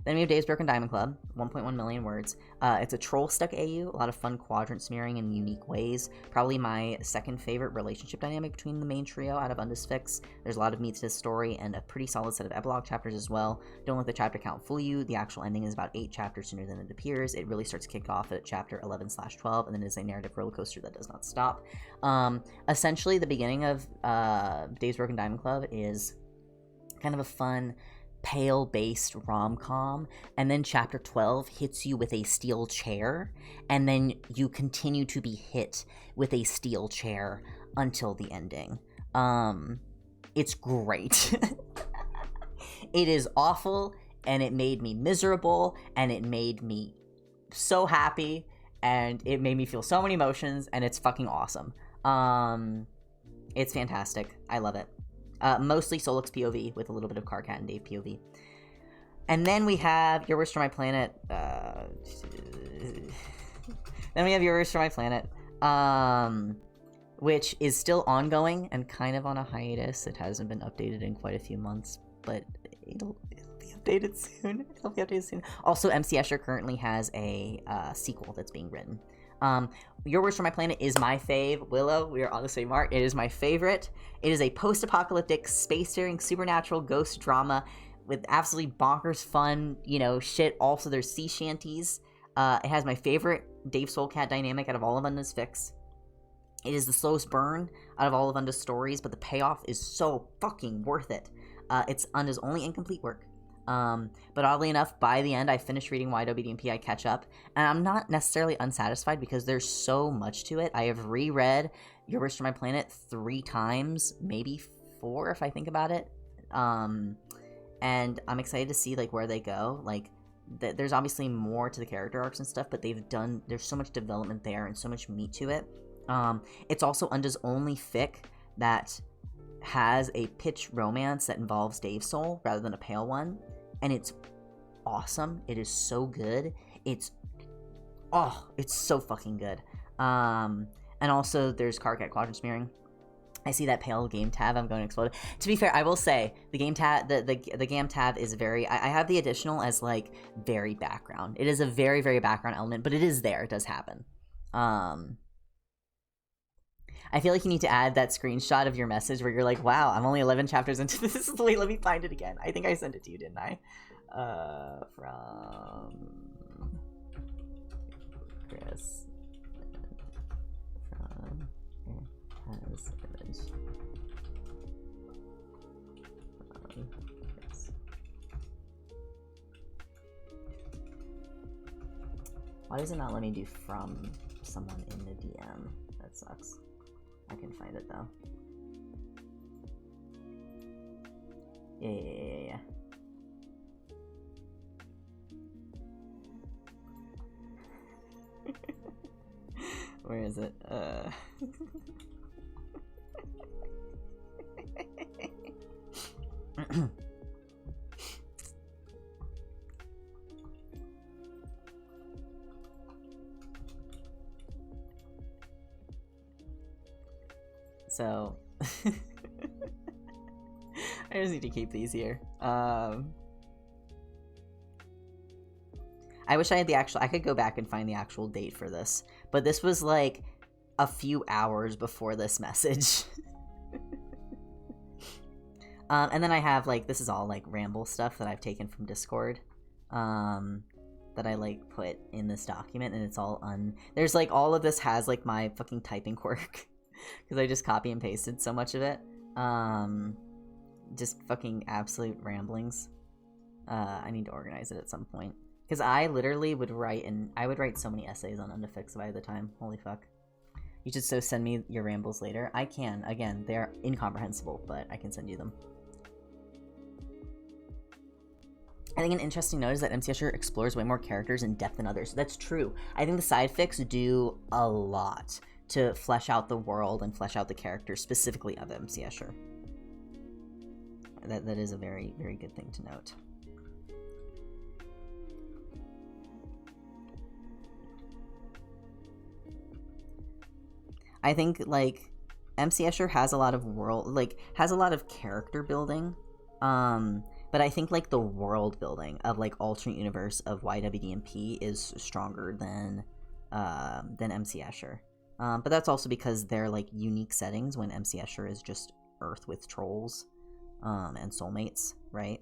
Then we have Dave's Broken Diamond Club, 1.1 million words. It's a troll-stuck AU, a lot of fun quadrant smearing in unique ways. Probably my second favorite relationship dynamic between the main trio out of Unda's fics. There's a lot of meat to this story, and a pretty solid set of epilogue chapters as well. Don't let the chapter count fool you. The actual ending is about 8 chapters sooner than it appears. It really starts to kick off at chapter 11/12, and then is a narrative roller coaster that does not stop. Essentially, the beginning of Dave's Broken Diamond Club is kind of a fun pale-based rom-com, and then chapter 12 hits you with a steel chair, and then you continue to be hit with a steel chair until the ending. It's great. It is awful, and it made me miserable, and it made me so happy, and it made me feel so many emotions, and it's fucking awesome. It's fantastic. I love it. Mostly Solix POV with a little bit of Karkat and Dave POV. And then we have Your Wish for My Planet. Then we have Your Wish for My Planet, which is still ongoing and kind of on a hiatus. It hasn't been updated in quite a few months, but it'll be updated soon. It'll be updated soon. Also, MC Escher currently has a sequel that's being written. Your Wish for My Planet is my fave. Willow, we are on the same mark. It is my favorite. It is a post-apocalyptic, space-faring, supernatural ghost drama with absolutely bonkers fun, shit. Also, there's sea shanties. It has my favorite Dave Soulcat dynamic out of all of Unda's Fix. It is the slowest burn out of all of Unda's stories, but the payoff is so fucking worth it. It's Unda's only incomplete work. But oddly enough, by the end, I finished reading YWDMP, I catch up, and I'm not necessarily unsatisfied because there's so much to it. I have reread Your Wish for My Planet 3 times, maybe 4 if I think about it. And I'm excited to see, where they go. There's obviously more to the character arcs and stuff, but there's so much development there and so much meat to it. It's also Unda's only fic that has a pitch romance that involves Dave Soul rather than a pale one, and it's awesome. It is so good. It's so fucking good. And also there's Karkat Quadrant Smearing. I see that pale game tab, I'm going to explode it. To be fair, I will say the game tab, the game tab is very. I have the additional as very background. It is a very, very background element, but it is there. It does happen. I feel like you need to add that screenshot of your message where you're like, wow, I'm only 11 chapters into this. Wait, let me find it again. I think I sent it to you, didn't I? From Chris. From has image. Chris. Why does it not let me do from someone in the DM? That sucks. I can find it though. Yeah. Where is it? So I just need to keep these here. I wish I had I could go back and find the actual date for this, but this was a few hours before this message. And then I have this is all ramble stuff that I've taken from Discord, that I put in this document, and it's all there's all of this has my fucking typing quirk. Because I just copy and pasted so much of it. Just fucking absolute ramblings. I need to organize it at some point. Because I literally would write, I would write so many essays on Unda Fix if I had the time. Holy fuck. You should so send me your rambles later. I can. Again, they're incomprehensible, but I can send you them. I think an interesting note is that MC Escher explores way more characters in depth than others. That's true. I think the side fics do a lot to flesh out the world and flesh out the characters, specifically of MC Escher. That is a very, very good thing to note. I think, MC Escher has a lot of has a lot of character building, but I think, the world building of, alternate universe of YWDMP is stronger than MC Escher. But that's also because they're, unique settings when MC Escher is just Earth with trolls, and soulmates, right?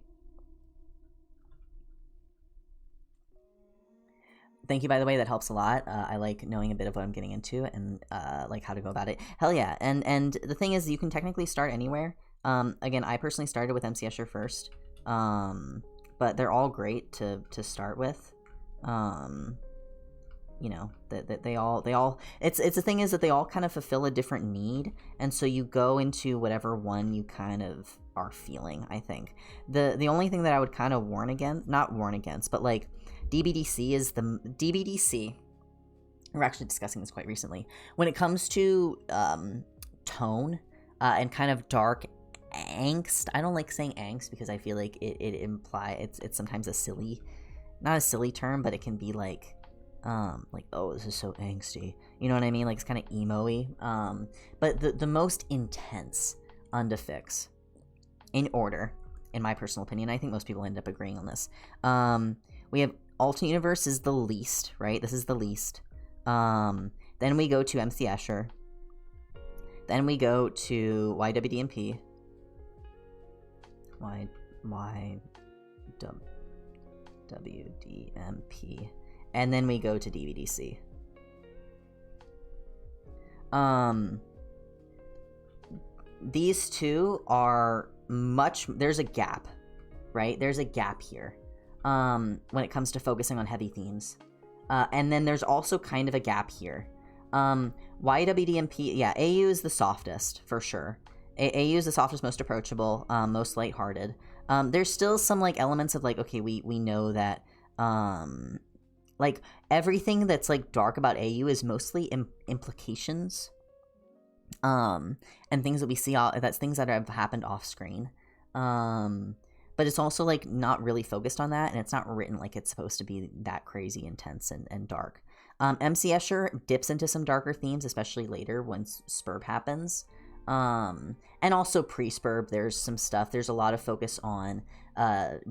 Thank you, by the way, that helps a lot. I like knowing a bit of what I'm getting into and, how to go about it. Hell yeah, and the thing is, you can technically start anywhere. Again, I personally started with MC Escher first, But they're all great to start with. You know, that they all it's the thing is that they all kind of fulfill a different need, and so you go into whatever one you kind of are feeling. I think the only thing that I would kind of not warn against, but like DBDC is the DBDC. We're actually discussing this quite recently. When it comes to tone and kind of dark angst, I don't like saying angst because I feel like it implies it's sometimes not a silly term, but it can be like oh, this is so angsty, you know what I mean, like it's kind of emo-y. But the most intense Undefix, in order, in my personal opinion, I think most people end up agreeing on this. We have Alternate Universe is the least, right? This is the least. Then we go to MC Escher. Then we go to YWDMP. WDMP. And then we go to DBDC. These two are there's a gap, right? There's a gap here when it comes to focusing on heavy themes. And then there's also kind of a gap here. YWDMP, yeah, AU is the softest, for sure. AU is the softest, most approachable, most lighthearted. There's still some, like, elements of, like, okay, we know that, like, everything that's, like, dark about AU is mostly implications, and things that we see, that's things that have happened off-screen. But it's also, like, not really focused on that, and it's not written like it's supposed to be that crazy intense and dark. MC Escher dips into some darker themes, especially later when Spurb happens. And also pre-Spurb, there's some stuff. There's a lot of focus on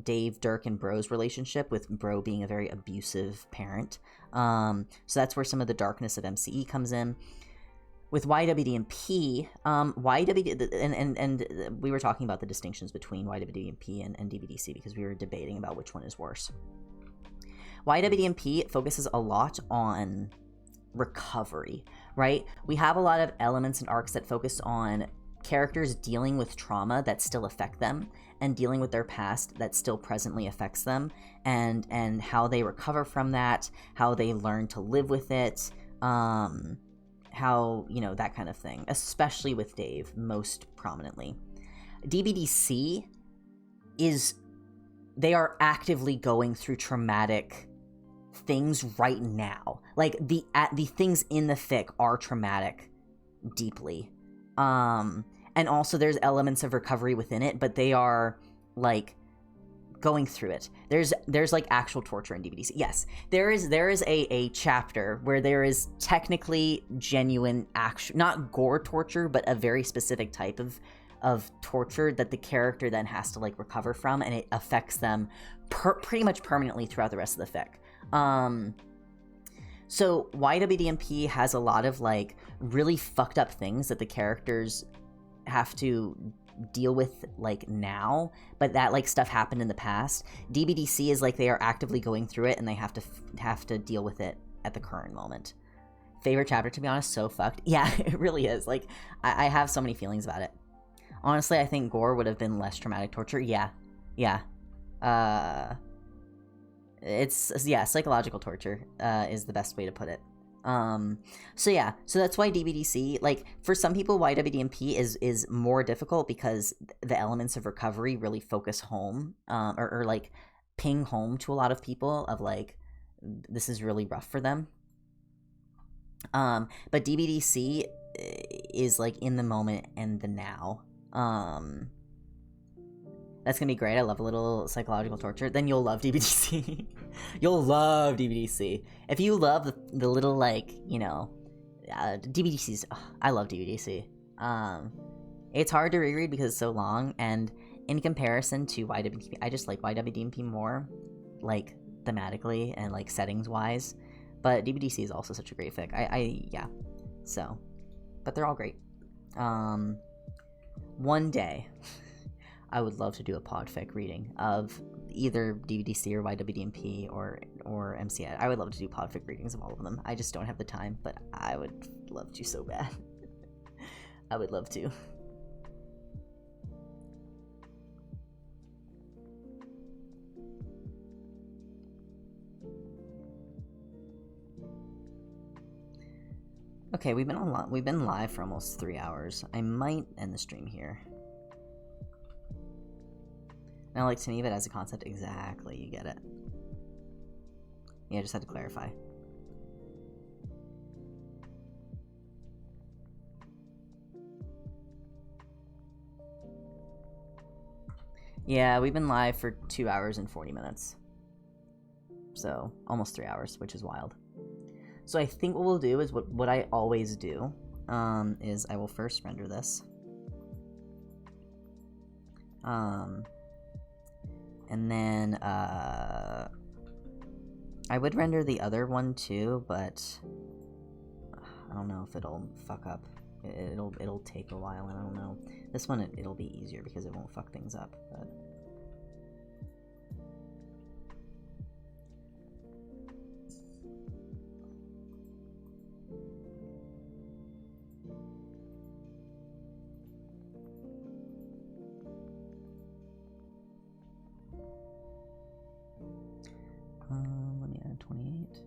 Dave, Dirk, and Bro's relationship, with Bro being a very abusive parent. So that's where some of the darkness of MCE comes in. With YWDMP, and we were talking about the distinctions between YWDMP and DBDC because we were debating about which one is worse. YWDMP focuses a lot on recovery, right? We have a lot of elements and arcs that focus on characters dealing with trauma that still affect them and dealing with their past that still presently affects them, and how they recover from that, how they learn to live with it, how, you know, that kind of thing, especially with Dave most prominently. DBDC they are actively going through traumatic things right now. Like, the things in the fic are traumatic deeply. And also there's elements of recovery within it, but they are, like, going through it. There's like actual torture in DBDC. Yes, there is a chapter where there is technically genuine not gore torture, but a very specific type of torture that the character then has to, like, recover from, and it affects them pretty much permanently throughout the rest of the fic. So YWDMP has a lot of, like, really fucked up things that the characters have to deal with, like, now, but that, like, stuff happened in the past. DBDC is like they are actively going through it, and they have to deal with it at the current moment. Favorite chapter, to be honest, so fucked. Yeah, it really is. Like, I have so many feelings about it. Honestly, I think gore would have been less traumatic torture. Yeah. It's psychological torture is the best way to put it. So that's why DBDC, like, for some people, YWDMP is more difficult because the elements of recovery really focus home, or like ping home to a lot of people of, like, this is really rough for them. But DBDC is, like, in the moment and the now. That's gonna be great. I love a little psychological torture. Then you'll love DBDC. You'll love DBDC. If you love the little, like, you know, DBDC's... I love DBDC. It's hard to reread because it's so long, and in comparison to YWDMP, I just like YWDMP more, like, thematically and, like, settings-wise. But DBDC is also such a great fic. Yeah. So, but they're all great. One day, I would love to do a podfic reading of either DBDC or YWDMP or MCI. I would love to do podfic readings of all of them. I just don't have the time, but I would love to so bad. I would love to. Okay, we've been live for almost 3 hours. I might end the stream here. Now, like, to me, but as a concept, exactly, you get it. Yeah, I just had to clarify. Yeah, we've been live for 2 hours and 40 minutes. So, almost 3 hours, which is wild. So I think what we'll do is what I always do, is I will first render this. And then, I would render the other one too, but I don't know if it'll fuck up. It'll take a while, and I don't know. This one, it'll be easier because it won't fuck things up, but... let me add 28.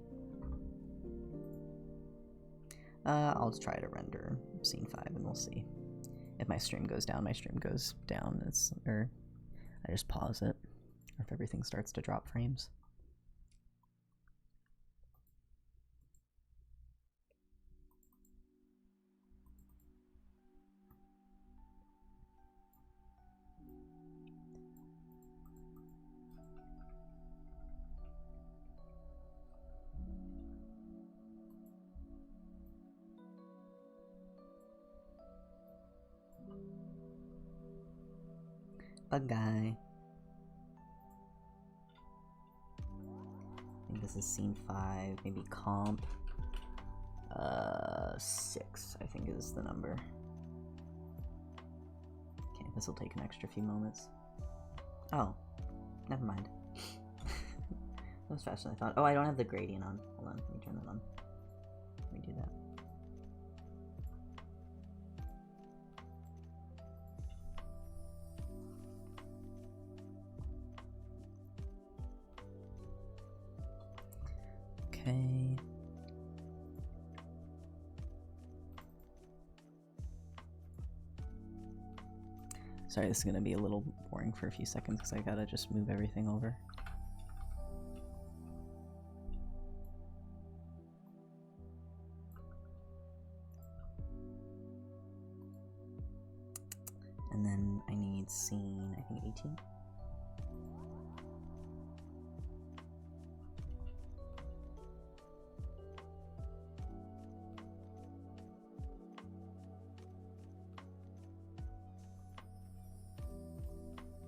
I'll just try to render scene 5 and we'll see. If my stream goes down, my stream goes down. Or I just pause it. Or if everything starts to drop frames. Bug guy. I think this is scene 5, maybe comp. 6, I think is the number. Okay, this will take an extra few moments. Oh, never mind. That was faster than I thought. Oh, I don't have the gradient on. Hold on, let me turn that on. Let me do that. Okay. Sorry, this is gonna be a little boring for a few seconds because I gotta just move everything over. And then I need scene, I think 18.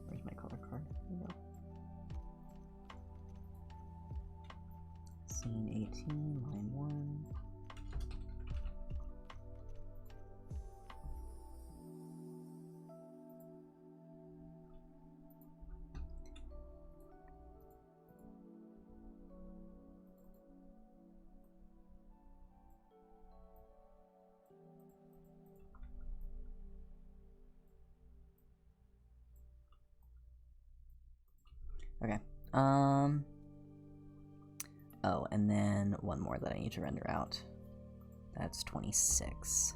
Where's my color card? There we go. Scene 18, line 1. Okay. Oh, and then one more that I need to render out. That's 26.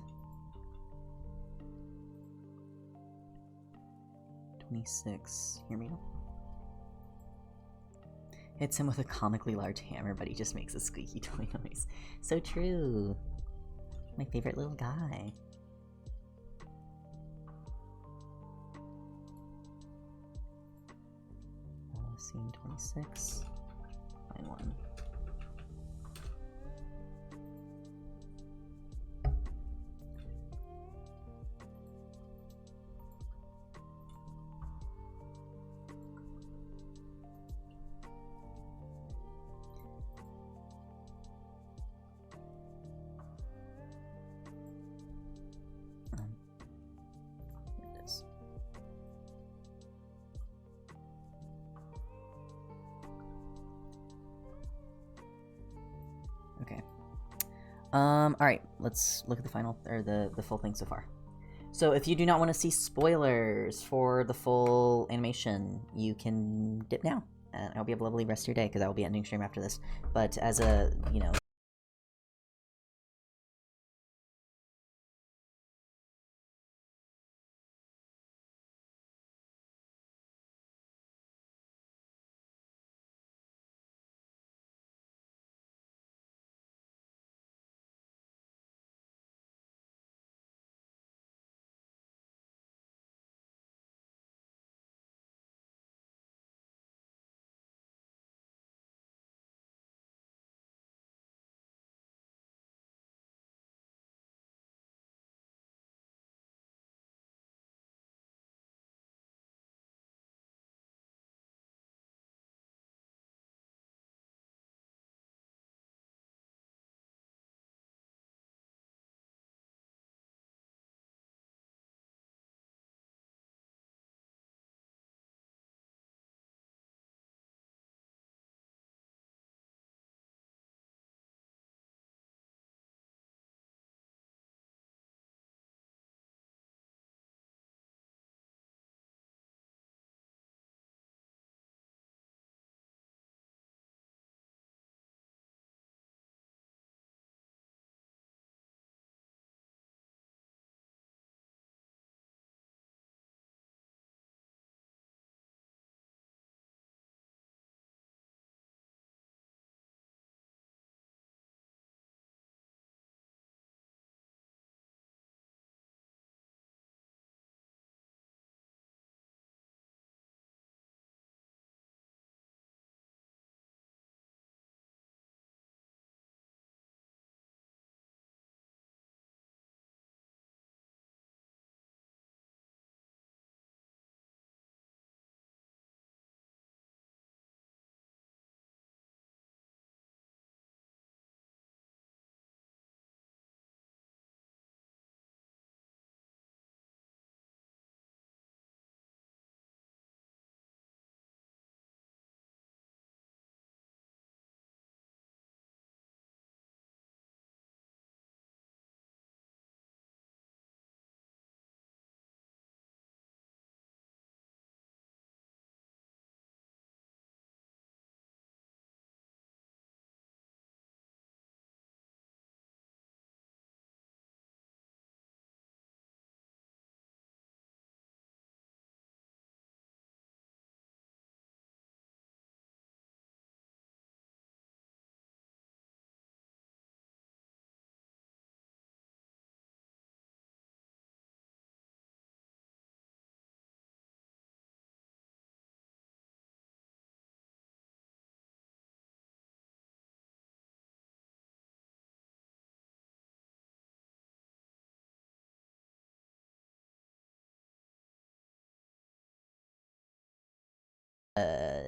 26. Hear me? Hits him with a comically large hammer, but he just makes a squeaky toy noise. So true. My favorite little guy. Scene 26. Line 1. Here it is. Okay. Alright, let's look at the final, or the full thing so far. So if you do not want to see spoilers for the full animation, you can dip now. And I hope you have a lovely rest of your day, because I will be ending stream after this. But as a, you know...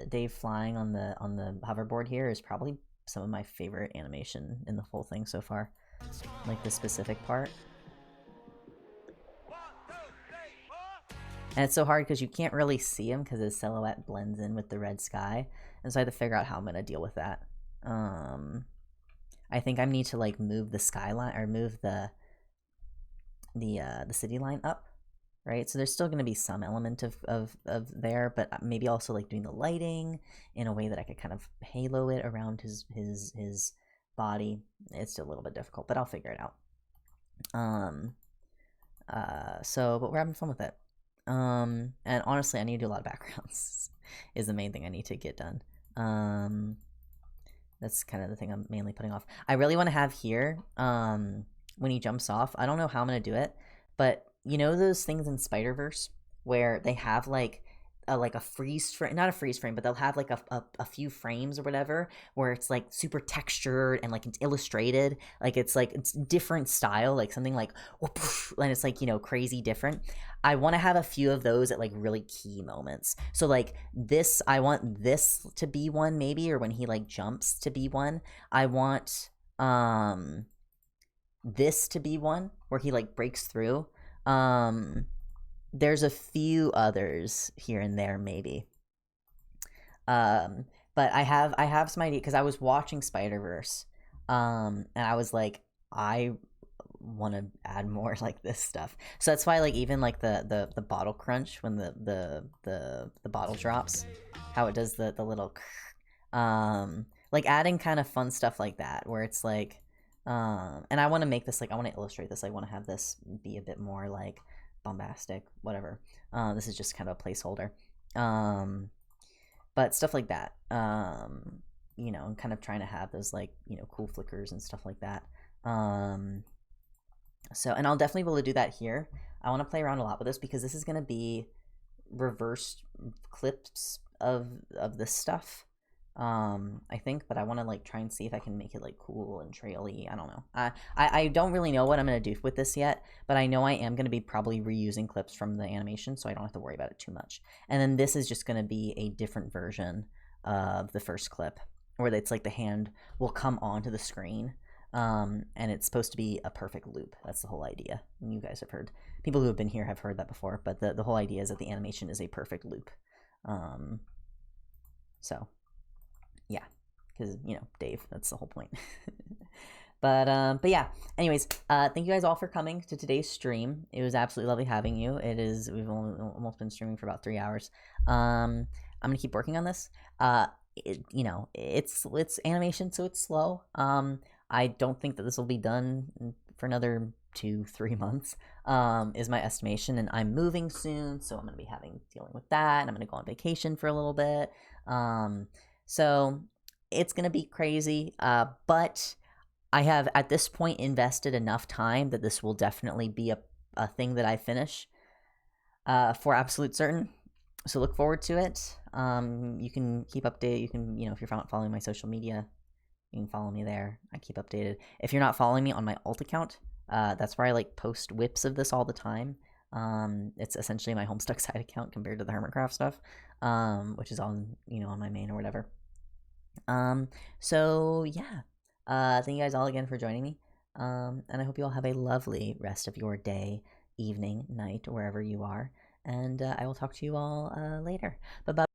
Dave flying on the hoverboard here is probably some of my favorite animation in the whole thing so far. Like the specific part. And it's so hard because you can't really see him because his silhouette blends in with the red sky. And so I have to figure out how I'm going to deal with that. I think I need to like move the skyline or move the city line up, right? So there's still going to be some element of there, but maybe also like doing the lighting in a way that I could kind of halo it around his body. It's still a little bit difficult, but I'll figure it out. But we're having fun with it. And honestly, I need to do a lot of backgrounds is the main thing I need to get done. That's kind of the thing I'm mainly putting off. I really want to have here, when he jumps off, I don't know how I'm going to do it, but you know those things in Spider-Verse where they have like a freeze frame, not a freeze frame, but they'll have like a few frames or whatever where it's like super textured and like it's illustrated, like it's different style, like something like and it's like, you know, crazy different. I want to have a few of those at like really key moments. So like this, I want this to be one maybe, or when he like jumps to be one. I want this to be one where he like breaks through. There's a few others here and there maybe. But I have some idea because I was watching Spider-Verse, and I was like, I want to add more like this stuff. So that's why like even like the bottle crunch when the bottle drops, how it does the little like adding kind of fun stuff like that where it's like and I want to make this like, I want to illustrate this, I want to have this be a bit more like bombastic, whatever. This is just kind of a placeholder, but stuff like that, you know, I'm kind of trying to have those like, you know, cool flickers and stuff like that. So, and I'll definitely be able to do that here. I want to play around a lot with this because this is going to be reversed clips of this stuff, I think, but I want to like try and see if I can make it like cool and traily. I don't know. I don't really know what I'm going to do with this yet, but I know I am going to be probably reusing clips from the animation, so I don't have to worry about it too much. And then this is just going to be a different version of the first clip where it's like the hand will come onto the screen. And it's supposed to be a perfect loop. That's the whole idea. And you guys have heard, people who have been here have heard that before, but the whole idea is that the animation is a perfect loop. So yeah, because, you know, Dave, that's the whole point. But yeah, anyways, thank you guys all for coming to today's stream. It was absolutely lovely having you. We've almost been streaming for about 3 hours. I'm gonna keep working on this. You know, it's animation, so it's slow. I don't think that this will be done for another 2-3 months, is my estimation, and I'm moving soon, so I'm going to be dealing with that, and I'm going to go on vacation for a little bit, so it's going to be crazy, but I have, at this point, invested enough time that this will definitely be a thing that I finish, for absolute certain, so look forward to it. You can keep updated, you can, you know, if you're following my social media, you can follow me there. I keep updated. If you're not following me on my alt account, that's where I like post whips of this all the time. It's essentially my Homestuck side account compared to the Hermitcraft stuff, which is on, you know, on my main or whatever. So yeah, thank you guys all again for joining me. And I hope you all have a lovely rest of your day, evening, night, wherever you are. And I will talk to you all later. Bye bye.